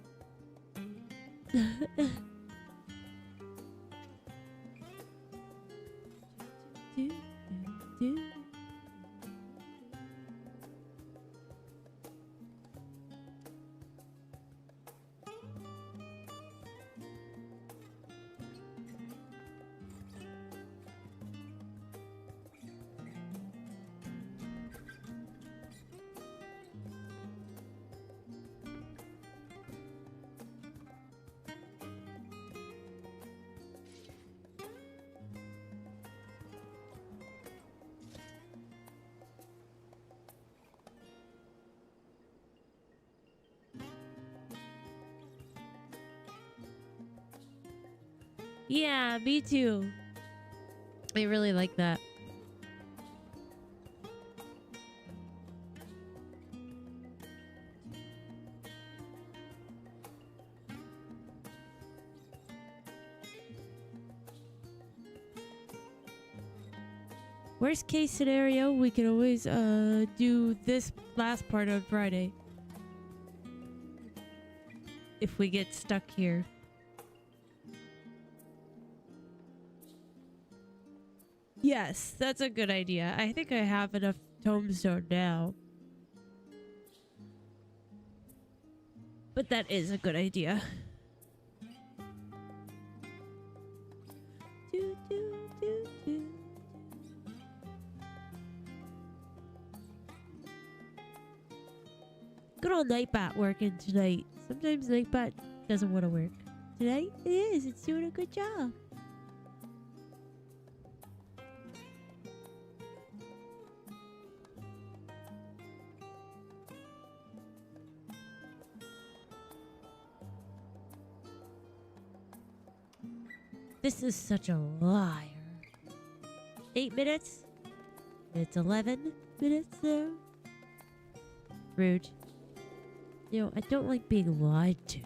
Yeah, me too. I really like that. Worst case scenario, we can always do this last part on Friday. If we get stuck here. Yes, that's a good idea. I think I have enough tombstone now. But that is a good idea. Good old Nightbot working tonight. Sometimes Nightbot doesn't want to work. Tonight it is. It's doing a good job. This is such a liar. 8 minutes? It's 11 minutes now. Rude. You know, I don't like being lied to.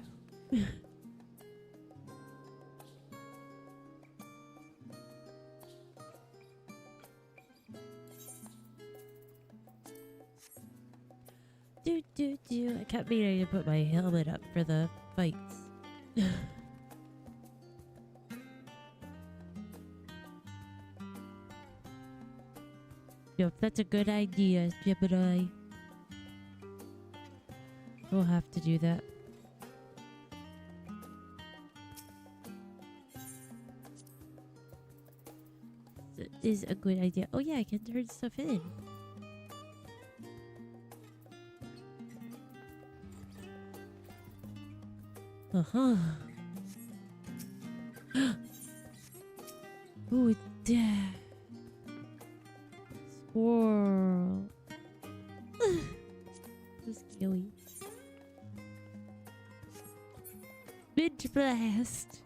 I kept meaning to put my helmet up for the fights. Yep, that's a good idea, Gemini. We'll have to do that. is a good idea. Oh yeah, I can turn stuff in. Uh-huh. Ooh, yeah. Squirrel. So scary. Midge blast.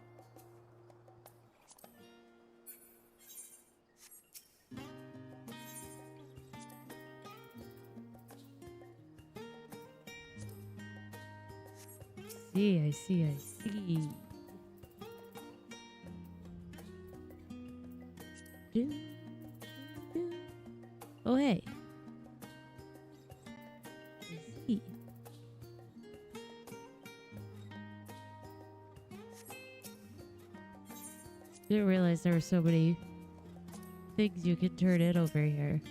I see. Oh, hey. I see. Didn't realize there were so many things you can turn in over here.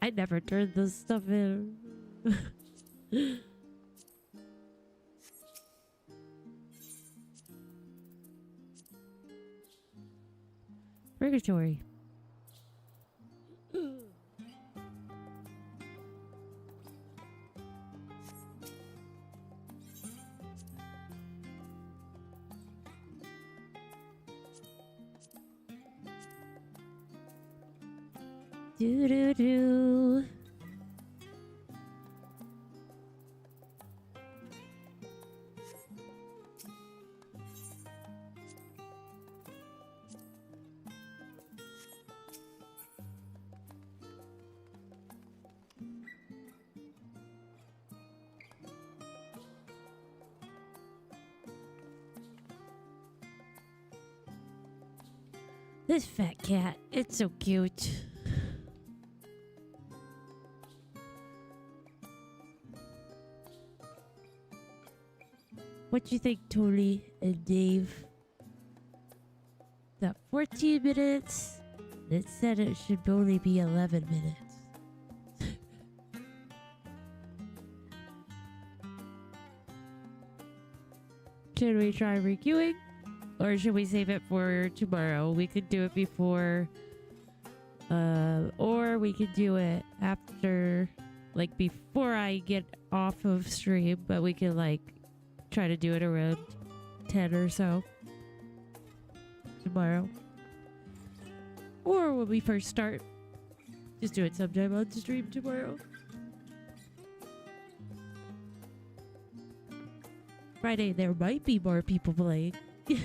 I never turned this stuff in. Purgatory. Do. This fat cat, it's so cute. What do you think, Tony and Dave? Got 14 minutes. It said it should only be 11 minutes. Should we try requeuing? Or should we save it for tomorrow? We could do it before, or we could do it after, like before I get off of stream, but we could like try to do it around 10 or so tomorrow. Or when we first start, just do it sometime on stream tomorrow. Friday, there might be more people playing. I'm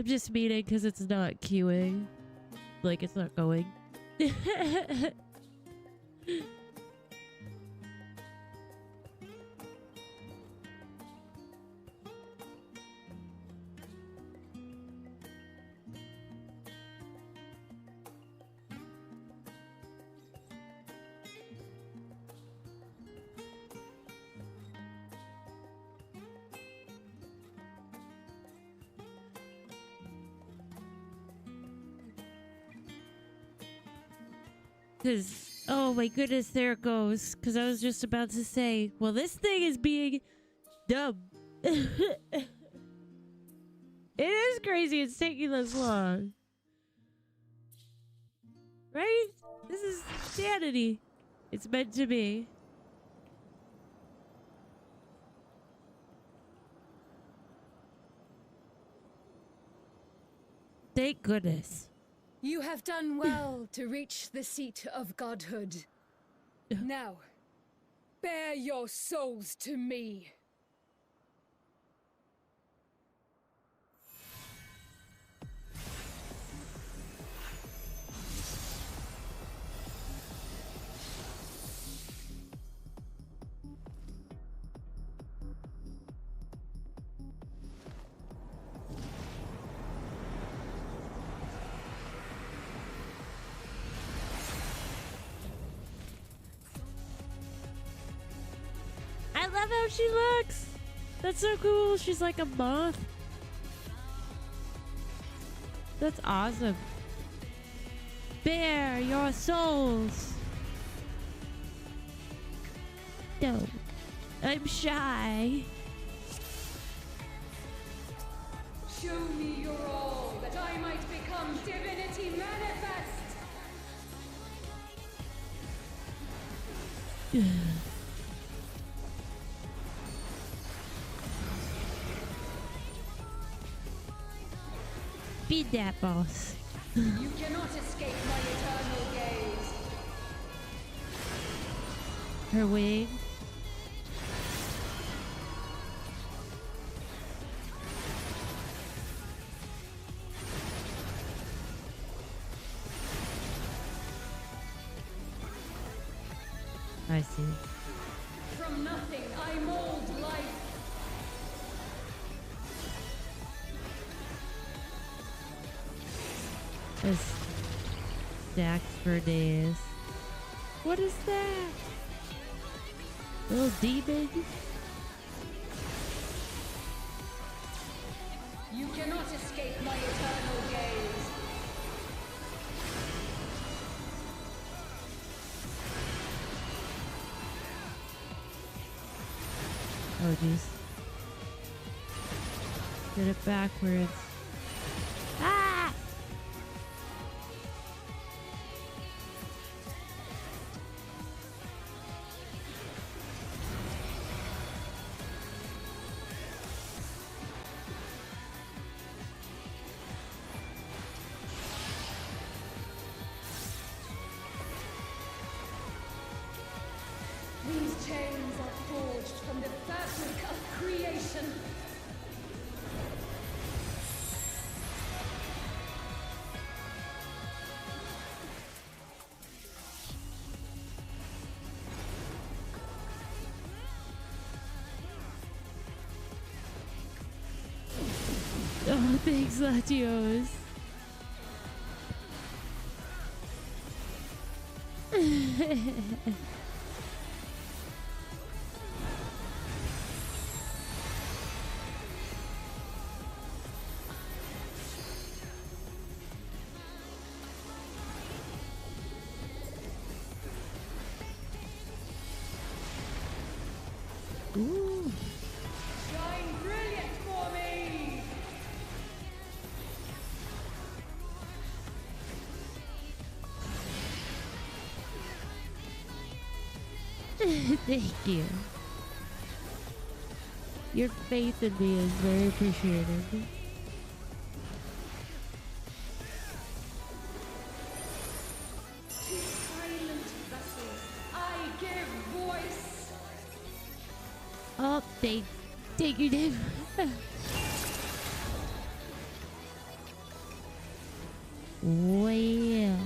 just meaning because it's not queuing. Like, it's not going. Because, oh my goodness, there it goes. Because I was just about to say, well, this thing is being dumb. It is crazy it's taking this long. Right? This is insanity. It's meant to be. Thank goodness. You have done well to reach the seat of godhood. Now, bear your souls to me. I love how she looks. That's so cool. She's like a moth. That's awesome. Bear your souls. No. I'm shy. Show me your all, that I might become divinity manifest! Be that boss. You cannot escape my eternal gaze. Her wing. I see. From nothing I mold life. This stacks for days. What is that? Little demon? You cannot escape my eternal gaze. Oh jeez. Did it backwards. Ah! These chains are forged from the fabric of creation. Oh, thanks, Latios. Ooh. Shine brilliant for me! Thank you. Your faith in me is very appreciated. To silent vessels, I give voice. Oh, take your name. Well.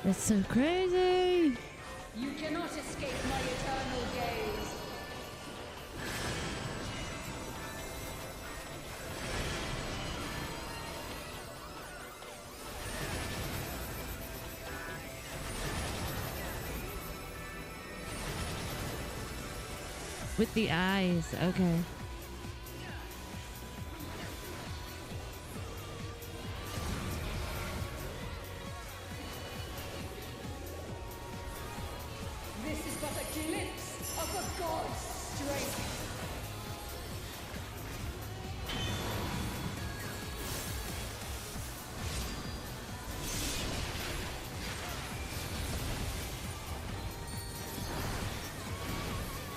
That's so crazy. You cannot escape my eternal gaze. With the eyes, okay. This is but a glimpse of a god's strength.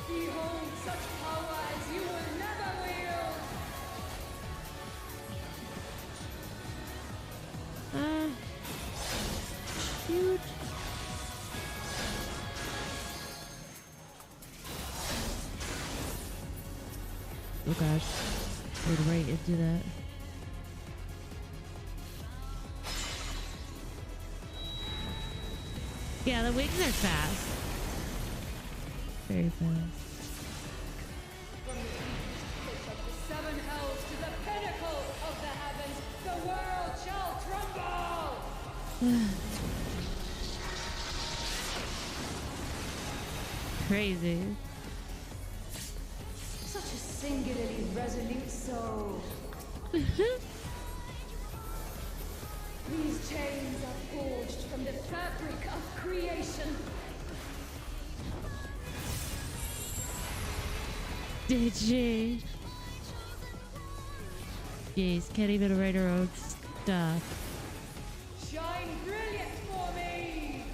Behold such power as you will never wield. Shoot. Oh gosh. Went right into that. Yeah, the wings are fast. Very fast. From the seven hells to the pinnacle of the heavens, the world Crazy. Such a singularly resolute soul. These chains are forged from the fabric of creation. Did she? Jeez, can't even write her own stuff. Shine brilliant for me!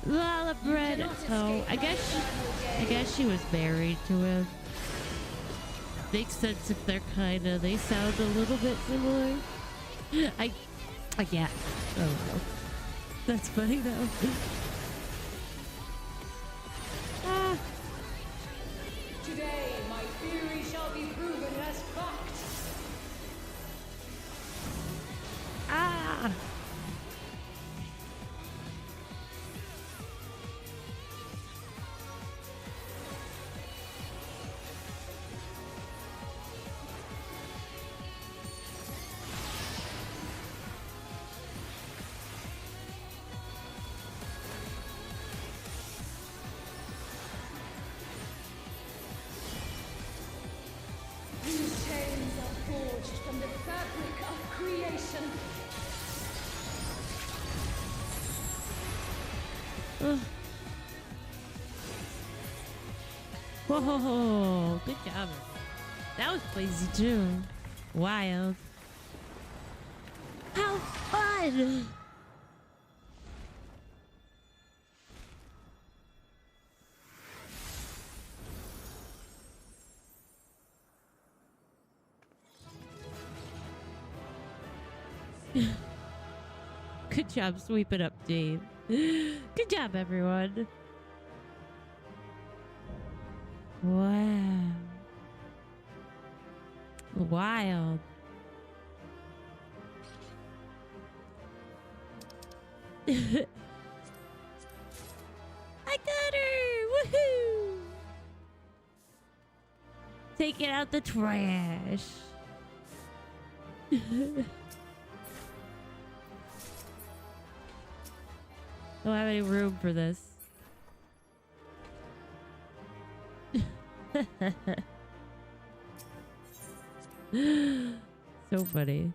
Lala bread. Oh, I guess she was married to him. Makes sense if they're they sound a little bit similar. I yeah. Oh no. That's funny though. Ah. Today, my theory shall be proven as fact. Ah. These chains are forged from the fabric of creation. Ugh. Whoa, good job. That was crazy too. Wild. How fun! Good job sweeping up, Dave. Good job, everyone. Wow. Wild. I got her! Woohoo! Taking out the trash. Don't have any room for this. So funny.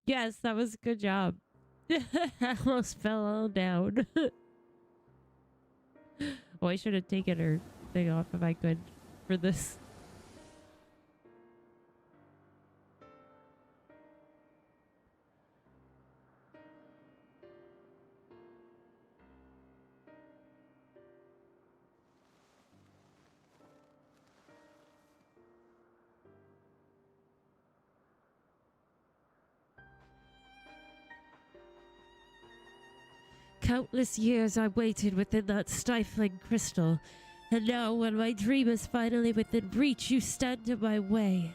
Yes, that was a good job. I almost fell all down. Oh, I should have taken her thing off if I could for this. Countless years I waited within that stifling crystal, and now when my dream is finally within reach, you stand in my way.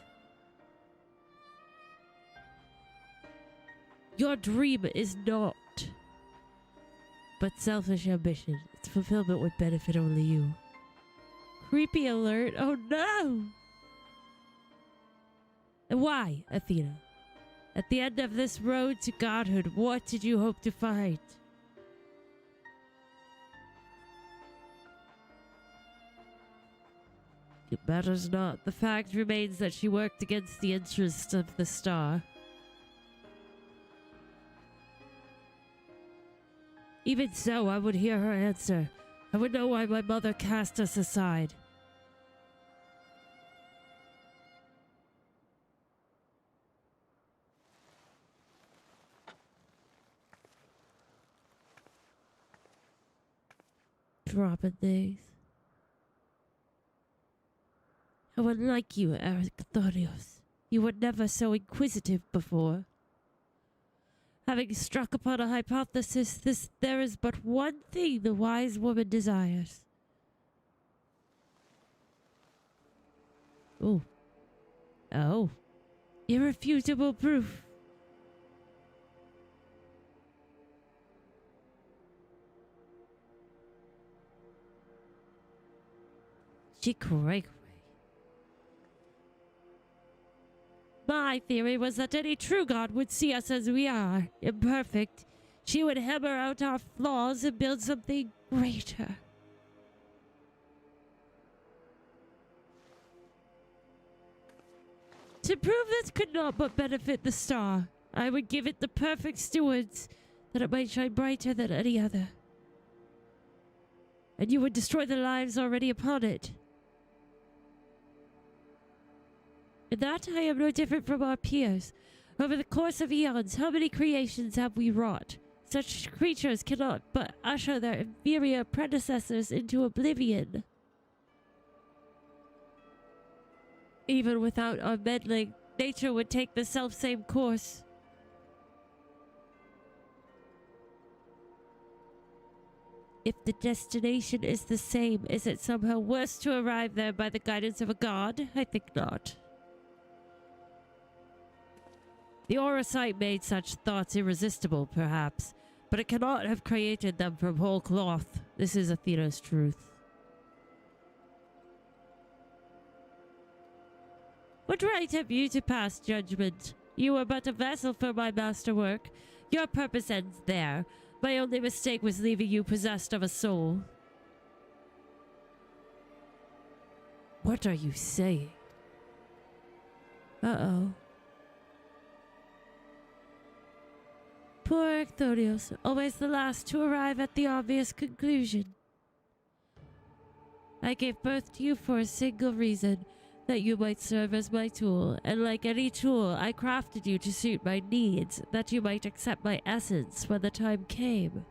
Your dream is not but selfish ambition. Its fulfillment would benefit only you. Creepy alert. Oh no! And why, Athena? At the end of this road to godhood, what did you hope to find? It matters not. The fact remains that she worked against the interests of the star. Even so, I would hear her answer. I would know why my mother cast us aside. Dropping things. How unlike you, Arcthonios. You were never so inquisitive before. Having struck upon a hypothesis, there is but one thing the wise woman desires. Oh. Oh. Irrefutable proof. Gee, cray. My theory was that any true God would see us as we are, imperfect. She would hammer out our flaws and build something greater. To prove this could not but benefit the star, I would give it the perfect stewards, that it might shine brighter than any other. And you would destroy the lives already upon it. In that I am no different from our peers. Over the course of eons, how many creations have we wrought? Such creatures cannot but usher their inferior predecessors into oblivion. Even without our meddling, nature would take the self-same course. If the destination is the same, is it somehow worse to arrive there by the guidance of a god? I think not. The Orosite made such thoughts irresistible, perhaps, but it cannot have created them from whole cloth. This is Athena's truth. What right have you to pass judgment? You are but a vessel for my masterwork. Your purpose ends there. My only mistake was leaving you possessed of a soul. What are you saying? Uh-oh. Poor Ecthonios, always the last to arrive at the obvious conclusion. I gave birth to you for a single reason, that you might serve as my tool, and like any tool, I crafted you to suit my needs, that you might accept my essence when the time came.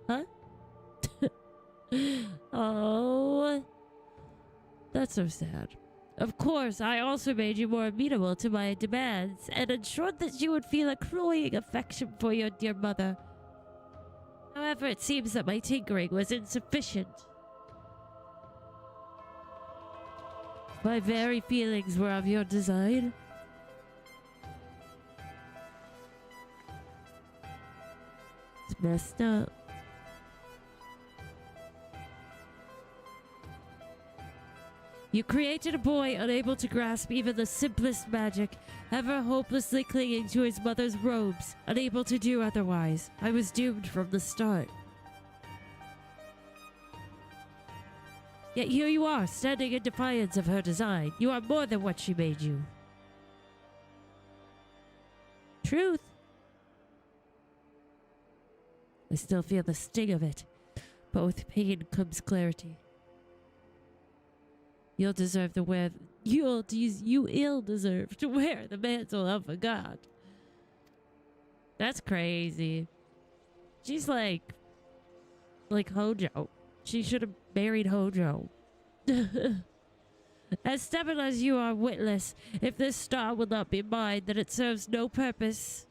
Huh? Oh, that's so sad. Of course, I also made you more amenable to my demands, and ensured that you would feel a cloying affection for your dear mother. However, it seems that my tinkering was insufficient. My very feelings were of your design. It's messed up. You created a boy unable to grasp even the simplest magic, ever hopelessly clinging to his mother's robes, unable to do otherwise. I was doomed from the start. Yet here you are, standing in defiance of her design. You are more than what she made you. Truth. I still feel the sting of it, but with pain comes clarity. You ill deserve to wear the mantle of a god. That's crazy. She's like Hojo. She should have married Hojo. As stubborn as you are witless, if this star will not be mine, then it serves no purpose.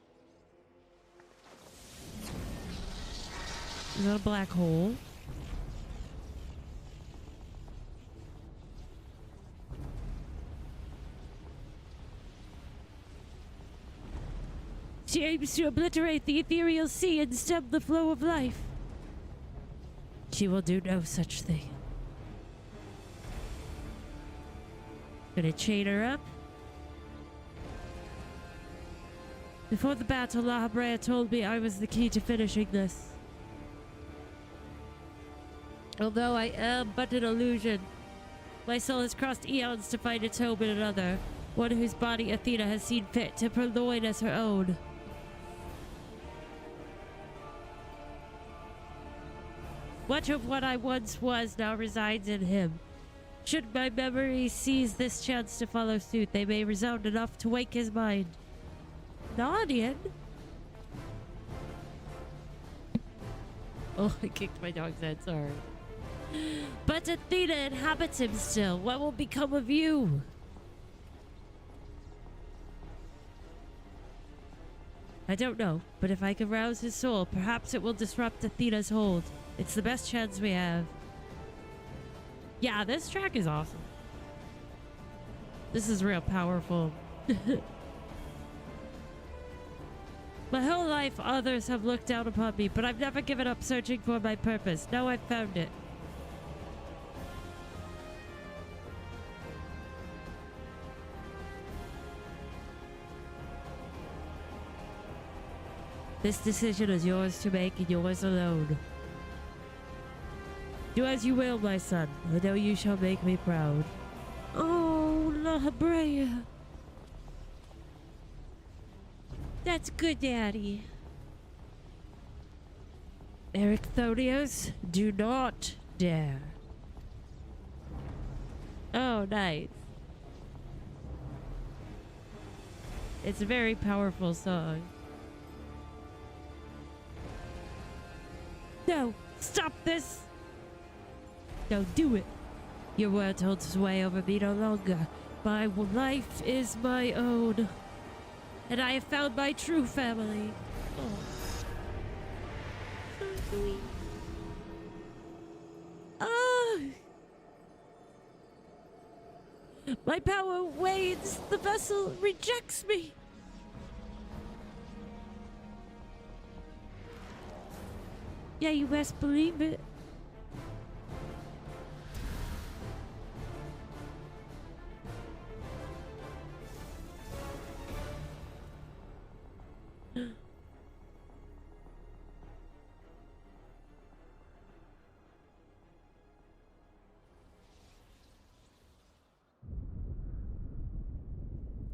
Is that a black hole? She aims to obliterate the ethereal sea and stem the flow of life. She will do no such thing. Gonna chain her up. Before the battle, La Habrea told me I was the key to finishing this. Although I am but an illusion, my soul has crossed eons to find its home in another, one whose body Athena has seen fit to purloin as her own. Much of what I once was now resides in him. Should my memory seize this chance to follow suit, they may resound enough to wake his mind. Nadian? Oh, I kicked my dog's head, sorry. But Athena inhabits him still. What will become of you? I don't know, but if I can rouse his soul, perhaps it will disrupt Athena's hold. It's the best chance we have. Yeah, this track is awesome. This is real powerful. My whole life, others have looked down upon me, but I've never given up searching for my purpose. Now I've found it. This decision is yours to make and yours alone. Do as you will, my son. I know you shall make me proud. Oh, La Brea. That's good, Daddy. Ericthonius, do not dare. Oh, nice. It's a very powerful song. No, stop this! Don't do it. Your word holds sway over me no longer. My life is my own. And I have found my true family. Oh. So sweet. Ah! My power wanes. The vessel rejects me. Yeah, you best believe it.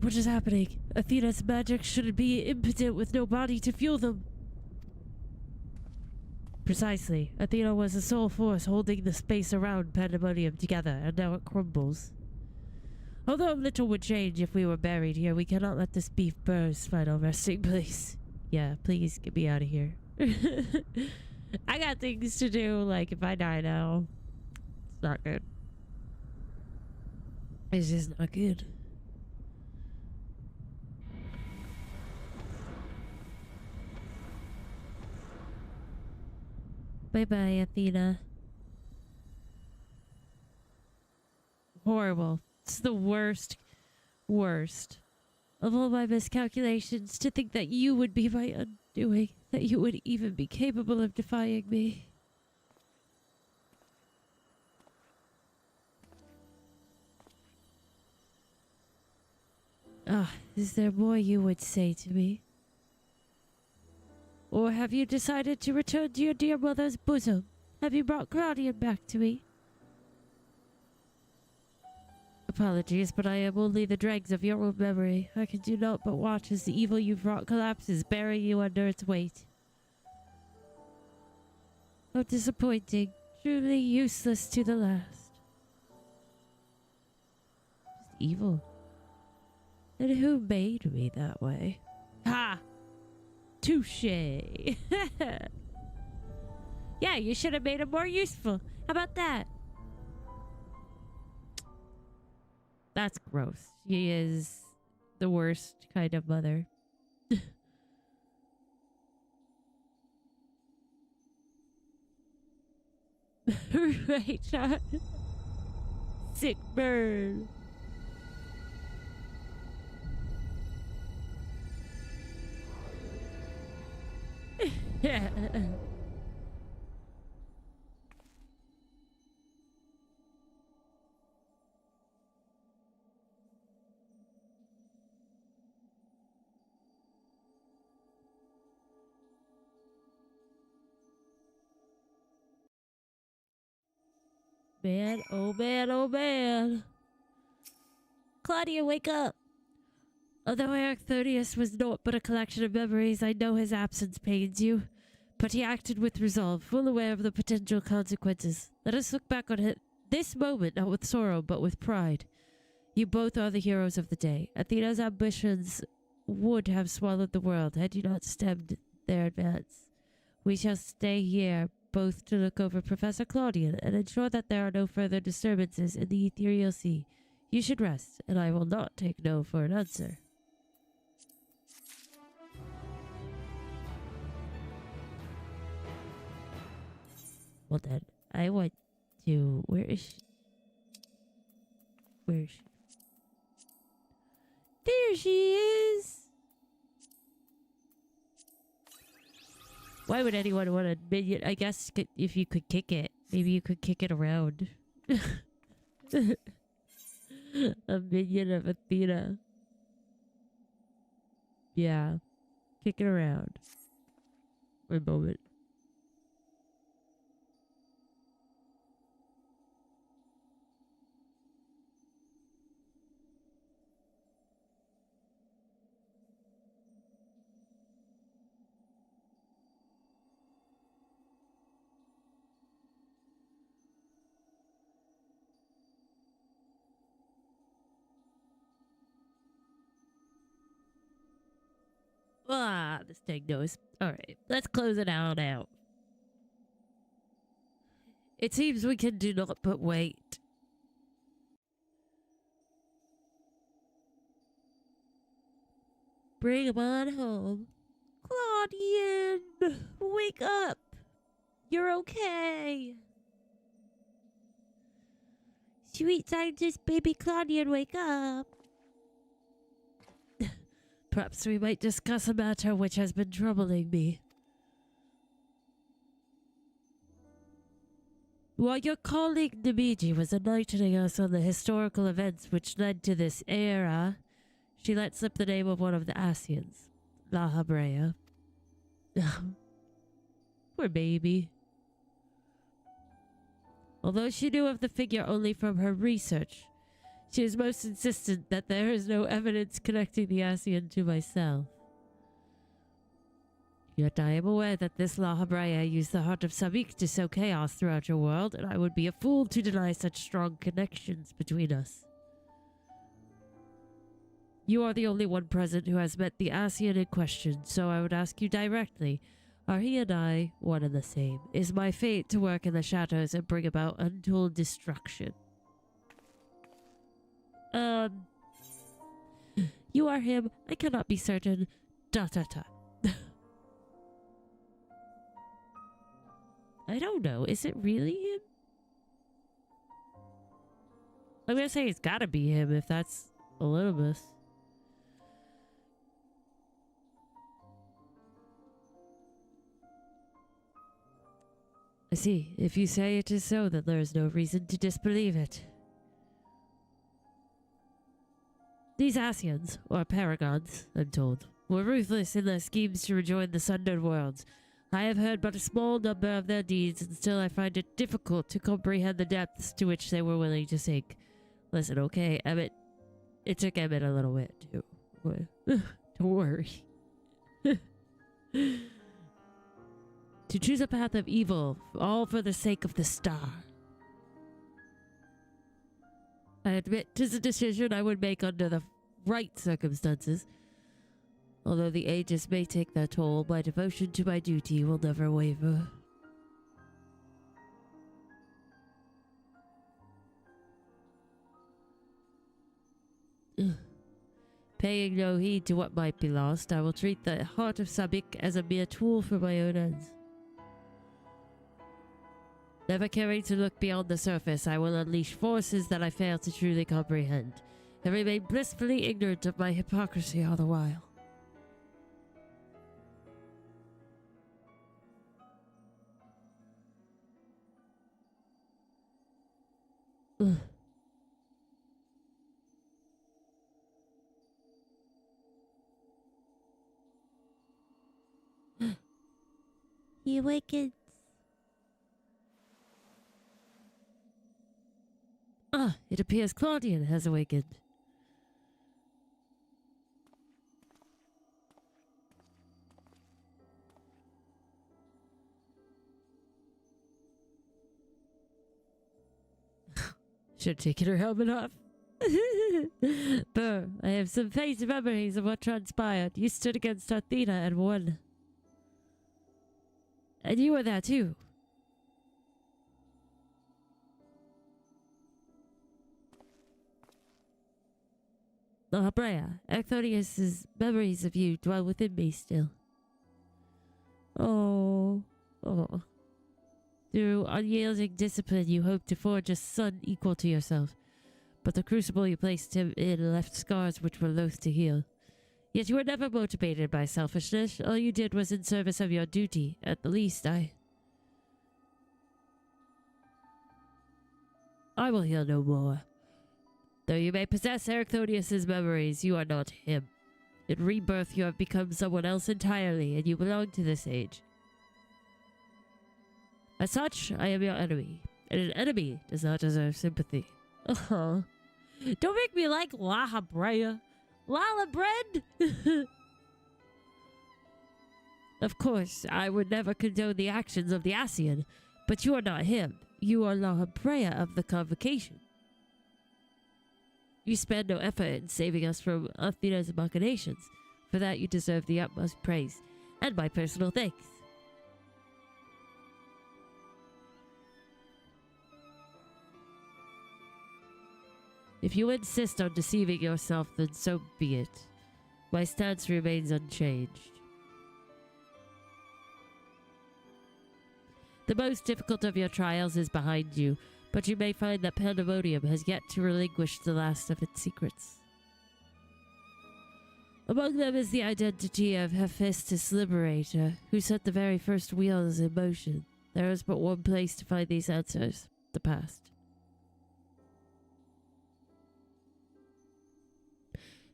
What is happening? Athena's magic should be impotent with no body to fuel them. Precisely. Athena was the sole force holding the space around Pandemonium together, and now it crumbles. Although little would change if we were buried here, we cannot let this beef burr's final resting place. Yeah, please get me out of here. I got things to do, like if I die now, it's not good. It's just not good. Bye-bye, Athena. Horrible. It's the worst. Of all my miscalculations, to think that you would be my undoing, that you would even be capable of defying me. Ah, is there more you would say to me? Or have you decided to return to your dear mother's bosom? Have you brought Claudian back to me? Apologies, but I am only the dregs of your own memory. I can do naught but watch as the evil you've wrought collapses, bearing you under its weight. How disappointing. Truly useless to the last. Just evil. And who made me that way? Ha! Touche. Yeah, you should have made him more useful. How about that? That's gross. She is the worst kind of mother. Right, Sean? Sick bird. Yeah. Man, oh man, oh man. Claudia, wake up. Although Ericthonius was naught but a collection of memories, I know his absence pains you. But he acted with resolve, full aware of the potential consequences. Let us look back on this moment, not with sorrow, but with pride. You both are the heroes of the day. Athena's ambitions would have swallowed the world had you not stemmed their advance. We shall stay here, both to look over Professor Claudian and ensure that there are no further disturbances in the ethereal sea. You should rest, and I will not take no for an answer. Well then, I want to... Where is she? Where is she? There she is! Why would anyone want a minion? I guess if you could kick it, maybe you could kick it around. A minion of Athena. Yeah. Kick it around. For a moment. Ah, this thing knows. Alright, let's close it out now. It seems we can do not but wait. Bring him on home. Claudian! Wake up! You're okay! Sweet scientist baby Claudian, wake up! Perhaps we might discuss a matter which has been troubling me. While your colleague Namiji was enlightening us on the historical events which led to this era, she let slip the name of one of the Asians, La Habrea. Poor baby. Although she knew of the figure only from her research, she is most insistent that there is no evidence connecting the Asian to myself. Yet I am aware that this La Habrea used the heart of Sabik to sow chaos throughout your world, and I would be a fool to deny such strong connections between us. You are the only one present who has met the Asian in question, so I would ask you directly, are he and I one and the same? Is my fate to work in the shadows and bring about untold destruction? You are him. I cannot be certain. ... I don't know. Is it really him? I'm gonna say it's gotta be him if that's Elizabeth. I see. If you say it is so, then there is no reason to disbelieve it. These Asians, or Paragons, I'm told, were ruthless in their schemes to rejoin the Sundered Worlds. I have heard but a small number of their deeds, and still I find it difficult to comprehend the depths to which they were willing to sink. Listen, okay, Emmett. It took Emmett a little bit, too. Don't worry. To choose a path of evil, all for the sake of the star. I admit 'tis a decision I would make under the right circumstances. Although the ages may take their toll, my devotion to my duty will never waver. Paying no heed to what might be lost, I will treat the heart of Sabik as a mere tool for my own ends. Never caring to look beyond the surface, I will unleash forces that I fail to truly comprehend, and remain blissfully ignorant of my hypocrisy all the while. He awakens. Ah, it appears Claudian has awakened. Should have taken her helmet off. Burr, I have some faint memories of what transpired. You stood against Athena and won. And you were there too. La Habrea, Ecthonius's memories of you dwell within me still. Oh. Through unyielding discipline, you hoped to forge a son equal to yourself, but the crucible you placed him in left scars which were loath to heal. Yet you were never motivated by selfishness. All you did was in service of your duty. At the least, I will heal no more. Though you may possess Ericthonius's memories, you are not him. In rebirth, you have become someone else entirely, and you belong to this age. As such, I am your enemy, and an enemy does not deserve sympathy. Don't make me like La Habrea. Lala bread? Of course, I would never condone the actions of the Asian, but you are not him. You are La Habrea of the Convocation. You spend no effort in saving us from Athena's machinations. For that you deserve the utmost praise, and my personal thanks. If you insist on deceiving yourself, then so be it. My stance remains unchanged. The most difficult of your trials is behind you, but you may find that Pandemonium has yet to relinquish the last of its secrets. Among them is the identity of Hephaestus Liberator, who set the very first wheels in motion. There is but one place to find these answers: the past.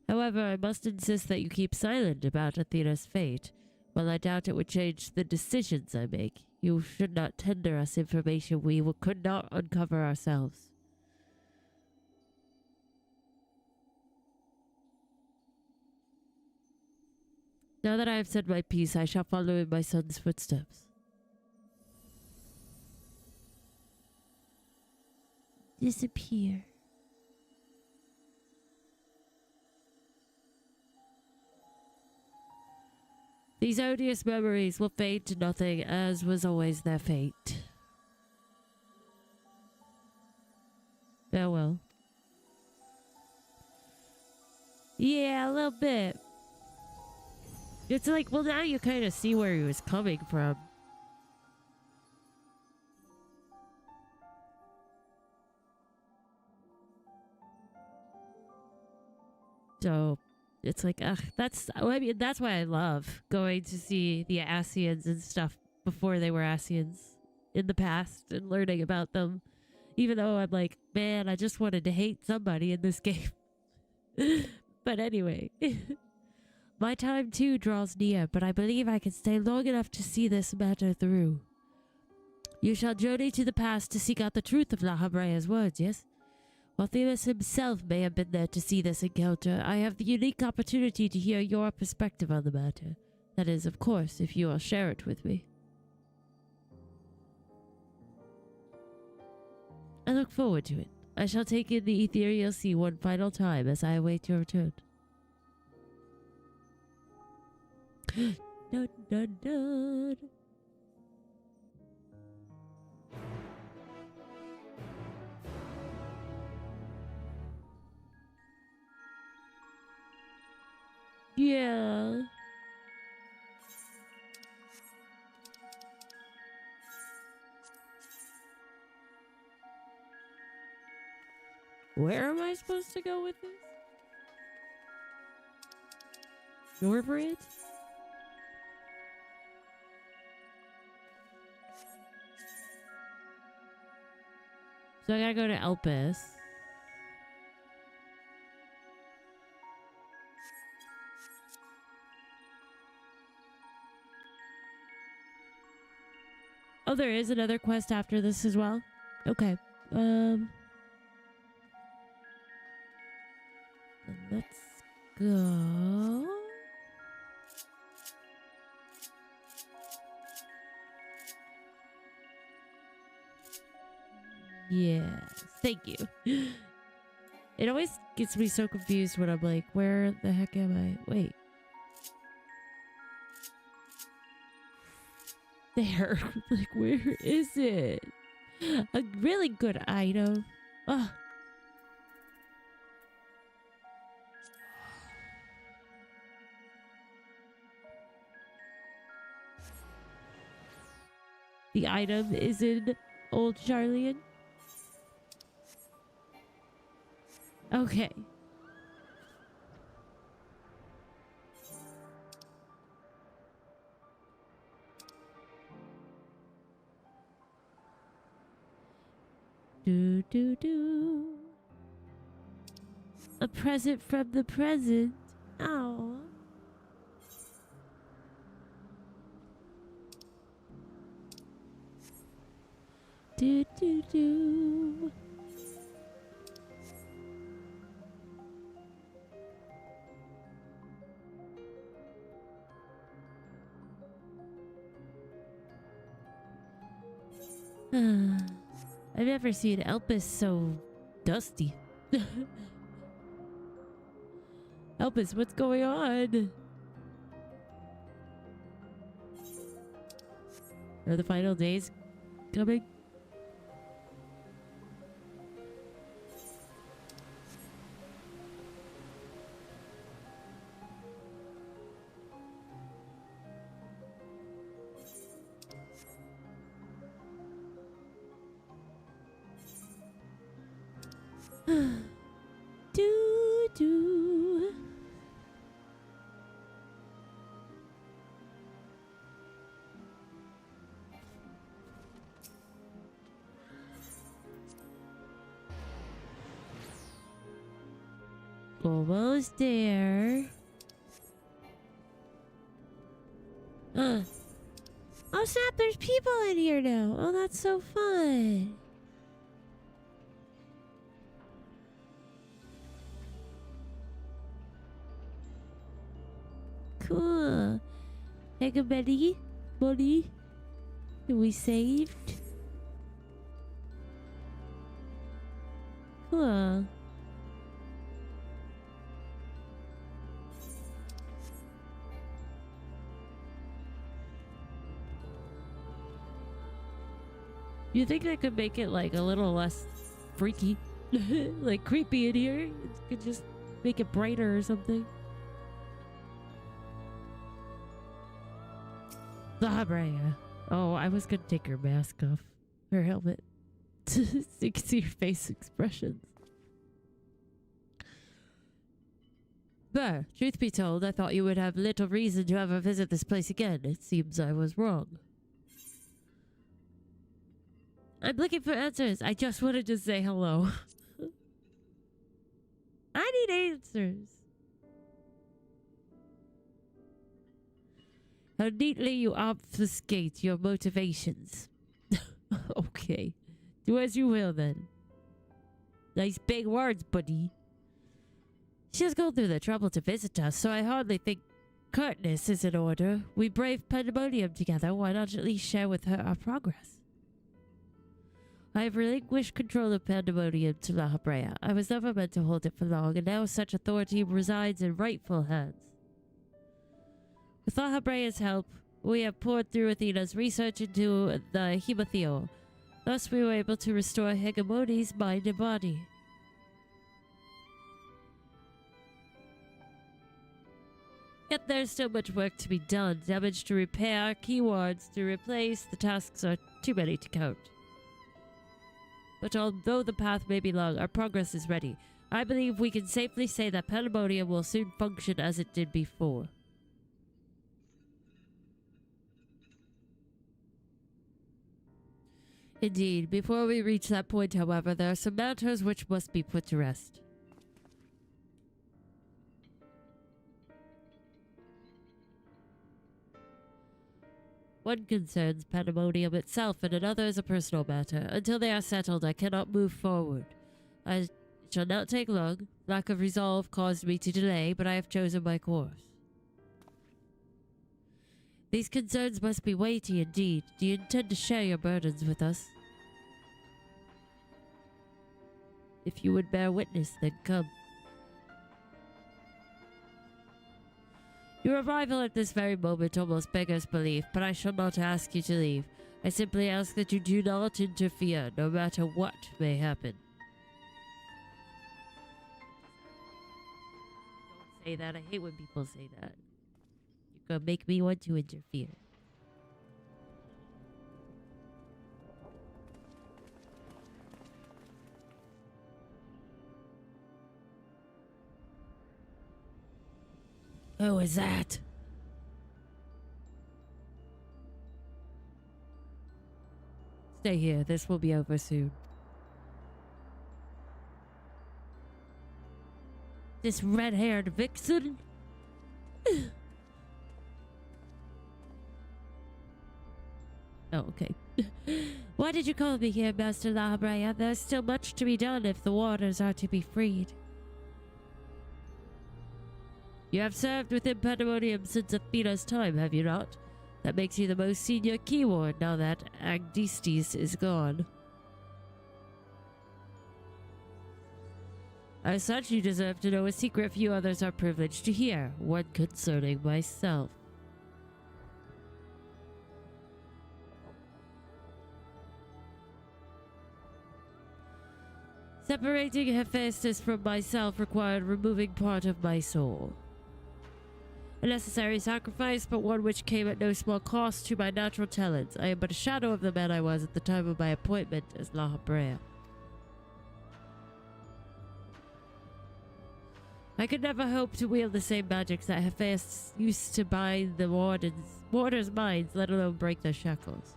However, I must insist that you keep silent about Athena's fate. While I doubt it would change the decisions I make, you should not tender us information we could not uncover ourselves. Now that I have said my piece, I shall follow in my son's footsteps. Disappear. These odious memories will fade to nothing, as was always their fate. Farewell. Yeah, a little bit. It's like, well, now you kind of see where he was coming from. So, it's like, that's why I love going to see the Asians and stuff before they were Asians in the past and learning about them. Even though I'm like, man, I just wanted to hate somebody in this game. But anyway, my time too draws near, but I believe I can stay long enough to see this matter through. You shall journey to the past to seek out the truth of La Habrea's words, yes? While Themis himself may have been there to see this encounter, I have the unique opportunity to hear your perspective on the matter. That is, of course, if you will share it with me. I look forward to it. I shall take in the ethereal sea one final time as I await your return. Dun, dun, dun. Yeah. Where am I supposed to go with this? Norbrid? So I gotta go to Elpis. Oh, there is another quest after this as well? Okay. Then let's go. Yes, thank you. It always gets me so confused when I'm like, where the heck am I? Wait. There. Like, where is it? A really good item. Ugh. The item is in Old Charlian. Okay. Do do do. A present from the present. Oh. Do do do. I've never seen Elpis so dusty. Elpis, what's going on? Are the final days coming? Do do. Almost there. Oh snap, there's people in here now. Oh, that's so fun. Cool. Take a money. Money. We saved. Cool. You think I could make it like a little less freaky? Like creepy in here? It could just make it brighter or something. Labrea. Oh, I was gonna take her mask off. Her helmet. So you can see her face expressions. But, truth be told, I thought you would have little reason to ever visit this place again. It seems I was wrong. I'm looking for answers. I just wanted to say hello. I need answers. How neatly you obfuscate your motivations. Okay. Do as you will, then. Nice big words, buddy. She has gone through the trouble to visit us, so I hardly think curtness is in order. We braved pandemonium together. Why not at least share with her our progress? I have relinquished control of pandemonium to La Habrea. I was never meant to hold it for long, and now such authority resides in rightful hands. With La Habrea's help, we have poured through Athena's research into the Hemotheo. Thus we were able to restore Hegemone's mind and body. Yet there's still much work to be done. Damage to repair, keywords to replace. The tasks are too many to count. But although the path may be long, our progress is ready. I believe we can safely say that pandemonium will soon function as it did before. Indeed, before we reach that point, however, there are some matters which must be put to rest. One concerns pandemonium itself, and another is a personal matter. Until they are settled, I cannot move forward. It shall not take long. Lack of resolve caused me to delay, but I have chosen my course. These concerns must be weighty indeed. Do you intend to share your burdens with us? If you would bear witness, then come. Your arrival at this very moment almost beggars belief, but I shall not ask you to leave. I simply ask that you do not interfere, no matter what may happen. Don't say that. I hate when people say that. You're gonna make me want to interfere. Who is that? Stay here. This will be over soon. This red-haired vixen? Oh, okay. Why did you call me here, Master La Habrea? There's still much to be done if the waters are to be freed. You have served within Pandemonium since Athena's time, have you not? That makes you the most senior keyword now that Agdistes is gone. As such, you deserve to know a secret few others are privileged to hear, one concerning myself. Separating Hephaestus from myself required removing part of my soul. A necessary sacrifice, but one which came at no small cost to my natural talents. I am but a shadow of the man I was at the time of my appointment as La Habrea. I could never hope to wield the same magics that Hephaestus used to bind the warders' minds, let alone break their shackles.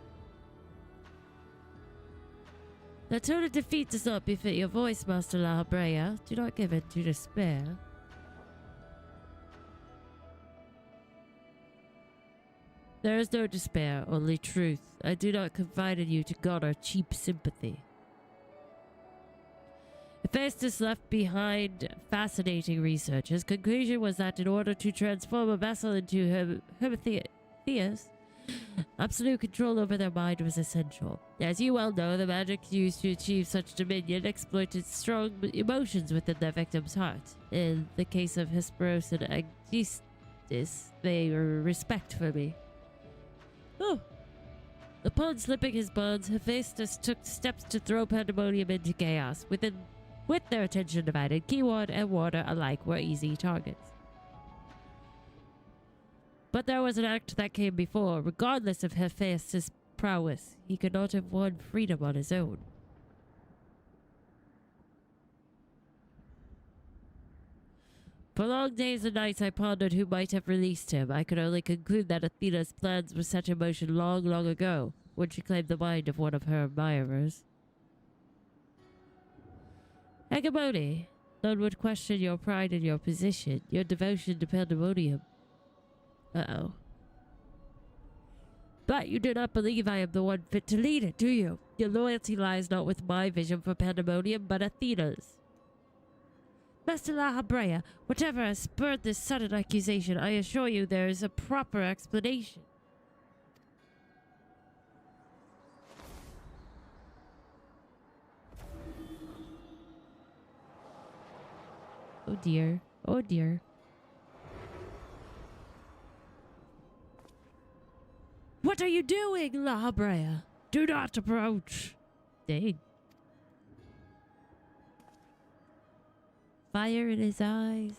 The tone of defeat does not befit your voice, Master La Habrea. Do not give in to despair. There is no despair, only truth. I do not confide in you to garner cheap sympathy. Hephaestus left behind fascinating research. His conclusion was that in order to transform a vessel into Hermetheus, absolute control over their mind was essential. As you well know, the magic used to achieve such dominion exploited strong emotions within their victim's heart. In the case of Hesperos and Agdistes, they were respect for me. Oh. Upon slipping his bonds, Hephaestus took steps to throw Pandemonium into chaos. With their attention divided, keyword and water alike were easy targets. But there was an act that came before. Regardless of Hephaestus' prowess, he could not have won freedom on his own. For long days and nights I pondered who might have released him. I could only conclude that Athena's plans were set in motion long, long ago, when she claimed the mind of one of her admirers. Hegemony, none would question your pride in your position, your devotion to Pandemonium. Uh-oh. But you do not believe I am the one fit to lead it, do you? Your loyalty lies not with my vision for Pandemonium, but Athena's. Master La Habrea, whatever has spurred this sudden accusation, I assure you there is a proper explanation. Oh dear. Oh dear. What are you doing, La Habrea? Do not approach. Dang. Fire in his eyes.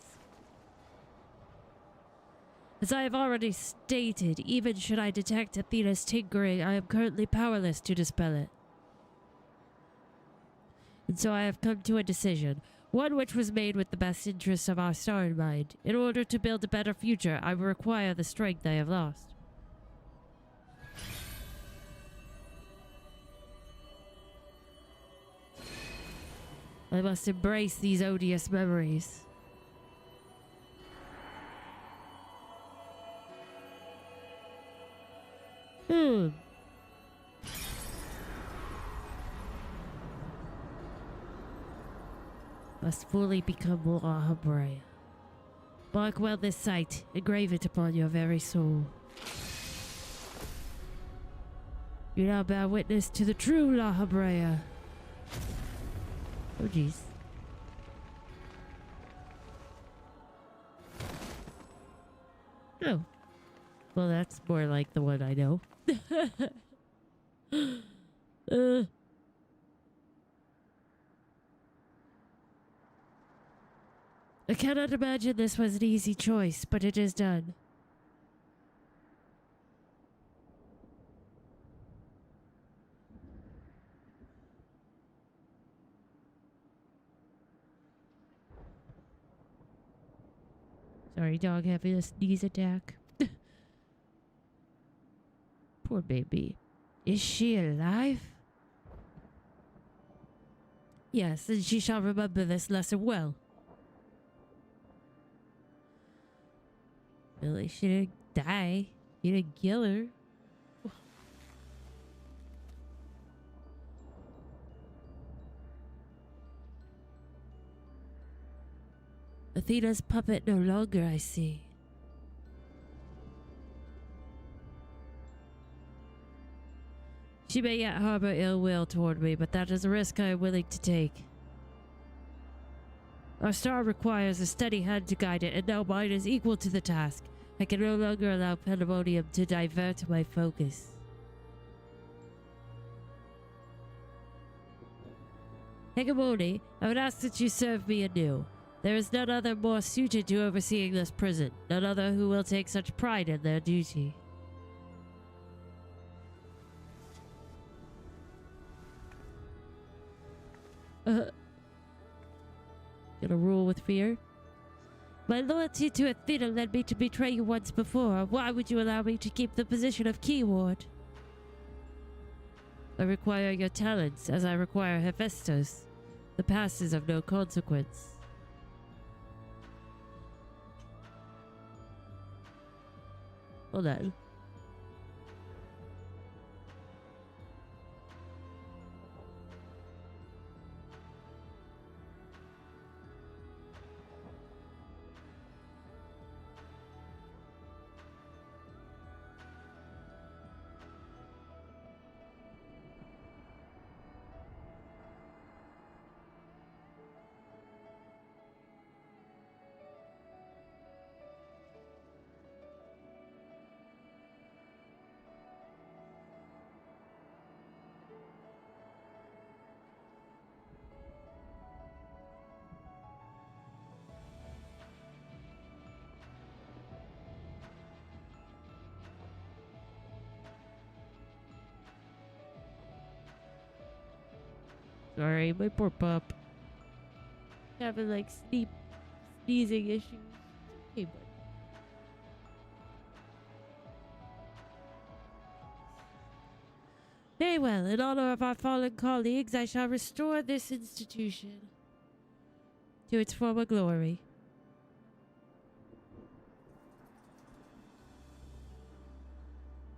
As I have already stated, even should I detect Athena's tinkering, I am currently powerless to dispel it. And so I have come to a decision, one which was made with the best interests of our star in mind. In order to build a better future, I will require the strength I have lost. I must embrace these odious memories. Must fully become La Habrea. Mark well this sight, engrave it upon your very soul. You now bear witness to the true La Habrea. Oh jeez. Oh. Well, that's more like the one I know. I cannot imagine this was an easy choice, but it is done. Sorry, dog having a sneeze attack. Poor baby. Is she alive? Yes, and she shall remember this lesson well. Really, she didn't die. You didn't kill her. Athena's puppet no longer, I see. She may yet harbor ill will toward me, but that is a risk I am willing to take. Our star requires a steady hand to guide it, and now mine is equal to the task. I can no longer allow pandemonium to divert my focus. Hegemony, I would ask that you serve me anew. There is none other more suited to overseeing this prison, none other who will take such pride in their duty. Gonna rule with fear? My loyalty to Athena led me to betray you once before. Why would you allow me to keep the position of key ward? I require your talents, as I require Hephaestus. The past is of no consequence. Hold on. Sorry, my poor pup. Having like sneezing issues. Hey, bud. Very well, in honor of our fallen colleagues, I shall restore this institution to its former glory.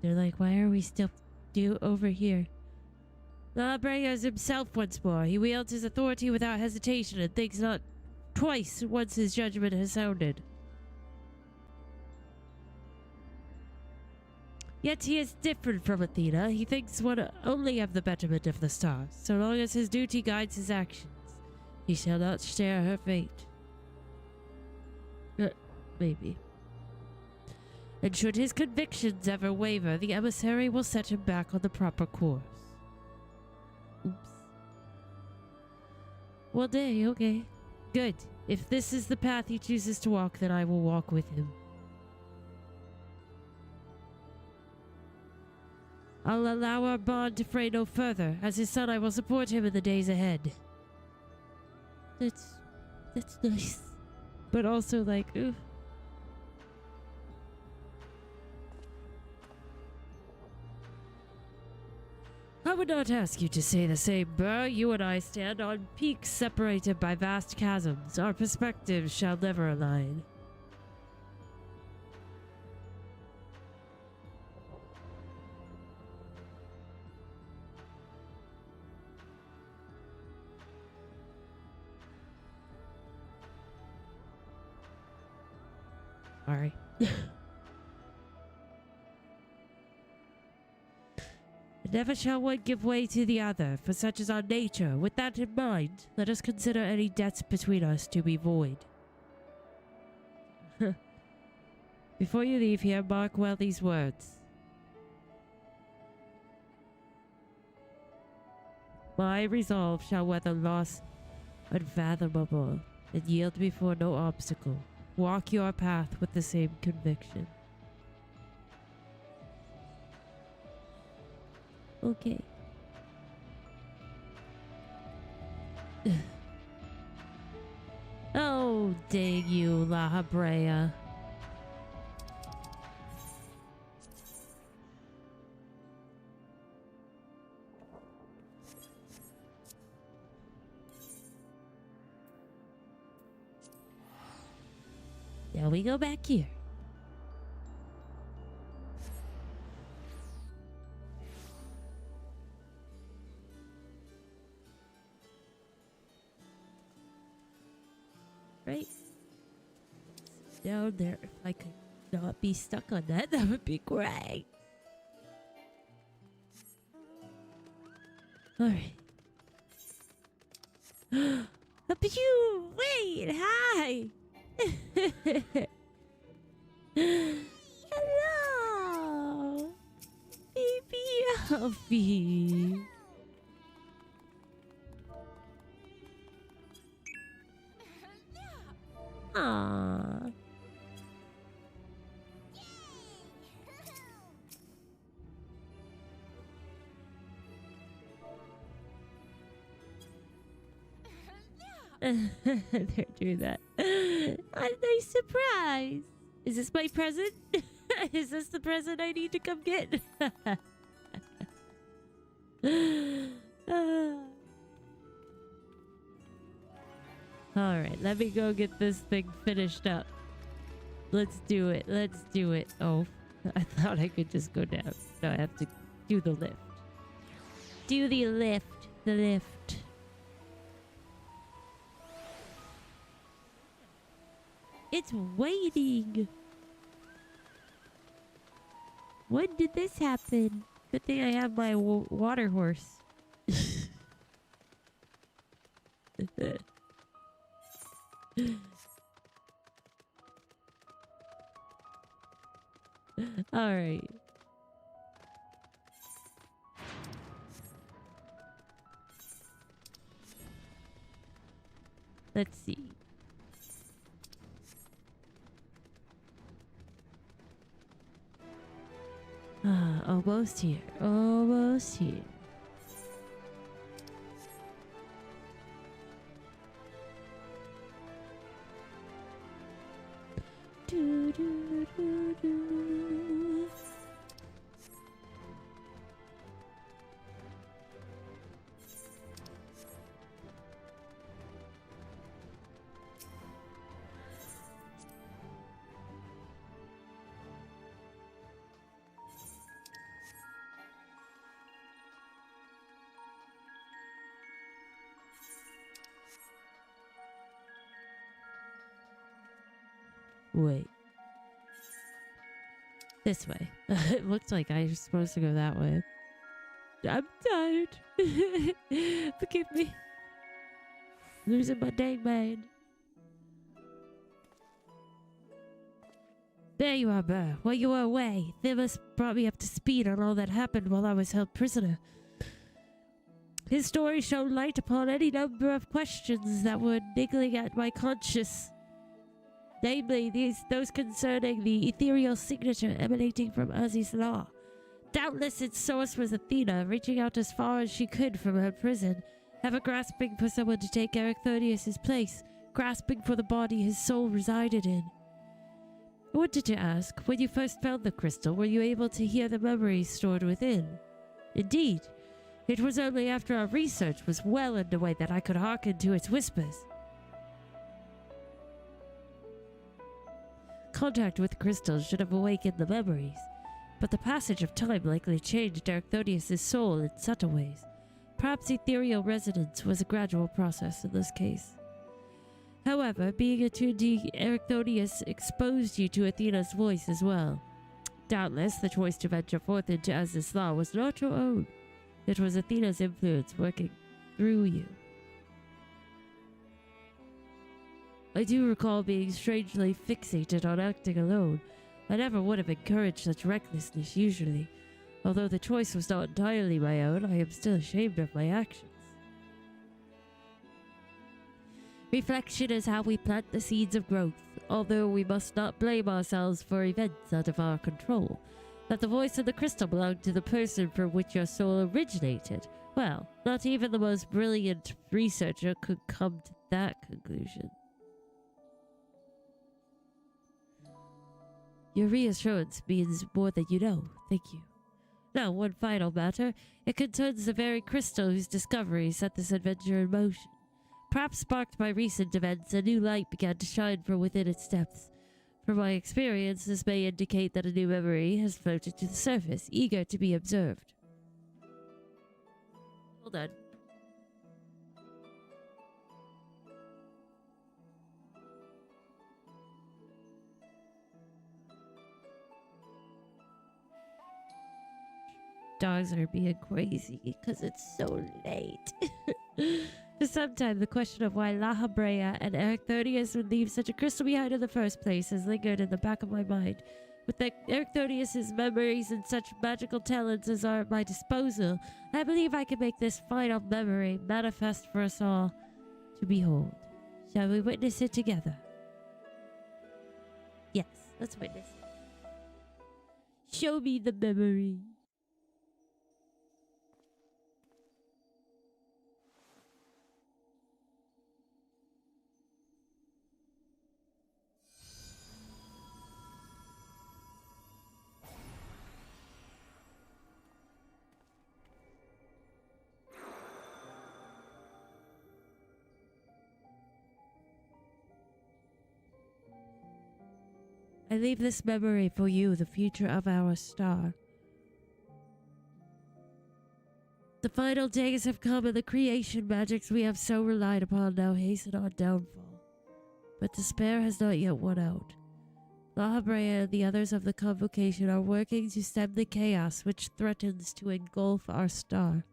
They're like, why are we still over here? Labrea is himself once more. He wields his authority without hesitation and thinks not twice once his judgment has sounded. Yet he is different from Athena. He thinks only of the betterment of the stars. So long as his duty guides his actions, he shall not share her fate. Maybe. And should his convictions ever waver, the emissary will set him back on the proper course. Oops. Well, day, okay. Good. If this is the path he chooses to walk, then I will walk with him. I'll allow our bond to fray no further. As his son, I will support him in the days ahead. That's nice. But also like, ugh. I would not ask you to say the same, Burr. You and I stand on peaks separated by vast chasms. Our perspectives shall never align. Sorry. Never shall one give way to the other, for such is our nature. With that in mind, let us consider any debts between us to be void. Before you leave here, mark well these words. My resolve shall weather loss unfathomable, and yield before no obstacle. Walk your path with the same conviction. Okay. Oh, dang you, La Habrea. Now we go back here. down there. If I could not be stuck on that, that would be great. Alright. But you, wait, hi. Hello. Baby Alfie. Aww. They're doing that. A nice surprise. Is this my present? Is this the present I need to come get? Alright, let me go get this thing finished up. Let's do it. Let's do it. Oh, I thought I could just go down. No, I have to do the lift. Do the lift. The lift. It's waiting. When did this happen? Good thing I have my water horse. All right. Let's see. Almost here. Almost here. Do, do, do, do. Wait. This way. It looks like I'm supposed to go that way. I'm tired. Forgive me. Losing my dang mind. There you are, Burr. While you were away, Thimus brought me up to speed on all that happened while I was held prisoner. His story shone light upon any number of questions that were niggling at my conscience. Namely, those concerning the ethereal signature emanating from Urzi's law. Doubtless its source was Athena, reaching out as far as she could from her prison, ever grasping for someone to take Ericthonius' place, grasping for the body his soul resided in. I wanted to ask, when you first found the crystal, were you able to hear the memories stored within? Indeed, it was only after our research was well underway that I could hearken to its whispers. Contact with the crystals should have awakened the memories, but the passage of time likely changed Ericthonius' soul in subtle ways. Perhaps ethereal resonance was a gradual process in this case. However, being attuned to Ericthonius exposed you to Athena's voice as well. Doubtless, the choice to venture forth into Urzi's law was not your own. It was Athena's influence working through you. I do recall being strangely fixated on acting alone. I never would have encouraged such recklessness usually. Although the choice was not entirely my own, I am still ashamed of my actions. Reflection is how we plant the seeds of growth, although we must not blame ourselves for events out of our control. That the voice of the crystal belonged to the person from which your soul originated. Well, not even the most brilliant researcher could come to that conclusion. Your reassurance means more than you know. Thank you. Now, one final matter. It concerns the very crystal whose discovery set this adventure in motion. Perhaps sparked by recent events, a new light began to shine from within its depths. From my experience, this may indicate that a new memory has floated to the surface, eager to be observed. Hold on. dogs are being crazy because it's so late. For some time, the question of why La Habrea and Ericthonius would leave such a crystal behind in the first place has lingered in the back of my mind. With Ericthonius's memories and such magical talents as are at my disposal, I believe I can make this final memory manifest for us all to behold. Shall we witness it together? Yes, let's witness it. Show me the memory. I leave this memory for you, the future of our star. The final days have come and the creation magics we have so relied upon now hasten our downfall. But despair has not yet won out. La Habrea and the others of the convocation are working to stem the chaos which threatens to engulf our star.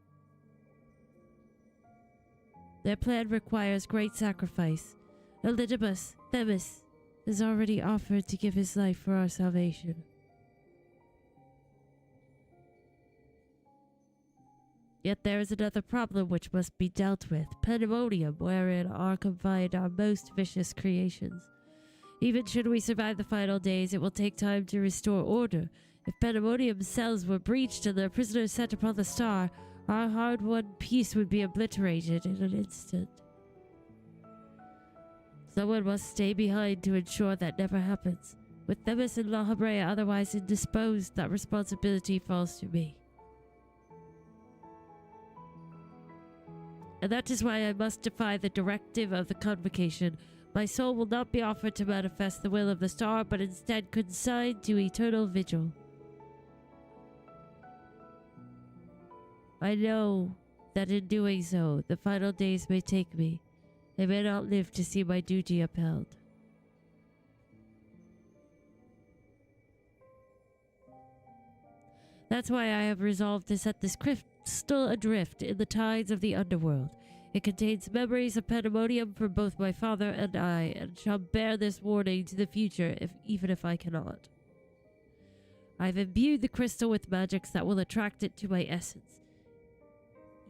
Their plan requires great sacrifice. Elidibus, Themis, has already offered to give his life for our salvation. Yet there is another problem which must be dealt with, pandemonium, wherein are confined our most vicious creations. Even should we survive the final days, it will take time to restore order. If pandemonium's cells were breached and their prisoners set upon the star, our hard-won peace would be obliterated in an instant. Someone must stay behind to ensure that never happens. With Themis and La Habrea otherwise indisposed, that responsibility falls to me. And that is why I must defy the directive of the convocation. My soul will not be offered to manifest the will of the star, but instead consigned to eternal vigil. I know that in doing so, the final days may take me. I may not live to see my duty upheld. That's why I have resolved to set this crystal adrift in the tides of the underworld. It contains memories of pandemonium for both my father and I, and shall bear this warning to the future, even if I cannot. I've imbued the crystal with magics that will attract it to my essence.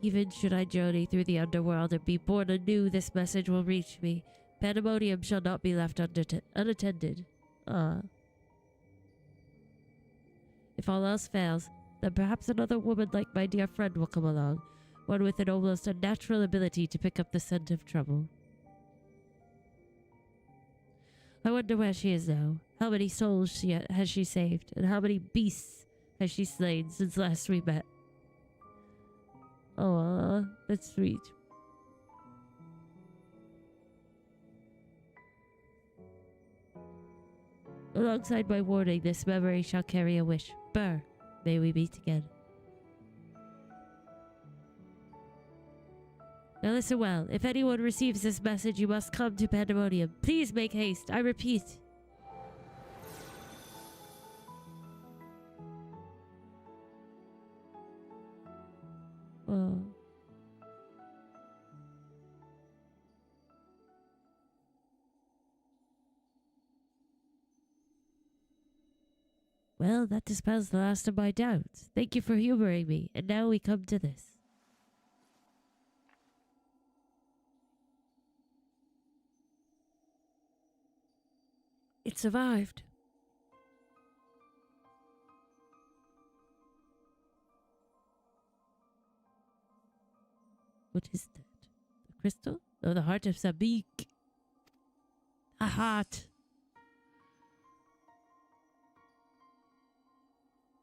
Even should I journey through the underworld and be born anew, this message will reach me. Pandemonium shall not be left unattended. If all else fails, then perhaps another woman like my dear friend will come along, one with an almost unnatural ability to pick up the scent of trouble. I wonder where she is now, how many souls has she saved, and how many beasts has she slain since last we met. Aw, that's sweet. Alongside my warning, this memory shall carry a wish. Burr, may we meet again. Now listen well. If anyone receives this message, you must come to Pandemonium. Please make haste. I repeat. Oh. Well, that dispels the last of my doubts. Thank you for humoring me. And now we come to this. It survived. What is that? The crystal? Oh, the heart of Sabik. A heart.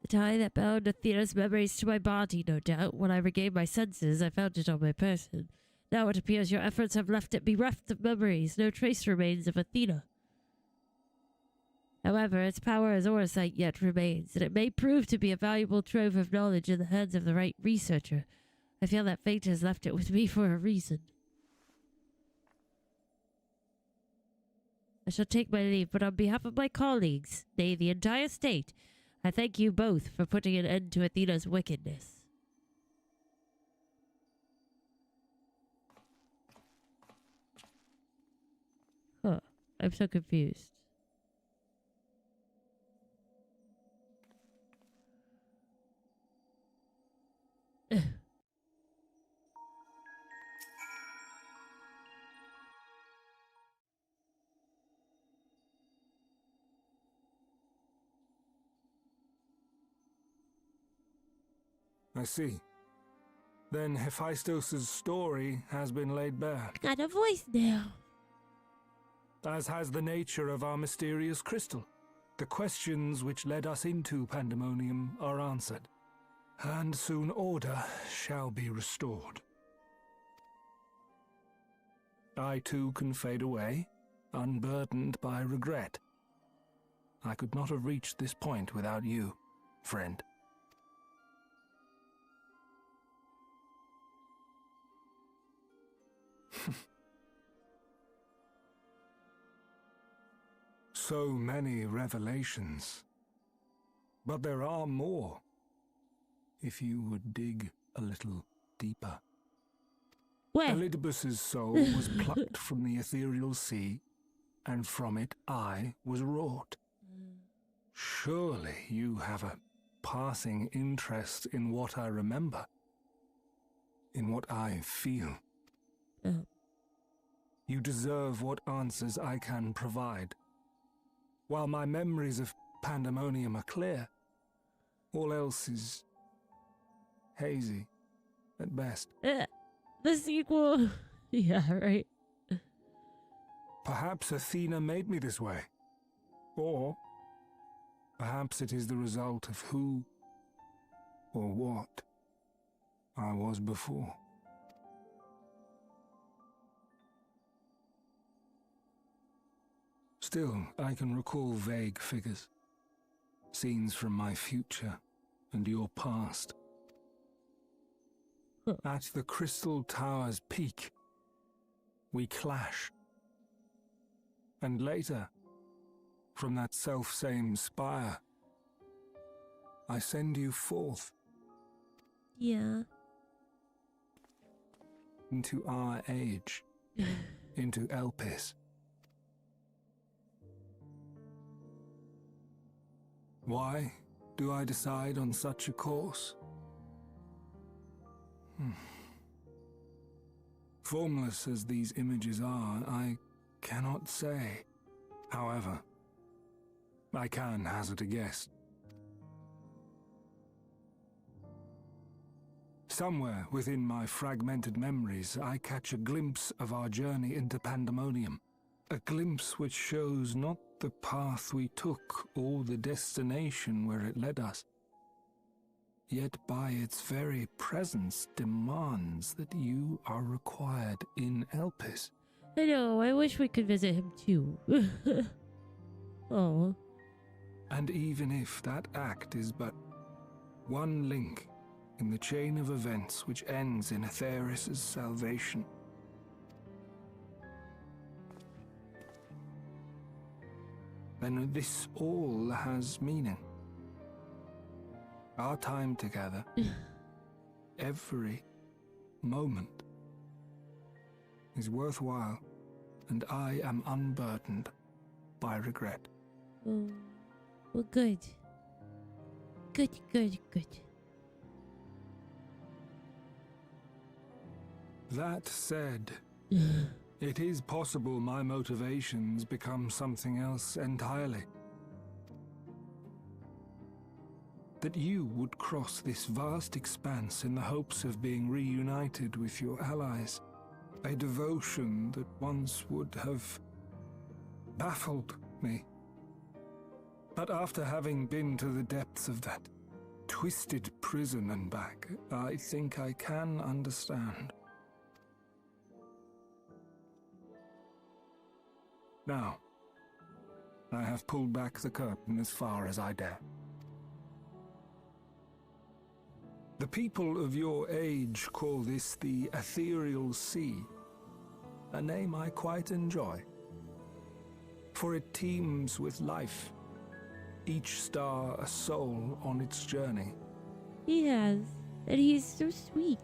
The tie that bound Athena's memories to my body, no doubt. When I regained my senses, I found it on my person. Now it appears your efforts have left it bereft of memories. No trace remains of Athena. However, its power as Oracite yet remains, and it may prove to be a valuable trove of knowledge in the hands of the right researcher. I feel that fate has left it with me for a reason. I shall take my leave, but on behalf of my colleagues, nay, the entire state, I thank you both for putting an end to Athena's wickedness. Huh. I'm so confused. I see. Then Hephaestus' story has been laid bare, Got a voice now. as has the nature of our mysterious crystal. The questions which led us into Pandemonium are answered, and soon order shall be restored. I too can fade away, unburdened by regret. I could not have reached this point without you, friend. So many revelations. But there are more, if you would dig a little deeper. Where? Elidibus's soul was plucked from the ethereal sea, and from it I was wrought. Surely you have a passing interest in what I remember, in what I feel. Oh. You deserve what answers I can provide. While my memories of Pandemonium are clear, all else is hazy at best. The sequel. Yeah, right. Perhaps Athena made me this way. Or perhaps it is the result of who or what I was before. Still, I can recall vague figures, scenes from my future and your past. At the Crystal Tower's peak, we clash. And later, from that self-same spire, I send you forth. Yeah. Into our age, into Elpis. Why do I decide on such a course? Formless as these images are, I cannot say. However, I can hazard a guess. Somewhere within my fragmented memories, I catch a glimpse of our journey into Pandemonium. A glimpse which shows not the path we took or the destination where it led us, yet by its very presence demands that you are required in Elpis. I know, I wish we could visit him too. Oh. And even if that act is but one link in the chain of events which ends in Atheris' salvation, then this all has meaning. Our time together, every moment, is worthwhile, and I am unburdened by regret. Oh. Well, good. Good, good, good. That said, it is possible my motivations become something else entirely. That you would cross this vast expanse in the hopes of being reunited with your allies. A devotion that once would have baffled me. But after having been to the depths of that twisted prison and back, I think I can understand. Now, I have pulled back the curtain as far as I dare. The people of your age call this the Ethereal Sea, a name I quite enjoy, for it teems with life, each star a soul on its journey. He has. And he's so sweet.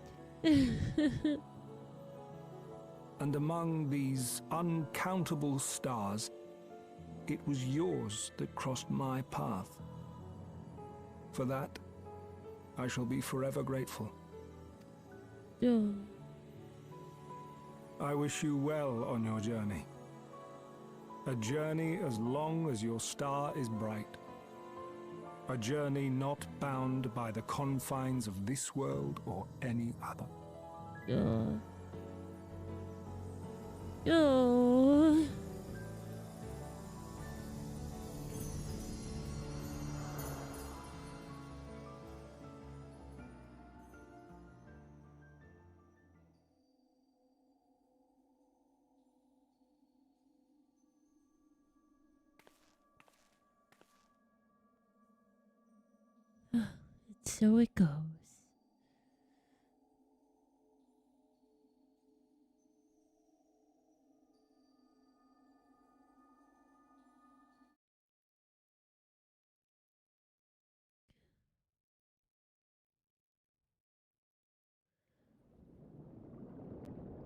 And among these uncountable stars, it was yours that crossed my path. For that, I shall be forever grateful. Oh. I wish you well on your journey. A journey as long as your star is bright. A journey not bound by the confines of this world or any other. Oh. Oh. So it goes.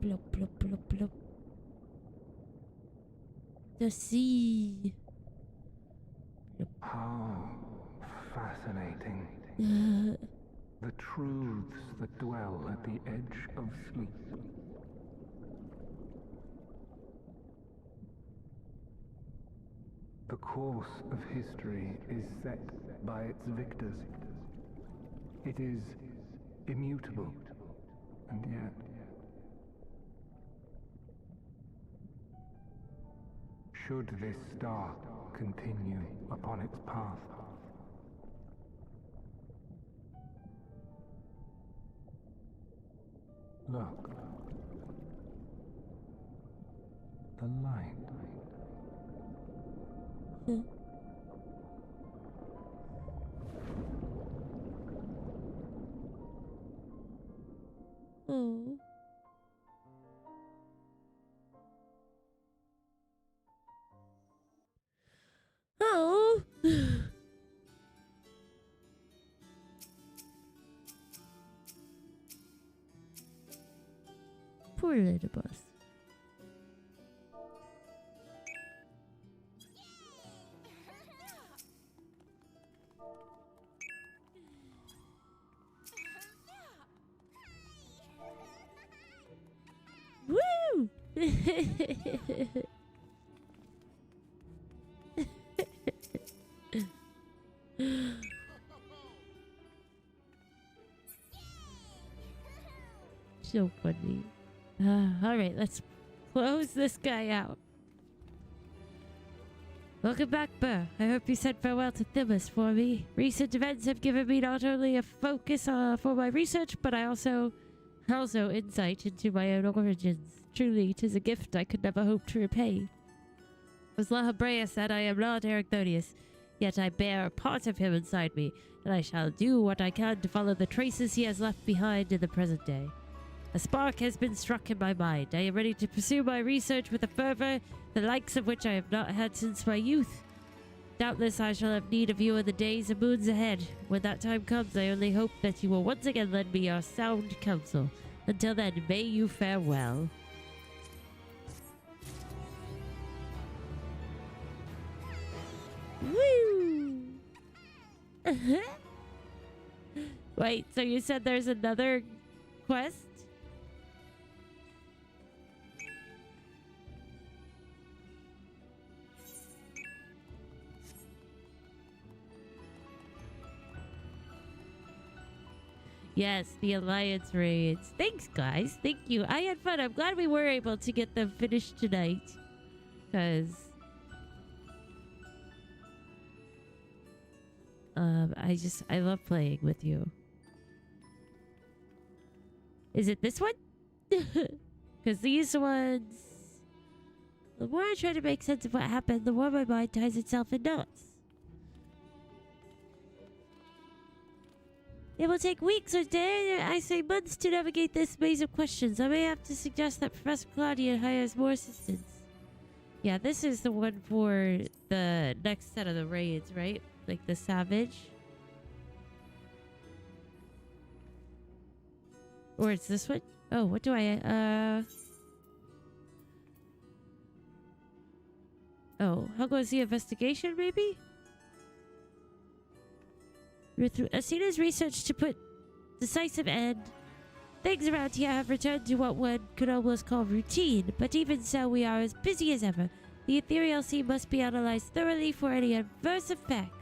Plop, plop, plop, plop. The sea. How fascinating. The truths that dwell at the edge of sleep. The course of history is set by its victors. It is immutable, and yet... Should this star continue upon its path, look, the light. Oh. Oh. Poor little bus. Woo! So funny. Alright, let's close this guy out. Welcome back, Burr. I hope you said farewell to Thimus for me. Recent events have given me not only a focus for my research, but also insight into my own origins. Truly, 'tis a gift I could never hope to repay. As La Habrea said, I am not Ericthonius, yet I bear a part of him inside me, and I shall do what I can to follow the traces he has left behind in the present day. A spark has been struck in my mind. I am ready to pursue my research with a fervor, the likes of which I have not had since my youth. Doubtless I shall have need of you in the days and moons ahead. When that time comes, I only hope that you will once again lend me your sound counsel. Until then, may you fare well. Woo! Wait, so you said there's another quest? Yes, the Alliance raids. Thanks, guys. Thank you. I had fun. I'm glad we were able to get them finished tonight. Because... I love playing with you. Is it this one? Because these ones... The more I try to make sense of what happened, the more my mind ties itself in knots. It will take weeks or dare I say months to navigate this maze of questions. I may have to suggest that Professor Claudia hires more assistants. Yeah, this is the one for the next set of the raids, right? Like the savage. Or it's this one? Oh, what do I, Oh, how goes the investigation, maybe? Athena's research to put decisive end. Things around here have returned to what one could almost call routine, but even so, we are as busy as ever. The ethereal sea must be analyzed thoroughly for any adverse effects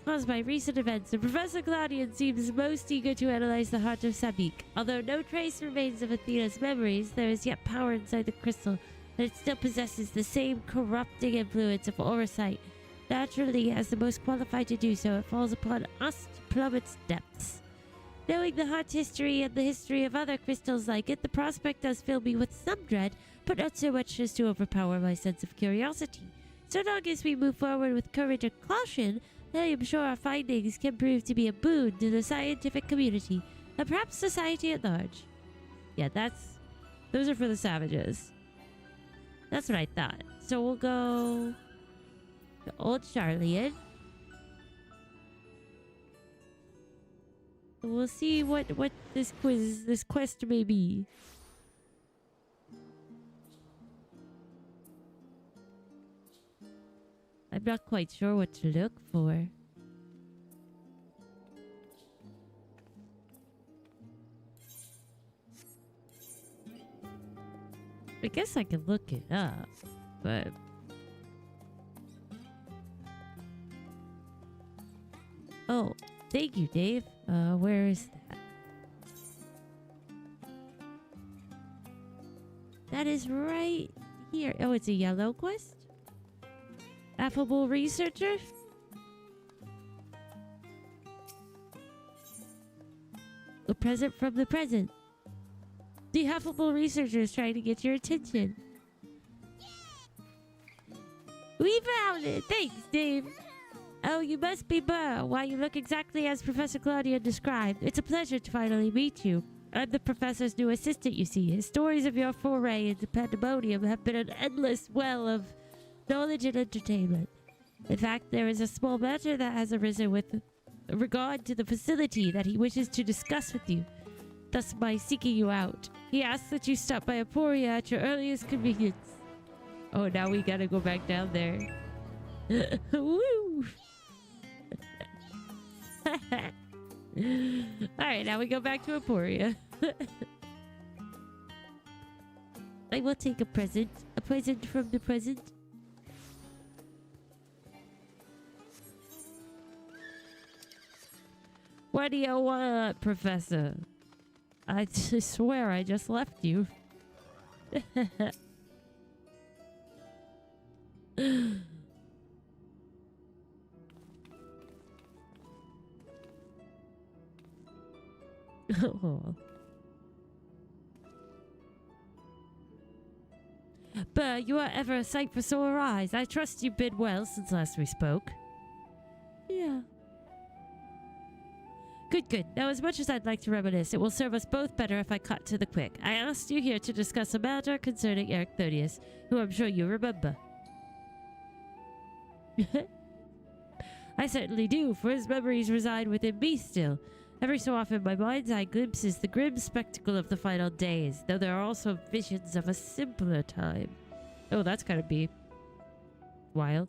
caused by recent events, and Professor Claudian seems most eager to analyze the heart of Sabik. Although no trace remains of Athena's memories, there is yet power inside the crystal, and it still possesses the same corrupting influence of Orosite. Naturally, as the most qualified to do so, it falls upon us to plumb its depths. Knowing the heart history and the history of other crystals like it, the prospect does fill me with some dread, but not so much as to overpower my sense of curiosity. So long as we move forward with courage and caution, I am sure our findings can prove to be a boon to the scientific community, and perhaps society at large. Yeah, those are for the savages. That's what I thought. So we'll go to Old Charlian. We'll see what this quest may be. I'm not quite sure what to look for. I guess I can look it up, but... Oh, thank you, Dave. Where is that? That is right here. Oh, it's a yellow quest? Affable researcher? A present from the present. The affable researcher is trying to get your attention. We found it! Thanks, Dave! Oh, you must be Burr. Why, you look exactly as Professor Claudia described. It's a pleasure to finally meet you. I'm the professor's new assistant, you see. His stories of your foray into pandemonium have been an endless well of knowledge and entertainment. In fact, there is a small matter that has arisen with regard to the facility that he wishes to discuss with you, thus by seeking you out. He asks that you stop by Aporia at your earliest convenience. Oh, now we gotta go back down there. Woo! Alright, now we go back to Aporia. I will take a present from the present. What do you want, Professor? I swear I just left you. Oh. But you are ever a sight for sore eyes. I trust you've been well since last we spoke. Yeah. Good. Now, as much as I'd like to reminisce, it will serve us both better if I cut to the quick. I asked you here to discuss a matter concerning Eric Thodius, who I'm sure you remember. I certainly do, for his memories reside within me still. Every so often my mind's eye glimpses the grim spectacle of the final days, though there are also visions of a simpler time. Oh, that's gotta be wild.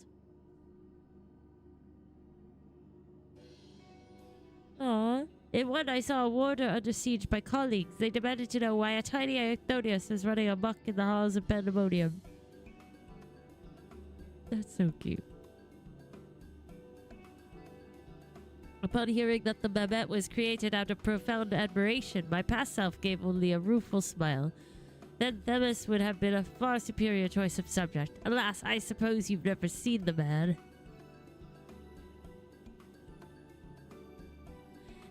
Aww. In one, I saw a warder under siege by colleagues. They demanded to know why a tiny Anthonius is running amok in the halls of pandemonium. That's so cute. Upon hearing that the Babette was created out of profound admiration, my past self gave only a rueful smile. Then Themis would have been a far superior choice of subject. Alas, I suppose you've never seen the man.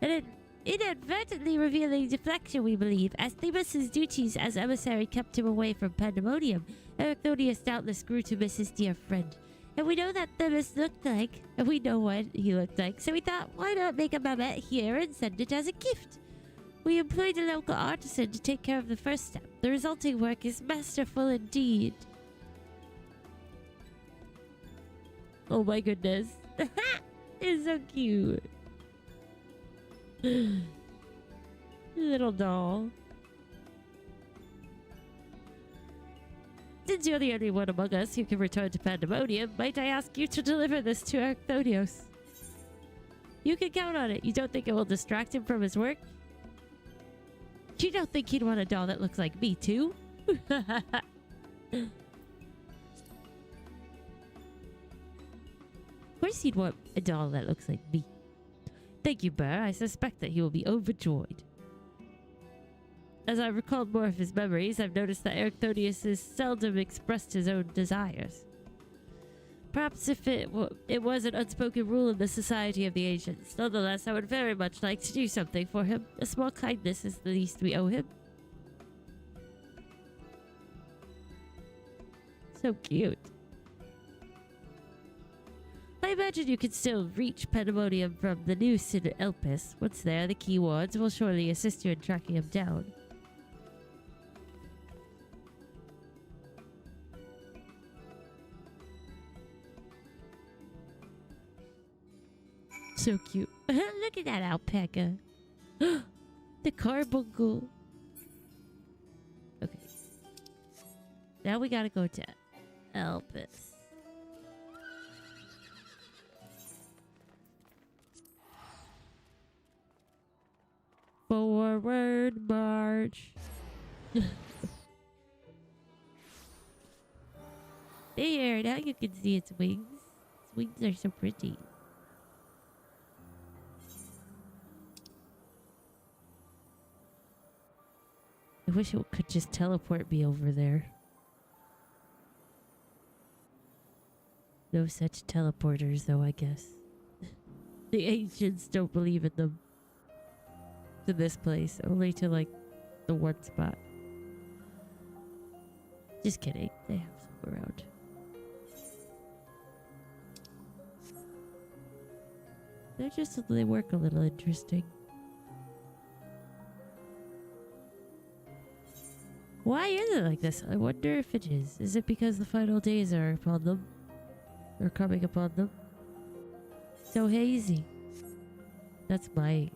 And inadvertently revealing deflection, we believe, as Themis' duties as emissary kept him away from pandemonium. Ericthonius doubtless grew to miss his dear friend. And we know that Themis looked like, and we know what he looked like, so we thought, why not make a Babette here and send it as a gift? We employed a local artisan to take care of the first step. The resulting work is masterful indeed. Oh my goodness. It's so cute. Little doll. Since you're the only one among us who can return to Pandemonium, might I ask you to deliver this to Arcthonios? You can count on it. You don't think it will distract him from his work? You don't think he'd want a doll that looks like me, too? Of course he'd want a doll that looks like me. Thank you, Burr. I suspect that he will be overjoyed. As I recalled more of his memories, I've noticed that Arcthonius has seldom expressed his own desires. Perhaps if it was an unspoken rule in the Society of the Ancients. Nonetheless, I would very much like to do something for him. A small kindness is the least we owe him. So cute. I imagine you can still reach Pandemonium from the noose in Elpis. Once there, the keywords will surely assist you in tracking him down. So cute. Look at that alpaca. The carbuncle. Okay. Now we gotta go to Elpis. Forward march. There, now you can see its wings. Its wings are so pretty. I wish it could just teleport me over there. No such teleporters, though, I guess. The ancients don't believe in them. To this place, only to, like, the one spot. Just kidding. They have some around. They work a little interesting. Why is it like this? I wonder if it is. Is it because the final days are upon them? Or coming upon them? So hazy. That's my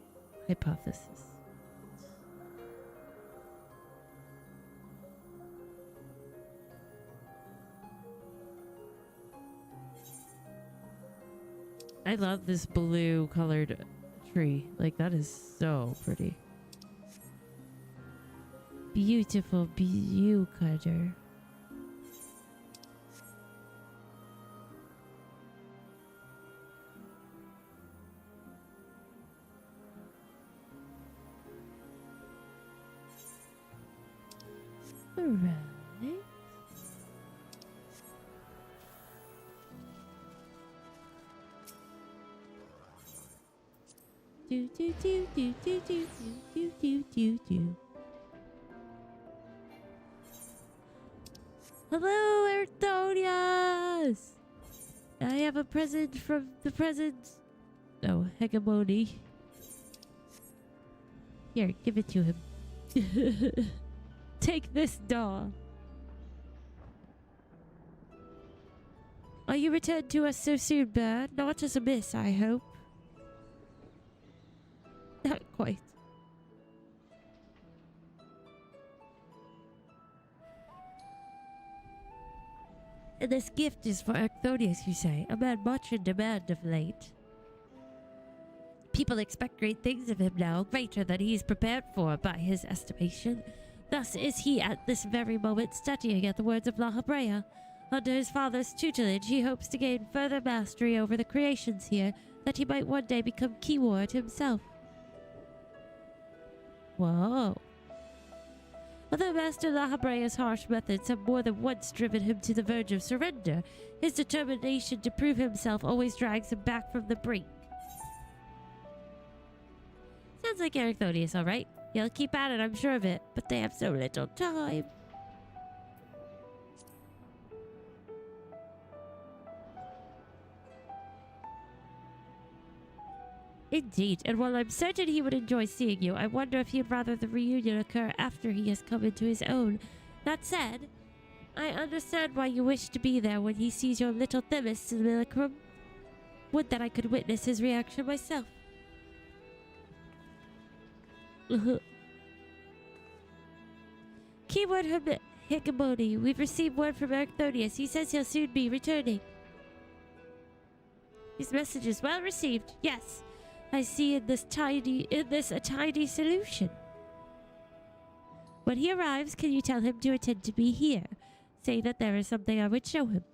hypothesis. I love this blue colored tree. Like, that is so pretty. Beautiful blue color. Alright. Do do do do do do do do do do. Hello, Arcthonius! I have a present from the present. Oh, hegemony. Here, give it to him. Take this doll. Are you returned to us so soon, Bird? Not as a miss, I hope. Not quite. And this gift is for Arcthonius, you say, a man much in demand of late. People expect great things of him now, greater than he is prepared for by his estimation. Thus is he at this very moment studying at the words of La Habrea. Under his father's tutelage, he hopes to gain further mastery over the creations here, that he might one day become keyword himself. Whoa. Although Master La Habrea's harsh methods have more than once driven him to the verge of surrender, his determination to prove himself always drags him back from the brink. Sounds like Arcthonius, all right. He'll keep at it, I'm sure of it, but they have so little time. Indeed, and while I'm certain he would enjoy seeing you, I wonder if he'd rather the reunion occur after he has come into his own. That said, I understand why you wish to be there when he sees your little Themis, Simulacrum. Would that I could witness his reaction myself. Keyword hegemony. We've received word from Arcthonius. He says he'll soon be returning. His message is well received. Yes, I see in this a tiny solution. When he arrives, can you tell him to attend to me here? Say that there is something I would show him.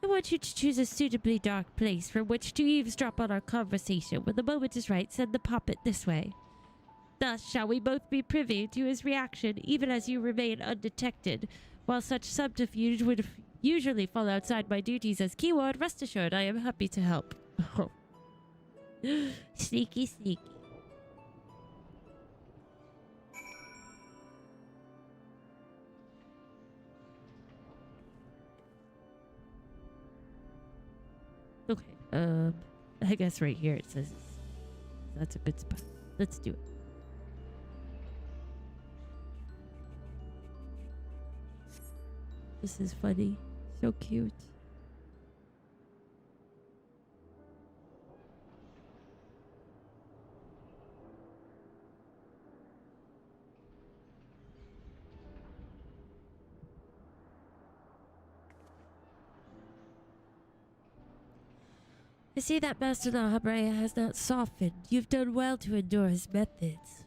I want you to choose a suitably dark place from which to eavesdrop on our conversation. When the moment is right, send the puppet this way. Thus shall we both be privy to his reaction, even as you remain undetected. While such subterfuge would usually fall outside my duties as keyword, rest assured I am happy to help. Sneaky, sneaky. Okay, I guess right here it says that's a good spot. Let's do it. This is funny. So cute. I see that Master Lahabrea has not softened. You've done well to endure his methods.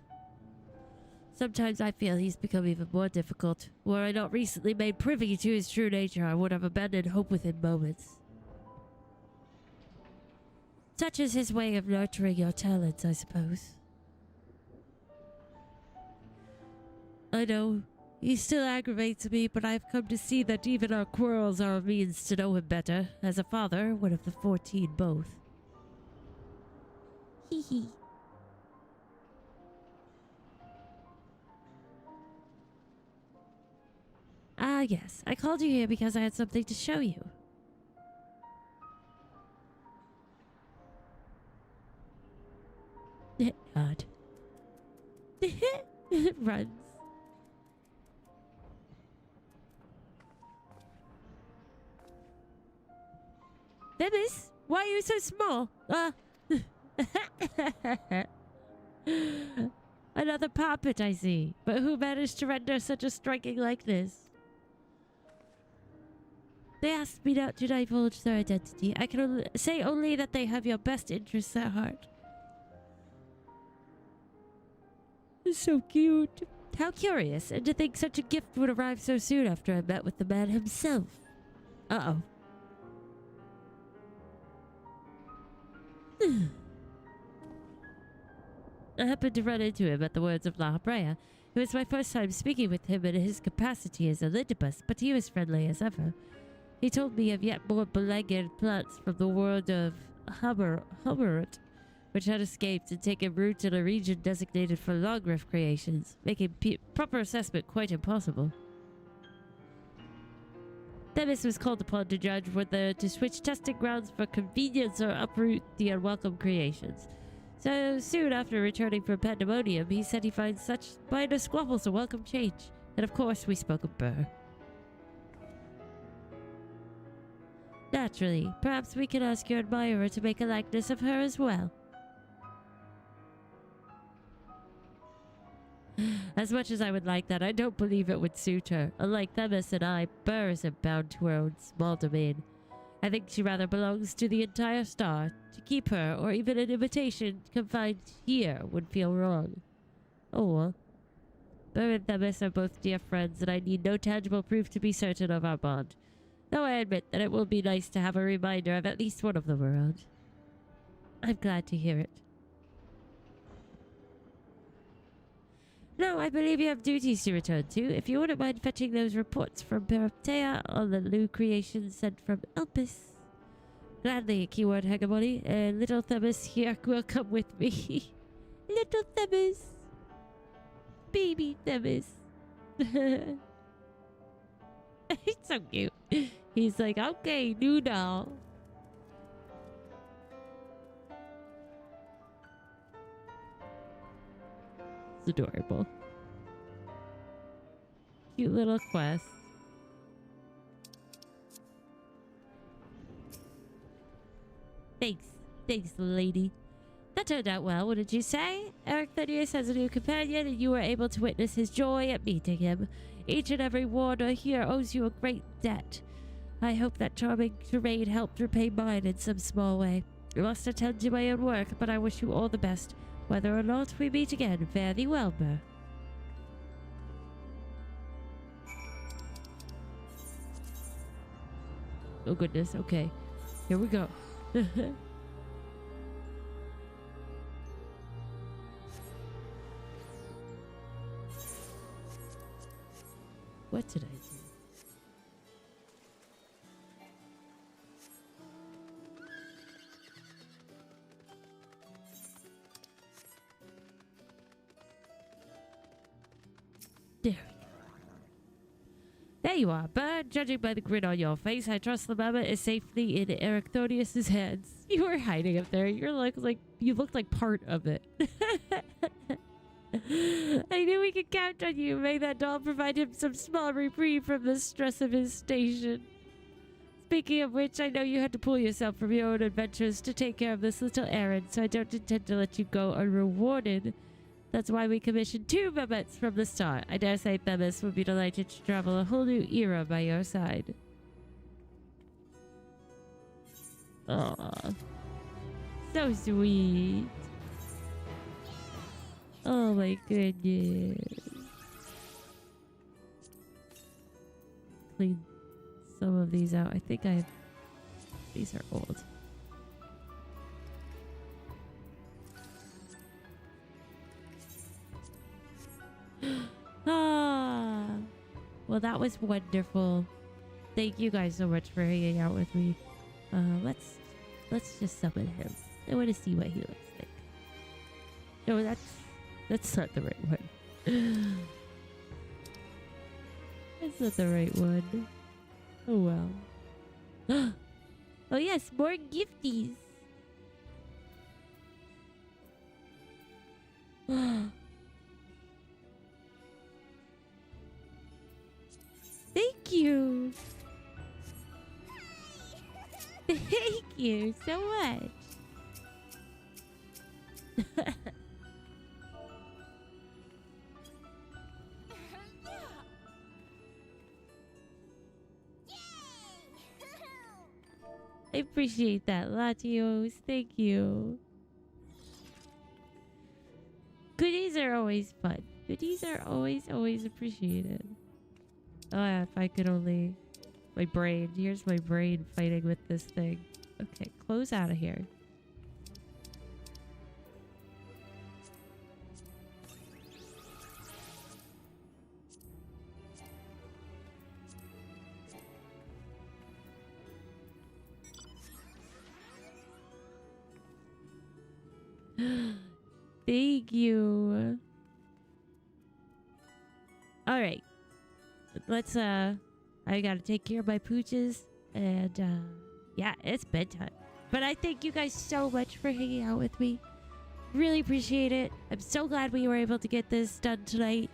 Sometimes I feel he's become even more difficult. Were I not recently made privy to his true nature, I would have abandoned hope within moments. Such is his way of nurturing your talents, I suppose. I know, he still aggravates me, but I've come to see that even our quarrels are a means to know him better. As a father, one of the 14 both. Hee hee. Ah, yes. I called you here because I had something to show you. Nod. It runs. Themis, why are you so small? Another puppet, I see. But who managed to render such a striking likeness? They asked me not to divulge their identity. I can say only that they have your best interests at heart. It's so cute. How curious, and to think such a gift would arrive so soon after I met with the man himself. Uh-oh. I happened to run into him at the words of Lahabrea. It was my first time speaking with him in his capacity as a Lindibus, but he was friendly as ever. He told me of yet more beleaguered plants from the world of Hummerut, which had escaped and taken root in a region designated for long-rift creations, making proper assessment quite impossible. Themis was called upon to judge whether to switch testing grounds for convenience or uproot the unwelcome creations. So soon after returning from Pandemonium, he said he finds such minor squabbles a welcome change. And of course, we spoke of Burr. Naturally, perhaps we can ask your admirer to make a likeness of her as well. As much as I would like that, I don't believe it would suit her. Unlike Themis and I, Burr isn't bound to her own small domain. I think she rather belongs to the entire star. To keep her, or even an imitation, confined here would feel wrong. Oh well. Burr and Themis are both dear friends, and I need no tangible proof to be certain of our bond. Though I admit that it will be nice to have a reminder of at least one of them around. I'm glad to hear it. No, I believe you have duties to return to. If you wouldn't mind fetching those reports from Periptea on the new creations sent from Elpis. Gladly, keyword hegemony. Little Themis here will come with me. Little Themis. Baby Themis. He's so cute. He's like, okay, new doll. It's adorable. Cute little quest. Thanks. Thanks, lady. That turned out well, wouldn't you say? Eric has a new companion, and you were able to witness his joy at meeting him. Each and every warder here owes you a great debt. I hope that charming charade helped repay mine in some small way. I must attend to my own work, but I wish you all the best. Whether or not we meet again, fare thee well, Burr. Oh goodness, okay. Here we go. What did I do? There we go. There you are, Bird. Judging by the grin on your face, I trust the mama is safely in Eric Thodius's hands. You were hiding up there. You looked like part of it. I knew we could count on you. May that doll provide him some small reprieve from the stress of his station. Speaking of which, I know you had to pull yourself from your own adventures to take care of this little errand, so I don't intend to let you go unrewarded. That's why we commissioned 2 Bebbets from the start. I dare say Bebbets would be delighted to travel a whole new era by your side. Aww. So sweet. Oh my goodness. Clean some of these out. I think these are old. Well, that was wonderful. Thank you guys so much for hanging out with me. Let's just summon him. I want to see what he looks like. No, that's not the right one. That's not the right one. Oh well. Oh yes, more gifties. Thank you. Thank you so much. I appreciate that, Latios. Thank you. Goodies are always fun. Goodies are always appreciated. Oh, if I could only... My brain. Here's my brain fighting with this thing. Okay, close out of here. Thank you. All right. Let's I gotta take care of my pooches, and yeah, it's bedtime. But I thank you guys so much for hanging out with me. Really appreciate it. I'm so glad we were able to get this done tonight.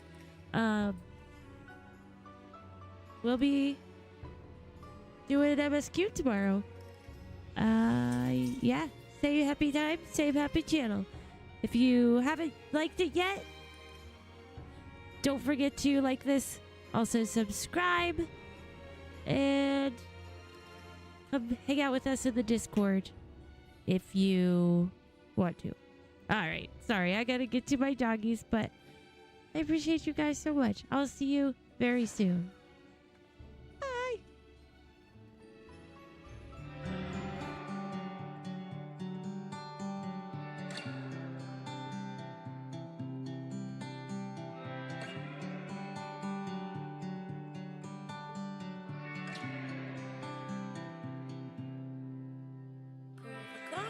We'll be doing an MSQ tomorrow. Yeah. Same happy time, same happy channel. If you haven't liked it yet, don't forget to like this. Also subscribe. And come hang out with us in the Discord if you want to. Alright. Sorry, I gotta get to my doggies, but I appreciate you guys so much. I'll see you very soon.